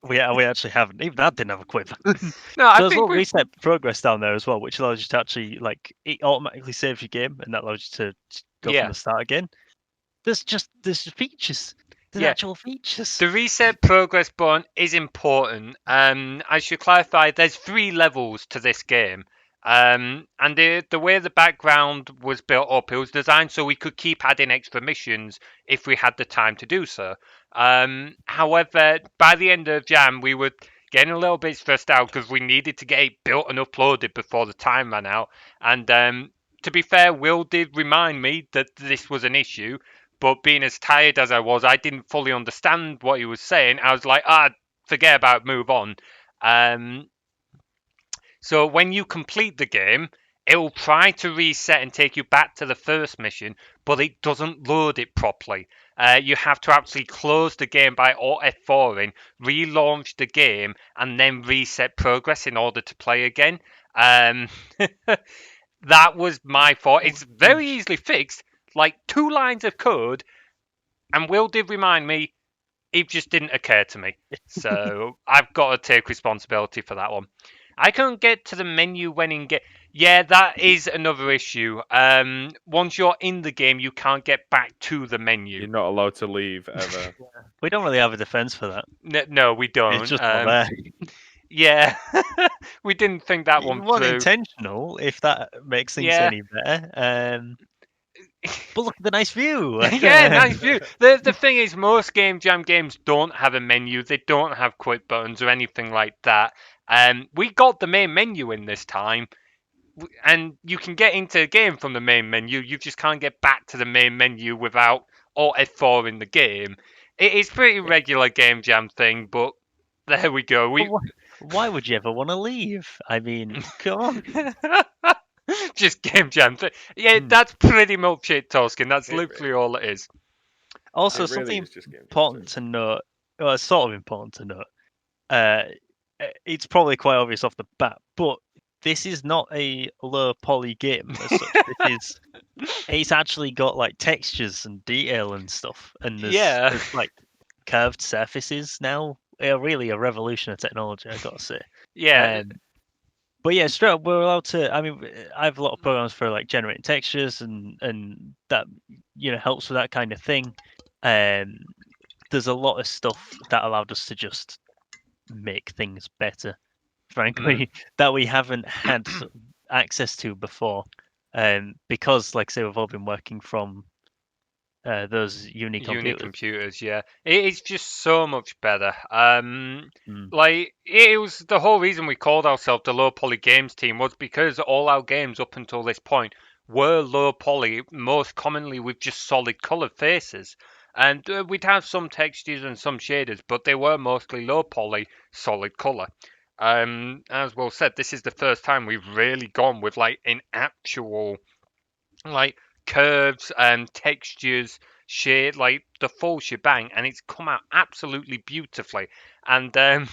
we actually haven't. Even that didn't have a quit button. No, I There's a think little we. reset progress down there as well, which allows you to actually it automatically saves your game, and that allows you to go from Yeah, the start again. There's just features. There's yeah. actual features. The reset progress button is important. I should clarify, there's 3 levels to this game. And the way the background was built up, it was designed so we could keep adding extra missions if we had the time to do so. However, by the end of Jam, we were getting a little bit stressed out because we needed to get it built and uploaded before the time ran out. And to be fair, Will did remind me that this was an issue, but being as tired as I was, I didn't fully understand what he was saying. I was like, forget about it, move on. Um, so when you complete the game, it will try to reset and take you back to the first mission, but it doesn't load it properly. You have to actually close the game by Alt F4ing, relaunch the game, and then reset progress in order to play again. Um, that was my fault. It's very easily fixed, like 2 lines of code, and Will did remind me, it just didn't occur to me. So I've got to take responsibility for that one. I can't get to the menu when in game. Yeah, that is another issue. Once you're in the game, you can't get back to the menu. You're not allowed to leave ever. We don't really have a defense for that. No, we don't. It's just not there. Yeah, we didn't think that It one wasn't through. intentional, if that makes things Yeah. any better. But look at the nice view. Yeah, nice view. The thing is, most Game Jam games don't have a menu. They don't have quick buttons or anything like that. We got the main menu in this time, and you can get into the game from the main menu. You just can't get back to the main menu without Alt F4 in the game. It is pretty regular Game Jam thing, but there we go. But why would you ever want to leave? I mean, come on. Just Game Jam thing. Yeah, Hmm. that's pretty much it, Toscan. That's It literally all it is. Also, It really something is just Game Jam important to note, well, it's sort of important to note. It's probably quite obvious off the bat, but this is not a low poly game as such. It's actually got like textures and detail and stuff, and Yeah. there's like curved surfaces now. Really a revolution of technology, I gotta say. Yeah, But yeah, straight up, we're allowed to. I mean, I have a lot of programs for like generating textures, and that helps with that kind of thing. There's a lot of stuff that allowed us to just make things better, frankly, that we haven't had access to before, because, like I say, we've all been working from those uni computers. yeah. It is just so much better. Mm. Like it was the whole reason we called ourselves the low poly games team was because all our games up until this point were low poly, most commonly with just solid colored faces. And we'd have some textures and some shaders, but they were mostly low poly, solid color. As Will said, this is the first time we've really gone with like an actual like curves and textures, shade, like the full shebang, and it's come out absolutely beautifully. And I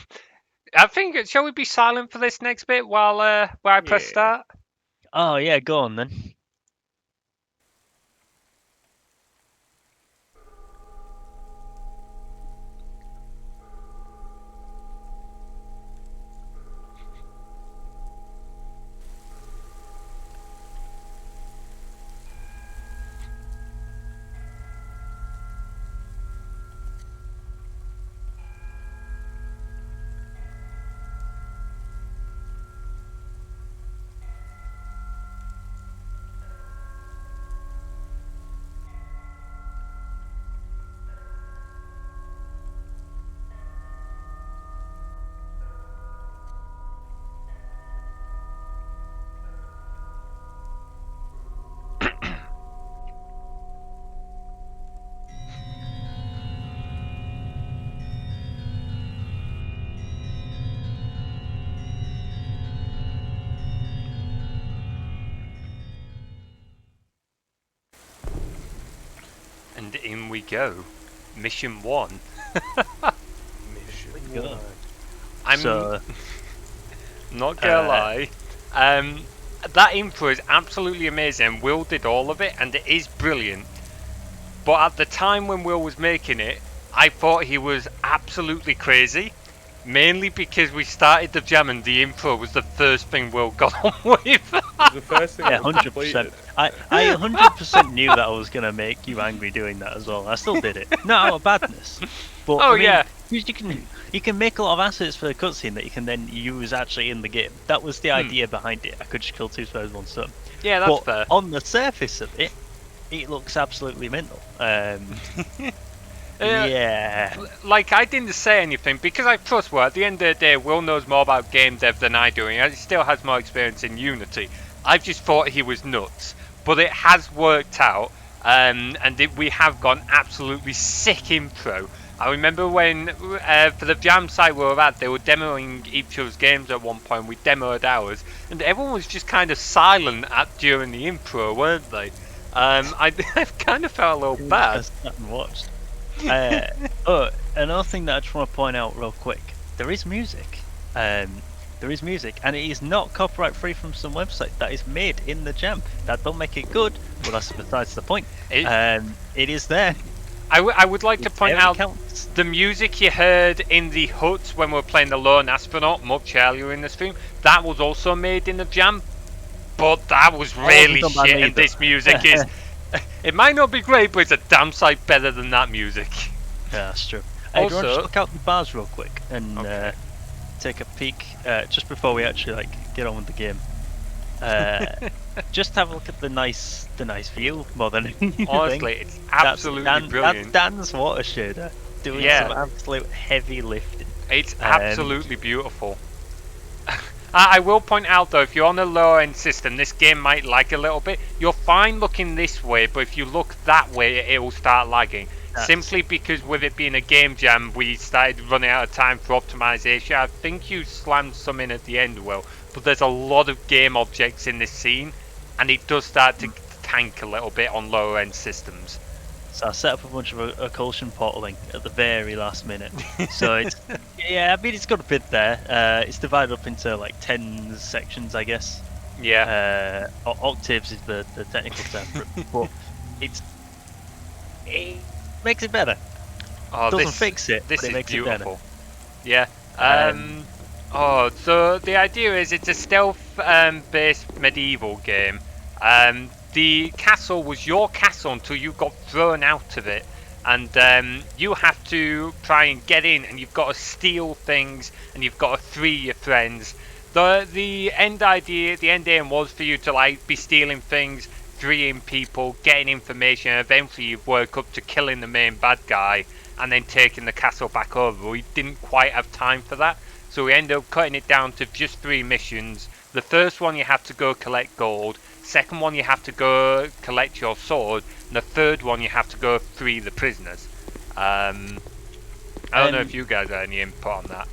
think shall we be silent for this next bit while I press Yeah. start? Oh yeah, go on then. And in we go. Mission 1. Mission Go. one. I'm So not gonna uh, lie. That intro is absolutely amazing. Will did all of it, and it is brilliant. But at the time when Will was making it, I thought he was absolutely crazy. Mainly because we started the jam and the intro was the first thing Will got on with. It was the first thing yeah, that was 100%. completed. I 100% knew that I was gonna make you angry doing that as well. I still did it, not out of badness, but Oh, I mean, yeah. because you can make a lot of assets for the cutscene that you can then use actually in the game. That was the idea behind it. I could just kill two birds with one stone. Yeah, that's But fair. on the surface of it, it looks absolutely mental. Yeah. Like, I didn't say anything because I trust Will. At the end of the day, Will knows more about game dev than I do, and he still has more experience in Unity. I just thought he was nuts. But it has worked out, and we have gone absolutely sick intro. I remember when, for the jam site we were at, they were demoing each other's games at one point. We demoed ours, and everyone was just kind of silent during the intro, weren't they? I kind of felt a little bad. Just sat and watched. Another thing that I just want to point out real quick: there is music. There is music, and it is not copyright free from some website. That is made in the jam. That don't make it good, but that's besides the point. It is there. I would like to point out Counts. the music you heard in the hut when we were playing the Lone Astronaut much earlier in the stream. That was also made in the jam, but that was really wasn't done by shit. me And this music is. It might not be great, but it's a damn sight better than that music. Yeah, that's true. Hey, do you want to Also- just look out the bars real quick and Okay. take a peek just before we actually like get on with the game. Just have a look at the nice view more than anything. Honestly, it's absolutely That's brilliant. Dan's water shader doing Yeah. some absolute heavy lifting. It's absolutely beautiful. I will point out though, if you're on a lower end system, this game might lag a little bit. You're fine looking this way, but if you look that way, it will start lagging. Simply because with it being a game jam, we started running out of time for optimization. I think you slammed some in at the end, Will, but there's a lot of game objects in this scene, and it does start to tank a little bit on lower end systems. So I set up a bunch of occlusion portaling at the very last minute. So it's yeah, I mean it's got a bit there. It's divided up into like 10 sections, I guess. Yeah. Octaves is the technical term, but it makes it better. Oh, Doesn't fix it, This but it is makes beautiful. it Yeah. So the idea is it's a stealth-based medieval game. The castle was your castle until you got thrown out of it, and you have to try and get in, and you've got to steal things, and you've got to free your friends. The end idea, the end aim was for you to like be stealing things, freeing people, getting information, and eventually you work up to killing the main bad guy and then taking the castle back over. We didn't quite have time for that, so we ended up cutting it down to just 3 missions. The first one you have to go collect gold, second one you have to go collect your sword, and the third one you have to go free the prisoners. I don't know if you guys have any input on that.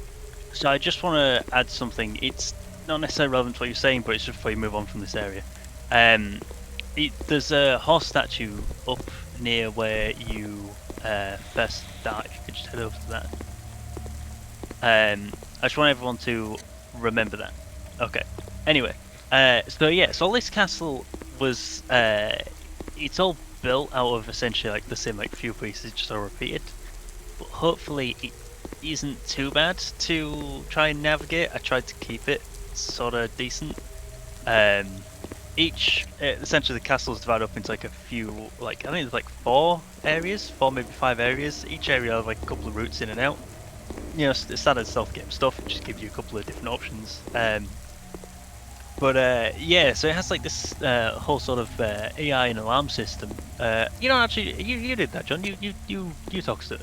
So I just want to add something. It's not necessarily relevant to what you're saying, but it's just before you move on from this area. There's a horse statue up near where you first start. If you could just head over to that. I just want everyone to remember that. Okay. Anyway, so this castle was it's all built out of essentially like the same like few pieces, just all repeated. But hopefully it isn't too bad to try and navigate. I tried to keep it sort of decent. Essentially the castle is divided up into like a few, like I think there's like 4 areas, 4 maybe 5 areas. Each area has like a couple of routes in and out. You know, standard stealth game stuff. It just gives you a couple of different options. Yeah, so it has like this whole sort of AI and alarm system. You don't actually, you did that, John. You talked to it.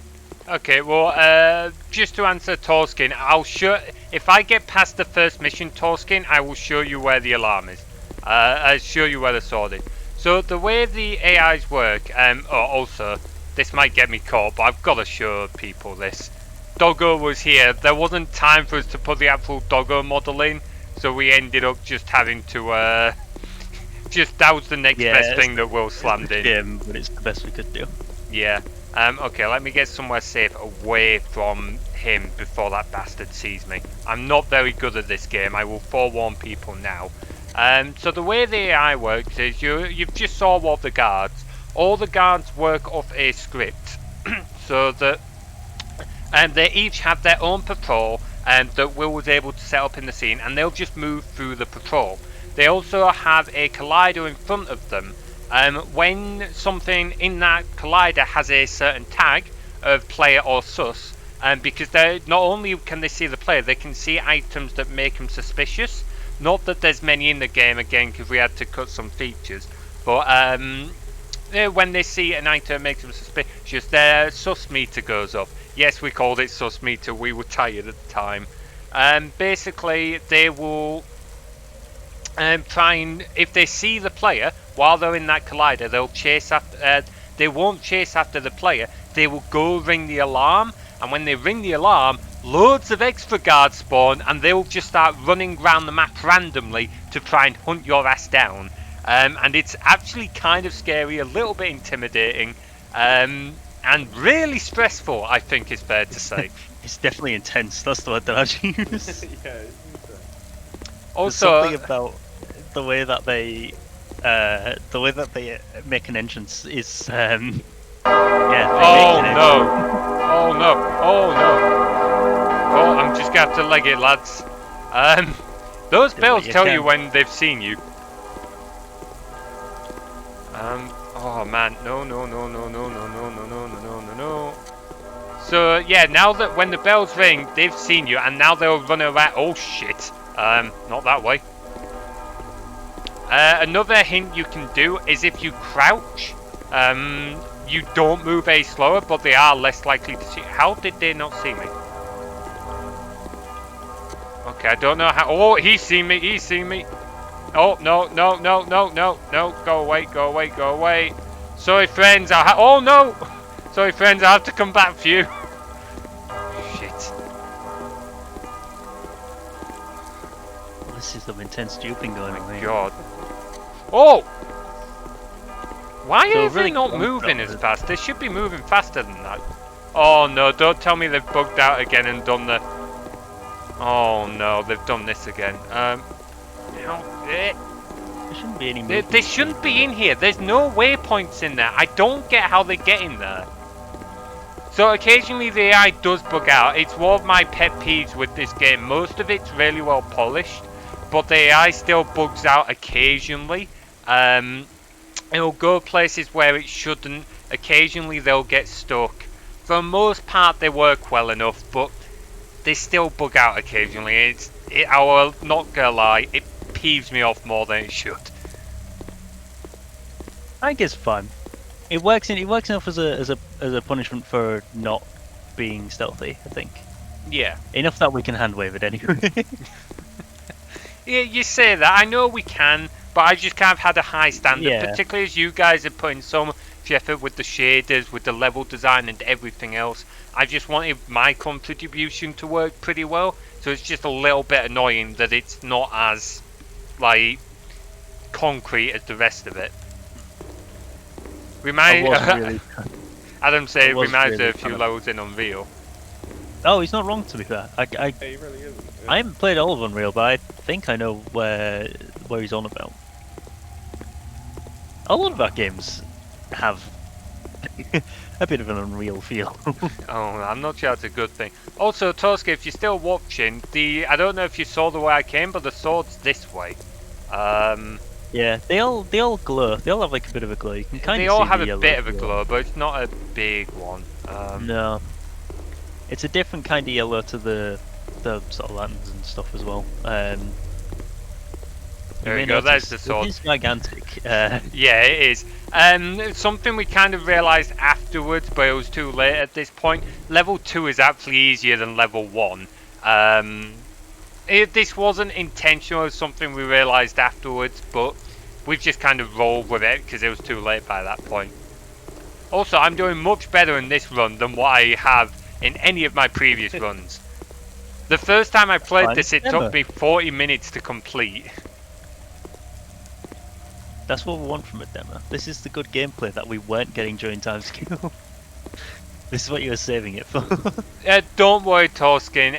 Okay, well, just to answer Torskin, I'll show. If I get past the first mission, Torskin, I will show you where the alarm is. I'll show you where the sword is. So the way the AIs work, also, this might get me caught, but I've got to show people this. Doggo was here. There wasn't time for us to put the actual Doggo model in, so we ended up just having to, that was the next best thing that Will slammed in. Game, but it's the best we could do. Yeah. Okay, let me get somewhere safe away from him before that bastard sees me. I'm not very good at this game, I will forewarn people now. So the way the AI works is you've just saw all the guards. All the guards work off a script, so that they each have their own patrol that Will was able to set up in the scene, and they'll just move through the patrol. They also have a collider in front of them. When something in that collider has a certain tag of player or sus, because they not only can they see the player, they can see items that make them suspicious. Not that there's many in the game, again, because we had to cut some features, but when they see an item that makes them suspicious, their sus meter goes up. Yes, we called it sus meter, we were tired at the time. Basically, they will try and, if they see the player while they're in that collider, they'll chase after. They won't chase after the player. They will go ring the alarm, and when they ring the alarm, loads of extra guards spawn, and they'll just start running around the map randomly to try and hunt your ass down. And it's actually kind of scary, a little bit intimidating, and really stressful, I think is fair to say. It's definitely intense. That's the word that I'd use. Yeah, it's Also, There's something about the way that they make an entrance is oh no! Oh no! Oh no! Oh, I'm just gonna have to leg it, lads. Those bells tell you when they've seen you. Oh man, no. So yeah, now that when the bells ring, they've seen you, and now they'll run around. Oh shit! Not that way. Another hint you can do is if you crouch, you don't move any slower, but they are less likely to see. How did they not see me? Okay, I don't know how. Oh, he's seen me. He's seen me. Oh no no no no no no! Go away! Go away! Go away! Sorry, friends. Oh no! Sorry, friends. I have to come back for you. Shit. This is some intense duping going on here. God. Oh! Why So are they really not moving as fast? They should be moving faster than that. Oh no, don't tell me they've bugged out again and done the... Oh no, they've done this again. There shouldn't be any movement. They shouldn't be in here. There's no waypoints in there. I don't get how they get in there. So occasionally the AI does bug out. It's one of my pet peeves with this game. Most of it's really well polished, but the AI still bugs out occasionally. It'll go places where it shouldn't. Occasionally they'll get stuck. For the most part they work well enough, but they still bug out occasionally. I will not gonna lie, it peeves me off more than it should. I think it's fun. It works enough as a punishment for not being stealthy, I think. Yeah. Enough that we can hand wave it anyway. Yeah, you say that. I know we can, but I just kind of had a high standard, Yeah. particularly as you guys are putting so much effort with the shaders, with the level design and everything else. I just wanted my contribution to work pretty well, so it's just a little bit annoying that it's not as, like, concrete as the rest of it. Adam said it reminds me of a few levels in Unreal. Oh, he's not wrong, to be fair. Yeah, he really isn't. Yeah. I haven't played all of Unreal, but I think I know where he's on about. A lot of our games have a bit of an Unreal feel. Oh, I'm not sure that's a good thing. Also, Toska, if you're still watching, I don't know if you saw the way I came, but the sword's this way. Yeah, they all glow. They all have like a bit of a glow. You can kind They of all see have the a yellow bit of a glow. glow, but it's not a big one. No, it's a different kind of yellow to the sort of lanterns and stuff as well. There may you go, there's notice the sword. It is gigantic. Yeah, it is. Something we kind of realised afterwards, but it was too late at this point. Level 2 is actually easier than level 1. This wasn't intentional, it was something we realised afterwards, but we've just kind of rolled with it because it was too late by that point. Also, I'm doing much better in this run than what I have in any of my previous runs. The first time I played this, it took me 40 minutes to complete. That's what we want from a demo. This is the good gameplay that we weren't getting during timescale. This is what you were saving it for. Don't worry, Toskin.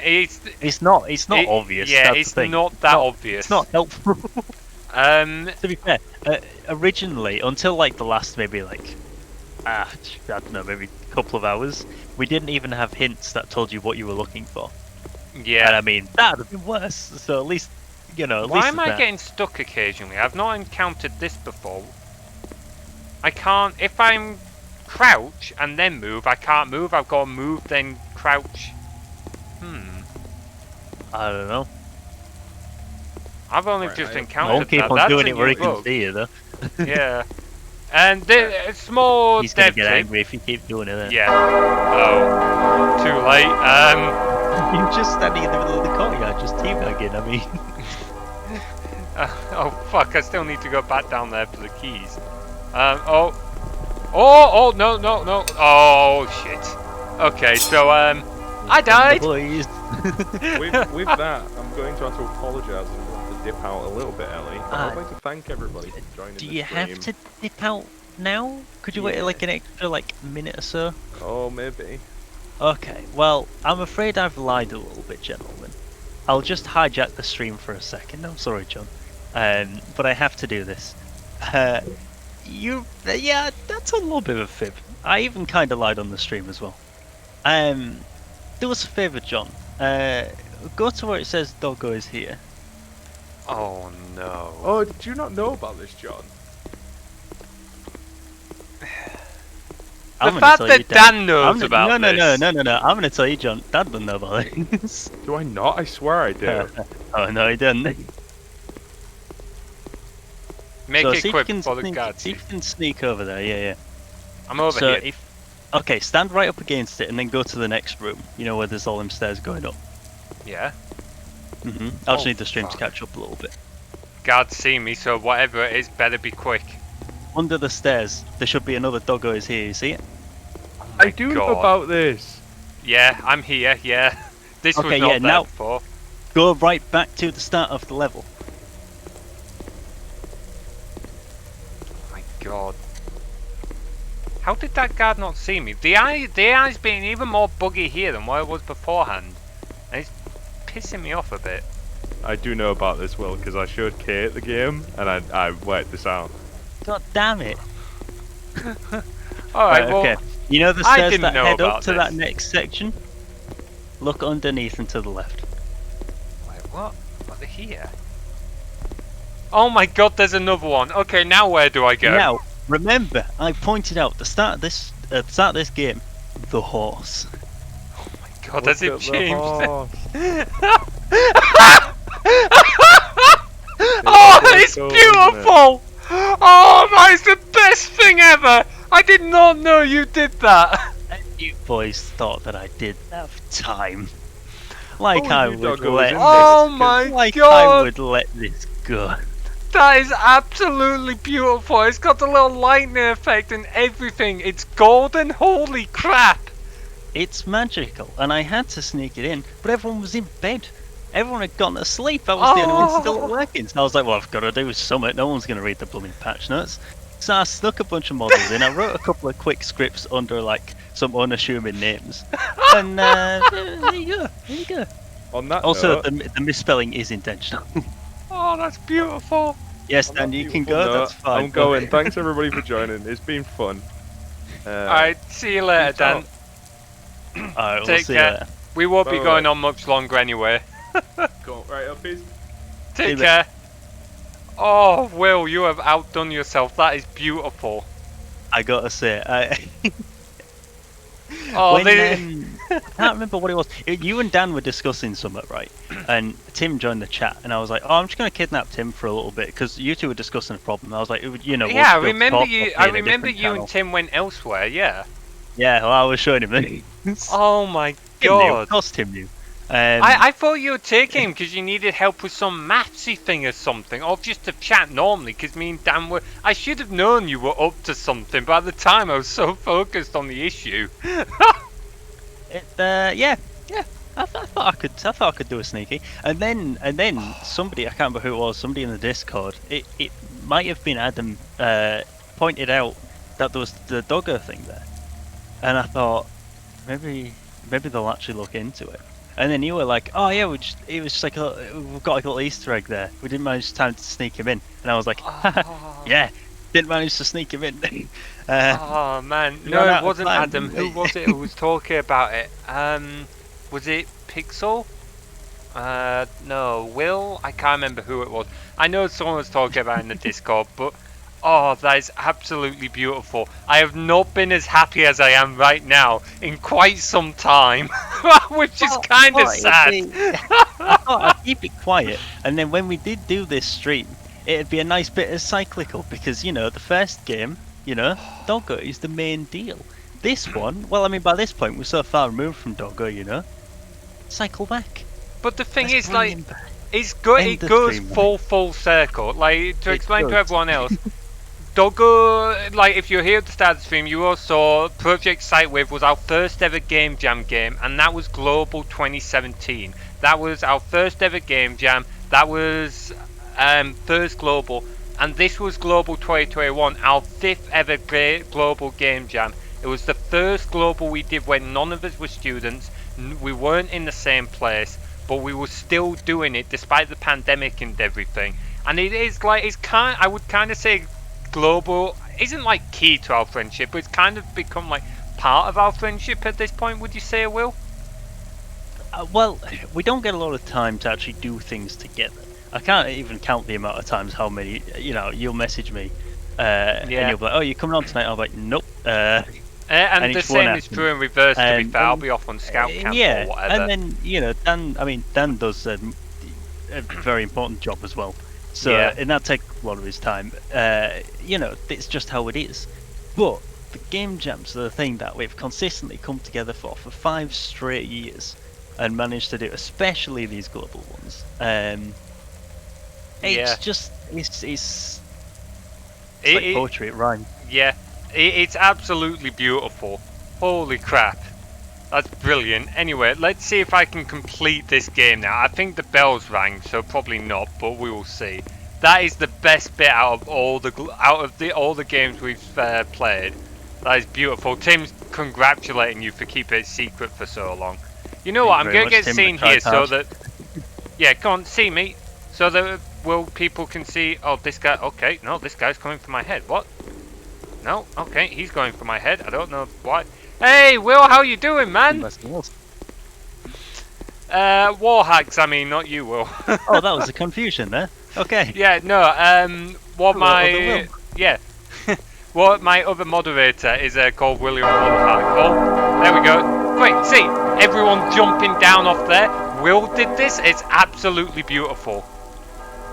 It's not obvious. Yeah, that's it's the thing. not that obvious. It's not helpful. Um, To be fair, originally, until like the last maybe like, I don't know, maybe a couple of hours, we didn't even have hints that told you what you were looking for. yeah. And I mean, that would have been worse. So at least, you know, at Why least am I that. getting stuck occasionally? I've not encountered this before. I can't... If I'm crouch and then move, I can't move. I've got to move, then crouch. I don't know. I've only Right, just I encountered Won't keep that. on That's doing a it where new he can bug. see you though. Yeah. And a small He's gonna dev get tip. angry if you keep doing it. There. Yeah. Oh. Too late. You're just standing in the middle of the courtyard, just teabagging. I mean, Oh fuck! I still need to go back down there for the keys. Oh no no no! Oh shit! Okay, so I died. boys. with that, I'm going to have to apologise and have to dip out a little bit, Ellie. I'd like to thank everybody for joining Do the you stream. have to dip out now? Could you wait like an extra like minute or so? Oh, maybe. Okay, well, I'm afraid I've lied a little bit, gentlemen. I'll just hijack the stream for a second. I'm sorry, John. But I have to do this. Yeah, that's a little bit of a fib. I even kind of lied on the stream as well. Do us a favour, John. Go to where it says Doggo is here. Oh no. Oh, did you not know about this, John? I'm The gonna fact tell that you, Dan, Dan knows about no, this. no. I'm gonna tell you, John. Dad doesn't know about this. Do I not? I swear I do. Oh no, he doesn't. Make So it see if quick you can before the sneak, guards see see. if you can sneak over there. Yeah. I'm over So here. okay, stand right up against it and then go to the next room. You know where there's all them stairs going up. Yeah. I just Oh, need the stream to fuck. catch up a little bit. Guards see me, so whatever it is, better be quick. Under the stairs, there should be another doggo is here. You see it? I do know God. about this. Yeah, I'm here. Yeah. This was Okay, not yeah, there now- before. Go right back to the start of the level. Oh my God. How did that guard not see me? The eye's being even more buggy here than what it was beforehand. And it's pissing me off a bit. I do know about this, Will, because I showed Kate the game and I worked this out. God damn it! Alright, well, okay. You know the I stairs didn't that know head up about to that this. next section? Look underneath and to the left. wait, what? What, they're here? Oh my God, there's another one. Okay, now where do I go? Now, remember, I pointed out the start of this game, the horse. God, has it Look at the changed? horse. Oh, so it's cool, isn't it? beautiful! Oh, that is the best thing ever! I did not know you did that. And you boys thought that I did have time. Like Oh, I you would doggo let was in Oh this, my like I God! would let this go. That is absolutely beautiful. It's got the little lightning effect and everything. It's golden. Holy crap! It's magical, and I had to sneak it in, but everyone was in bed. Everyone had gone to sleep. I was the only one still working. So I was like, well, I've got to do something. No one's going to read the blooming patch notes. So I snuck a bunch of models in. I wrote a couple of quick scripts under like some unassuming names. And there you go. There you go. On that Also, note, the misspelling is intentional. Oh, that's beautiful. Yes, on Dan, that you can beautiful go. note, That's fine. I'm going. Thanks everybody for joining. It's been fun. Alright, see you later, peace Dan. out. Alright, we'll Take see you care. later. We won't be Bye-bye. going on much longer anyway. Cool. Right, up, peace. Take See you care. Oh, Will, you have outdone yourself. That is beautiful. I gotta say, Oh, when, they... I can't remember what it was. You and Dan were discussing something, right? And Tim joined the chat, and I was like, "Oh, I'm just gonna kidnap Tim for a little bit," because you two were discussing a problem. I was like, "You know, yeah, I we'll remember talk you. or I be in a remember different you channel." and Tim went elsewhere. Yeah. Yeah, well, I was showing him the Oh my Tim knew, God. of course Tim knew. I thought you were taking him because you needed help with some mathsy thing or something, or just to chat normally. Because me and Dan were. I should have known you were up to something, but at the time I was so focused on the issue. yeah. I thought I could do a sneaky, and then somebody, I can't remember who it was, somebody in the Discord. It might have been Adam. Pointed out that there was the doggo thing there, and I thought maybe they'll actually look into it. And then you were like, "Oh yeah, it was just like we've got like a little Easter egg there. We didn't manage time to sneak him in." And I was like, "Yeah, didn't manage to sneak him in." Oh man, You no, ran out it of wasn't time. Adam. Who was it who was talking about it? Was it Pixel? No, Will? I can't remember who it was. I know someone was talking about it in the Discord, but oh, that is absolutely beautiful. I have not been as happy as I am right now in quite some time, which is kind of sad. I thought I'd keep it quiet, and then when we did do this stream, it'd be a nice bit of cyclical because the first game, Doggo is the main deal. This one, well, I mean, by this point we're so far removed from Doggo, cycle back. But the thing Let's is, bring like, him back. it's good. End It the goes stream, full circle. Like to It explain to does. everyone else, Doggo. Like if you're here at the start of the stream, you all saw Project Synthwave was our first ever game jam game, and that was Global 2017. That was our first ever game jam. That was first global, and this was Global 2021, our 5th ever global game jam. It was the first global we did when none of us were students. We weren't in the same place, but we were still doing it despite the pandemic and everything. And it is like I would kind of say global isn't like key to our friendship, but it's kind of become like part of our friendship at this point. Would you say, Will? Well, we don't get a lot of time to actually do things together. I can't even count the amount of times how many, you'll message me, and you'll be like, "Oh, you coming on tonight?" I'm like, "Nope." And the each one same is happens. true in reverse, to be And- fair. I'll and- be off on scout camp yeah, or whatever. and then Dan does a very important job as well. So Yeah. and that takes a lot of his time. It's just how it is. But the game jams are the thing that we've consistently come together for 5 straight years and managed to do, especially these global ones. It's just it's like It- poetry. It rhymes. Yeah, it's absolutely beautiful. Holy crap. That's brilliant. Anyway, let's see if I can complete this game now. I think the bells rang, so probably not, but we will see. That is the best bit out of all the games we've played. That is beautiful. Tim's congratulating you for keeping it secret for so long. You know what? I'm Thank you going to very get much, Tim. seen here Tried so hard. that... Yeah, come on, see me. So that people can see... Oh, this guy... Okay, no, this guy's coming for my head. What? No? Okay, he's going for my head. I don't know why. Hey, Will, how you doing, man? Warhacks, I mean, not you, Will. Oh, that was a confusion there. Okay. Yeah, no, what Hello, my... other Will. Yeah. What my other moderator is called William Warhack. Oh, there we go. Quick, see, everyone jumping down off there. Will did this. It's absolutely beautiful.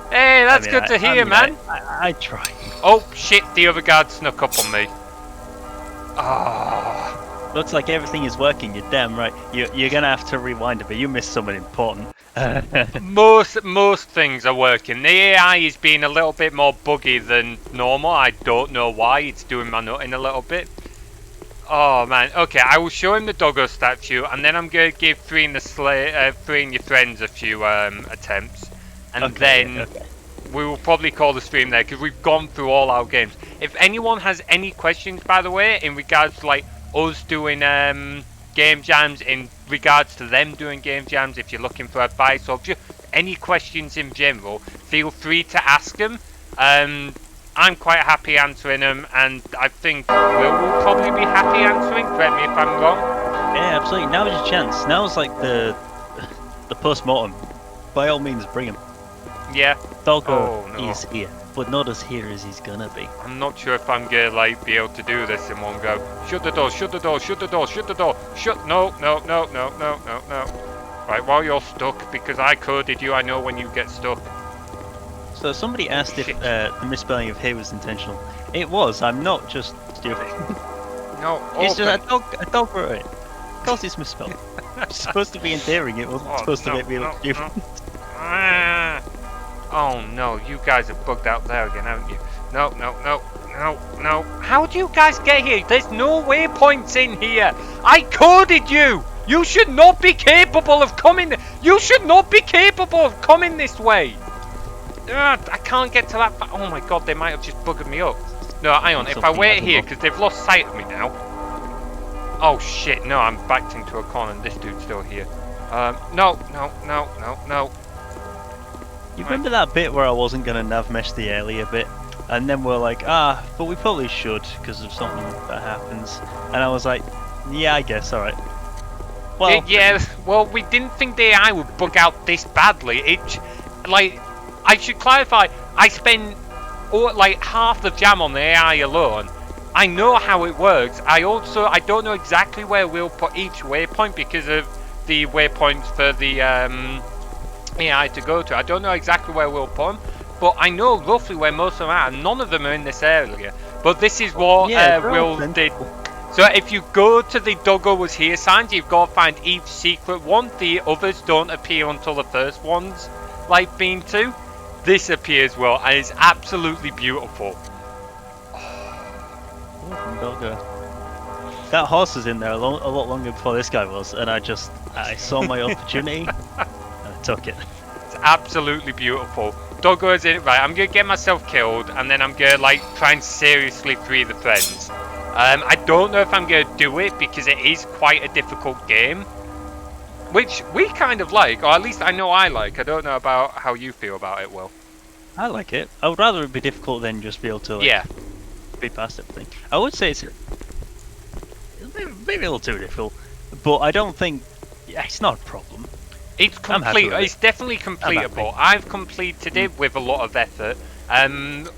Hey, that's good to hear, man. I try. Oh, shit, the other guard snuck up on me. Ah. Looks like everything is working. You're damn right. You're gonna have to rewind a bit. You missed someone important. Most things are working. The AI is being a little bit more buggy than normal. I don't know why. It's doing my nutting a little bit. Oh man. Okay, I will show him the doggo statue, and then I'm gonna give three and your friends a few attempts, and then we will probably call the stream there because we've gone through all our games. If anyone has any questions, by the way, in regards to like us doing game jams, in regards to them doing game jams, if you're looking for advice or just any questions in general, feel free to ask them. I'm quite happy answering them, and I think will probably be happy answering. Correct me if I'm wrong. Yeah, absolutely. Now's your chance. Now's like the post-mortem. By all means, bring him. Yeah. Doggo Oh, no. is here, but not as here as he's gonna be. I'm not sure if I'm gonna like be able to do this in one go. Shut the door, shut the door, shut the door, shut the door, shut. No. Right, while you're stuck, because I coded you, I know when you get stuck. So somebody asked if Shit. the misspelling of "here" was intentional. It was. I'm not just stupid. No, It's open. just a dog wrote it. Of course, it's misspelled. It's supposed to be endearing. It wasn't Oh, supposed to no, make me look no, stupid. Ah. Oh no, you guys are bugged out there again, haven't you? No. How do you guys get here? There's no waypoints in here. I coded you. You should not be capable of coming. You should not be capable of coming this way. I can't get to that. Oh my god, they might have just buggered me up. No, hang on. If I Something wait hasn't here, worked. because they've lost sight of me now. Oh shit! No, I'm backed into a corner, and this dude's still here. No. You remember that bit where I wasn't gonna nav mesh the earlier bit, and then we're like, but we probably should because of something that happens, and I was like, yeah, I guess, all right. Well, Yeah, well, we didn't think the AI would bug out this badly. I should clarify, I spend like half the jam on the AI alone. I know how it works. I don't know exactly where we'll put each waypoint because of the waypoints for the AI to go to. I don't know exactly where we'll put them, but I know roughly where most of them are. None of them are in this area. But this is what Yeah, they're all Will did. sensible. So if you go to the Doggo was here signs, you've got to find each secret one. The others don't appear until the first ones, like being two. This appears well, and it's absolutely beautiful. Doggo. That horse was in there a lot longer before this guy was, and I saw my opportunity, and I took it. It's absolutely beautiful. Doggo is in it, right? I'm gonna get myself killed, and then I'm gonna like try and seriously free the friends. I don't know if I'm gonna do it because it is quite a difficult game, which we kind of like, or at least I know I like. I don't know about how you feel about it, Will. I like it. I would rather it be difficult than just be able to like, Yeah. be past everything. I would say it's maybe a little too difficult, but I don't think it's not a problem. It's I'm happy complete. with it. It's definitely happy. completable. I've completed it with a lot of effort.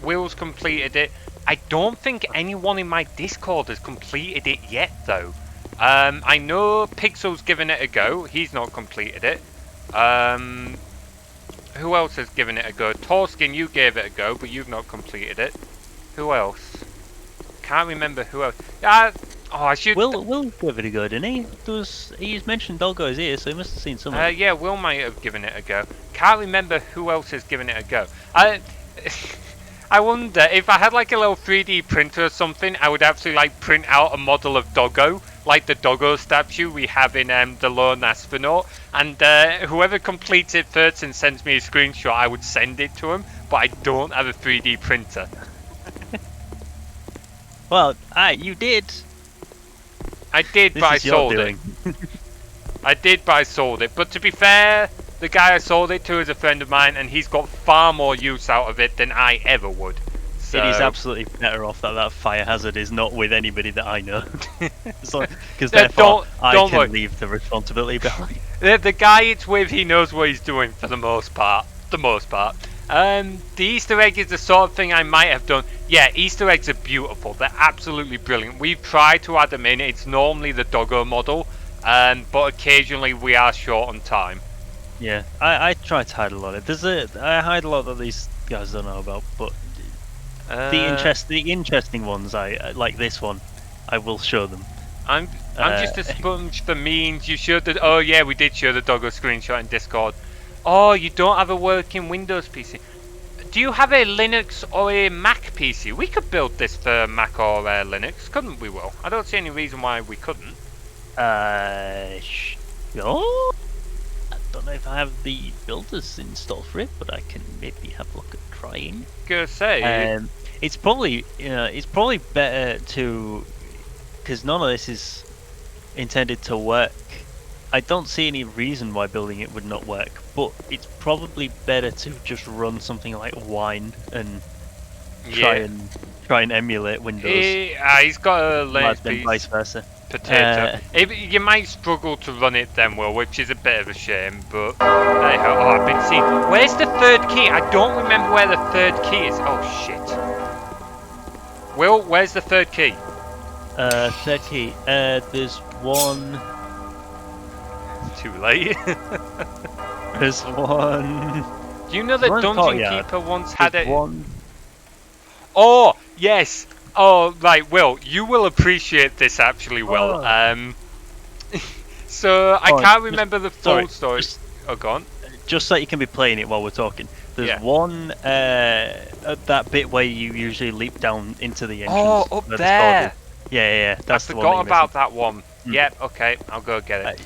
Will's completed it. I don't think anyone in my Discord has completed it yet, though. I know Pixel's given it a go. He's not completed it. Who else has given it a go? Torskin, you gave it a go, but you've not completed it. Who else? Can't remember who else. I should. Will give it a go, didn't he? He's mentioned Doggo's here, so he must have seen someone. Yeah, Will might have given it a go. Can't remember who else has given it a go. I wonder if I had like a little 3D printer or something, I would actually like print out a model of Doggo, like the Doggo statue we have in the Lone Astronaut, and whoever completes it first and sends me a screenshot, I would send it to him. But I don't have a 3D printer. Well, you did. I did, This but I is your sold doing. it. I did, but I sold it. But to be fair, the guy I sold it to is a friend of mine, and he's got far more use out of it than I ever would. So... It is absolutely better off that fire hazard is not with anybody that I know. Because therefore, I don't can worry. leave the responsibility behind. The guy it's with, he knows what he's doing for the most part. The Easter egg is the sort of thing I might have done. Yeah, Easter eggs are beautiful. They're absolutely brilliant. We've tried to add them in. It's normally the Doggo model, but occasionally we are short on time. Yeah, I try to hide a lot. I hide a lot that these guys don't know about, but the interesting ones, I like this one. I will show them. I'm just a sponge for memes. You showed the. Oh yeah, we did show the Doggo screenshot in Discord. Oh, you don't have a working Windows PC. Do you have a Linux or a Mac PC? We could build this for Mac or Linux, couldn't we, Will? I don't see any reason why we couldn't. Sure. I don't know if I have the builders installed for it, but I can maybe have a look at trying. Go say. It's probably better to, because none of this is intended to work. I don't see any reason why building it would not work, but it's probably better to just run something like Wine and try and emulate Windows. He's got a Linux than vice versa. Potato. You might struggle to run it then, Will, which is a bit of a shame, but there you go. Oh, I've been seen. Where's the third key? I don't remember where the third key is. Oh, shit. Will, where's the third key? Third key. There's one. Too late. There's one. Do you know that One Dungeon courtyard. Keeper once had There's it? one. Oh, yes. Oh, right, Will, you will appreciate this actually, Will. Oh. So, I Oh, can't remember the full sorry, story. Oh, go on. Just so you can be playing it while we're talking. There's Yeah. one at that bit where you usually leap down into the entrance. Oh, up where the there. sword is. Yeah. I That's the one. forgot about that one. Hmm. Yep, okay, I'll go get it.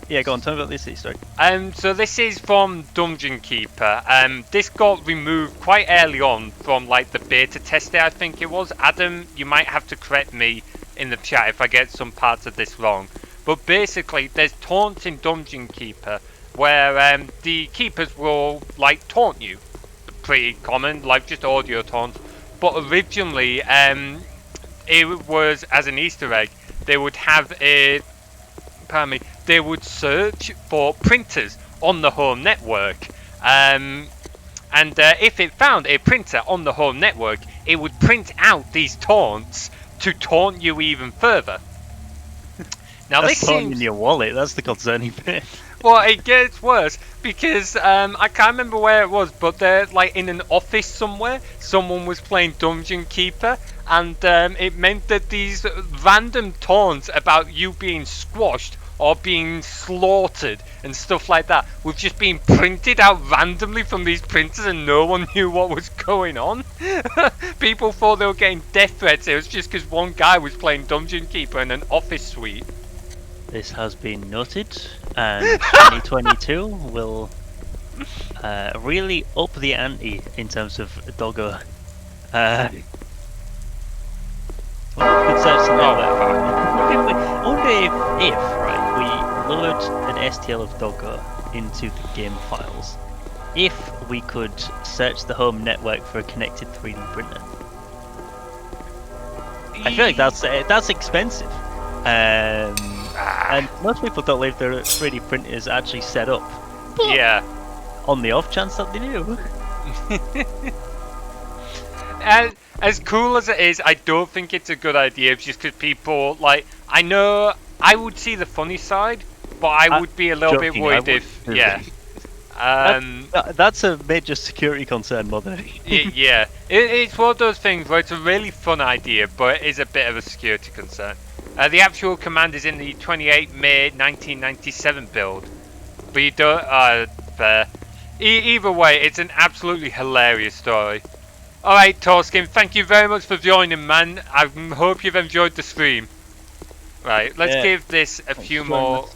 Yeah, go on. Tell me about this Easter egg. So this is from Dungeon Keeper. This got removed quite early on from like the beta tester, I think it was. Adam, you might have to correct me in the chat if I get some parts of this wrong. But basically, there's taunts in Dungeon Keeper where the keepers will like taunt you. Pretty common, like just audio taunts. But originally, it was as an Easter egg. They would have they would search for printers on the home network, and if it found a printer on the home network, it would print out these taunts to taunt you even further. Now That's this thrown seems in your wallet. That's the concerning bit. well, it gets worse because I can't remember where it was, but they're like in an office somewhere. Someone was playing Dungeon Keeper, and it meant that these random taunts about you being squashed or being slaughtered and stuff like that was just being printed out randomly from these printers, and no one knew what was going on. People thought they were getting death threats. It was just because one guy was playing Dungeon Keeper in an office suite. This has been noted, and 2022 will really up the ante in terms of Doggo. Well, we could search the network. I wonder if right, we load an STL of Doggo into the game files, if we could search the home network for a connected 3D printer. I feel like that's expensive. And most people don't leave their 3D printers actually set up. But Yeah. on the off chance that they do. as cool as it is, I don't think it's a good idea just because people, like, I know I would see the funny side, but I would be a little bit joking, I worried wouldn't if, do yeah. That's a major security concern more than anything. Yeah, it's one of those things where it's a really fun idea, but it is a bit of a security concern. The actual command is in the 28 May 1997 build, but you don't. Either way, it's an absolutely hilarious story. All right, Torskin, thank you very much for joining, man. I hope you've enjoyed the stream. Right, let's give this a few more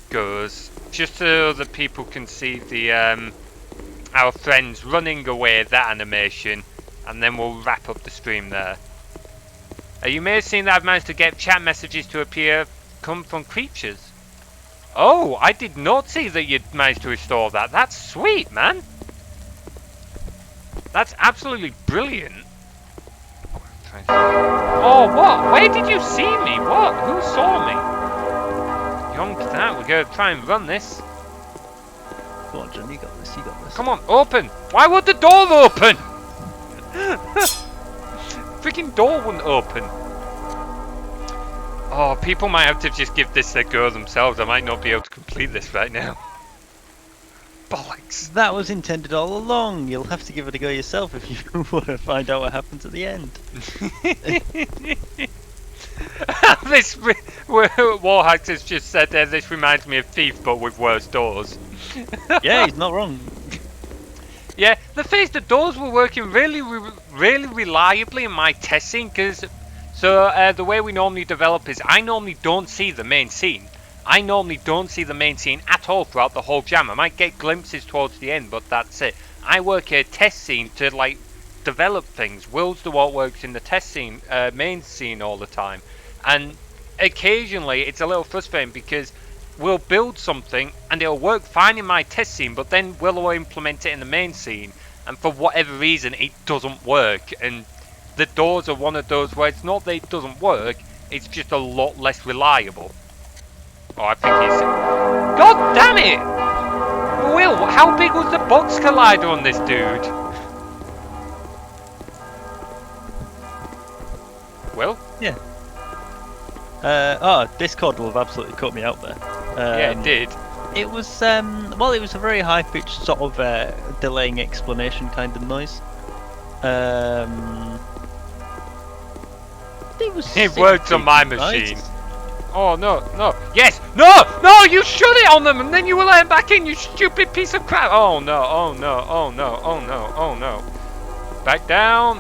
goes, just so that people can see the our friends running away, that animation, and then we'll wrap up the stream there. You may have seen that I've managed to get chat messages to appear come from creatures. Oh, I did not see that you'd managed to restore that. That's sweet, man. That's absolutely brilliant. Oh, what? Where did you see me? What? Who saw me? Yonk that. We're going to try and run this. Go on, John, you got this, you got this. Come on, open! Why would the door open? Freaking door wouldn't open. Oh, people might have to just give this a go themselves. I might not be able to complete this right now. Bollocks. That was intended all along. You'll have to give it a go yourself if you want to find out what happens at the end. This Warhax has just said there, this reminds me of Thief, but with worse doors. Yeah, he's not wrong. Yeah, the thing is, the doors were working really reliably in my testing, because the way we normally develop is I normally don't see the main scene. I normally don't see the main scene at all throughout the whole jam. I might get glimpses towards the end, but that's it. I work a test scene to like develop things. Will's the what works in the test scene, main scene all the time, and occasionally it's a little frustrating because we'll build something and it'll work fine in my test scene, but then we'll implement it in the main scene, and for whatever reason it doesn't work. And the doors are one of those where it's not that it doesn't work, it's just a lot less reliable. Oh, I think he's... God damn it! Will, how big was the box collider on this dude? Will? Yeah. Discord will have absolutely cut me out there. Yeah, it did. It was, well, it was a very high-pitched sort of delaying explanation kind of noise. It worked on my machine. Oh, no, no. Yes! No! No! You shut it on them and then you will let them back in, you stupid piece of crap! Oh, no, oh, no, oh, no, oh, no, oh, no. Back down.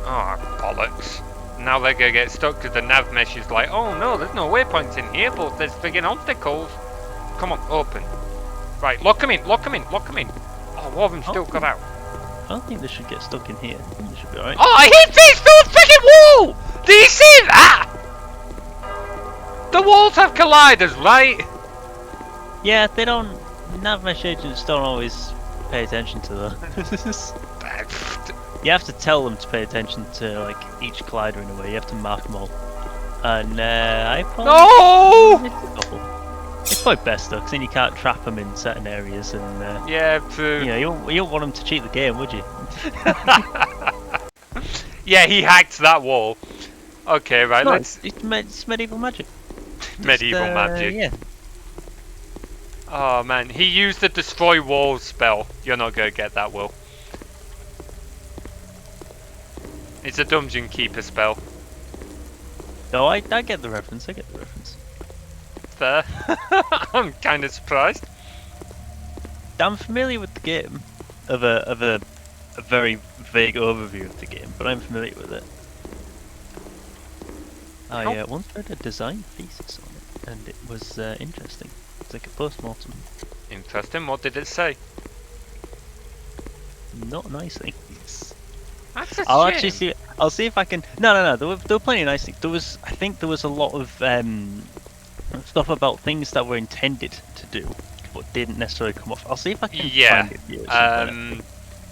Oh, bollocks. Now they're gonna get stuck because the nav mesh is like, oh no, there's no waypoints in here, but there's friggin' obstacles. Come on, open. Right, lock them in, lock them in, lock them in. Oh, one of them still got out. I don't think they should get stuck in here. I think they should be alright. Oh, I hit this through a friggin' wall! Do you see that? The walls have colliders, right? Yeah, they don't. Nav mesh agents don't always pay attention to those. You have to tell them to pay attention to like each collider in a way. You have to mark them all. And I probably No! It's probably best though, because then you can't trap them in certain areas, and Yeah, true. you know you don't want them to cheat the game, would you? Yeah, he hacked that wall. Okay, right, No, let's... it's medieval magic. Medieval magic. Yeah. Oh man, he used the destroy walls spell. You're not gonna get that, Will. It's a dungeon keeper spell. No, I get the reference. I get the reference. Fair. I'm kind of surprised. I'm familiar with the game, of a very vague overview of the game, but I'm familiar with it. I once read a design thesis on it, and it was interesting. It's like a post-mortem. Interesting. What did it say? Not nice things. That's a I'll shame. actually see. I'll see if I can. No. There were plenty of nice things. I think there was a lot of stuff about things that were intended to do, but didn't necessarily come off. I'll see if I can find it here.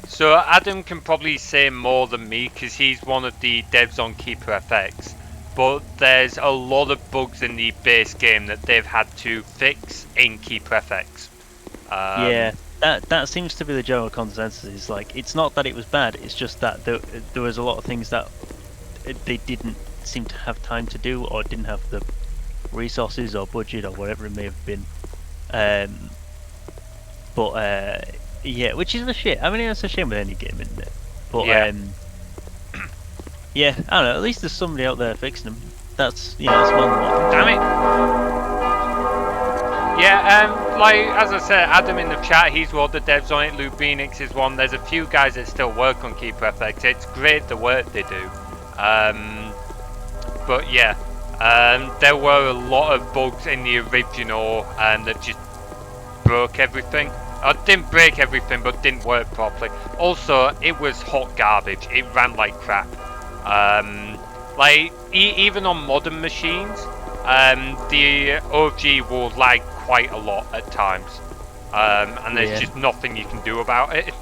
So Adam can probably say more than me because he's one of the devs on Keeper FX. But there's a lot of bugs in the base game that they've had to fix in Keeper FX. Yeah, that seems to be the general consensus. Is like it's not that it was bad. It's just that there was a lot of things that they didn't seem to have time to do, or didn't have the resources or budget or whatever it may have been. Yeah, which is a shame. I mean, it's a shame with any game, isn't it? But Yeah. yeah, I don't know. At least there's somebody out there fixing them. That's that's more than what. Damn it. Yeah, like as I said, Adam in the chat, he's one of the devs on it. Lubinix is one. There's a few guys that still work on Keeper FX. It's great the work they do. But yeah, there were a lot of bugs in the original that just broke everything. Didn't break everything, but didn't work properly. Also, it was hot garbage. It ran like crap. Like even on modern machines, the OG will lag quite a lot at times, and there's just nothing you can do about it.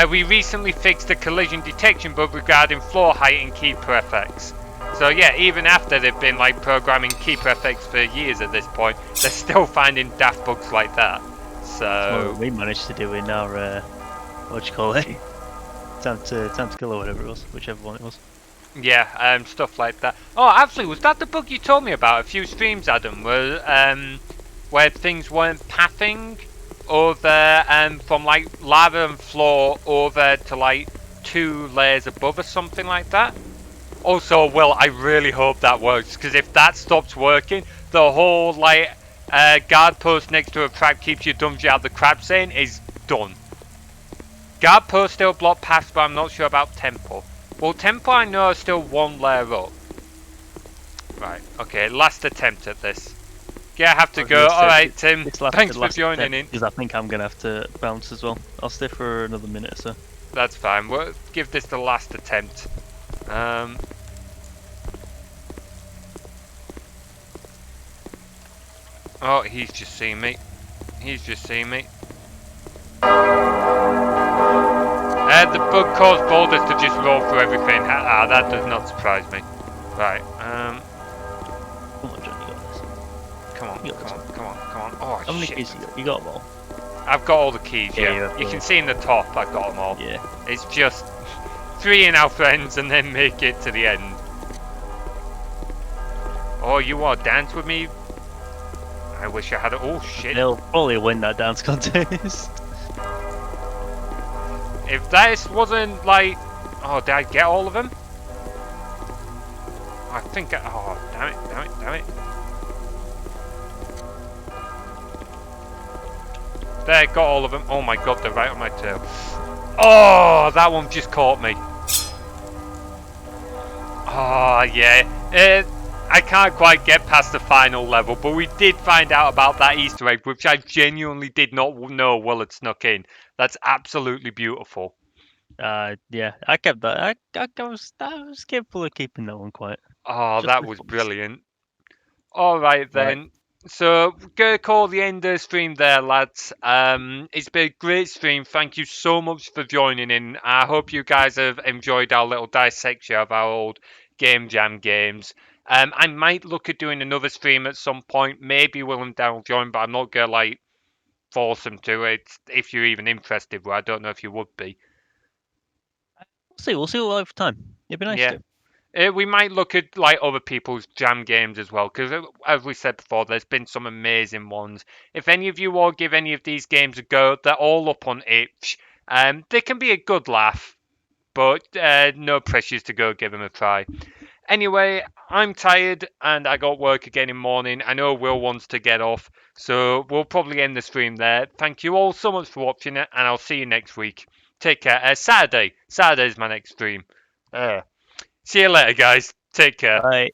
We recently fixed the collision detection bug regarding floor height in Keeper FX. So yeah, even after they've been like programming Keeper FX for years at this point, they're still finding daft bugs like that. So we managed to do in our what do you call it? Time to kill or whatever it was, whichever one it was. yeah, stuff like that. Oh, actually, was that the bug you told me about a few streams, Adam? Where things weren't pathing over from like lava and floor over to like 2 layers above or something like that? Also, Will, I really hope that works, because if that stops working, the whole like guard post next to a trap keeps your dungeon out the crab saying is done. Guard post still block paths, but I'm not sure about temple. Well, temple I know is still 1 layer up. Right, okay, last attempt at this. Yeah, I have to go. Alright, Tim, thanks for joining in. Because I think I'm going to have to bounce as well. I'll stay for another minute or so. That's fine, we'll give this the last attempt. Oh, he's just seen me. He's just seen me. The bug caused boulders to just roll through everything. That does not surprise me. Right, Come on, John, you got this. come on, You got come this. on, come on, come on. Oh, How many shit. keys you got? You got them all? I've got all the keys, Yeah, yeah. You yeah. can see in the top, I've got them all. Yeah. It's just 3 in our friends and then make it to the end. Oh, you want to dance with me? I wish I had it. Oh, shit. They'll probably win that dance contest. If this wasn't like... Oh, did I get all of them? I think oh, damn it, damn it, damn it. There, got all of them. Oh my god, they're right on my tail. Oh, that one just caught me. Oh, yeah. I can't quite get past the final level, but we did find out about that Easter egg, which I genuinely did not know Will had snuck in. That's absolutely beautiful. Yeah, I kept that. I was capable of keeping that one quiet. Oh, Just that for was fun. brilliant. All right then. So gonna call the end of the stream there, lads. It's been a great stream. Thank you so much for joining in. I hope you guys have enjoyed our little dissection of our old Game Jam games. I might look at doing another stream at some point. Maybe Will and Dan will join, but I'm not gonna like force them to it. If you're even interested, well, I don't know if you would be. We'll see over time. It'd be nice Yeah. to. We might look at like other people's jam games as well, because as we said before, there's been some amazing ones. If any of you all give any of these games a go, they're all up on itch. They can be a good laugh, but no pressures to go give them a try. Anyway, I'm tired and I got work again in the morning. I know Will wants to get off, so we'll probably end the stream there. Thank you all so much for watching it, and I'll see you next week. Take care. Saturday's my next stream. See you later, guys. Take care. Bye.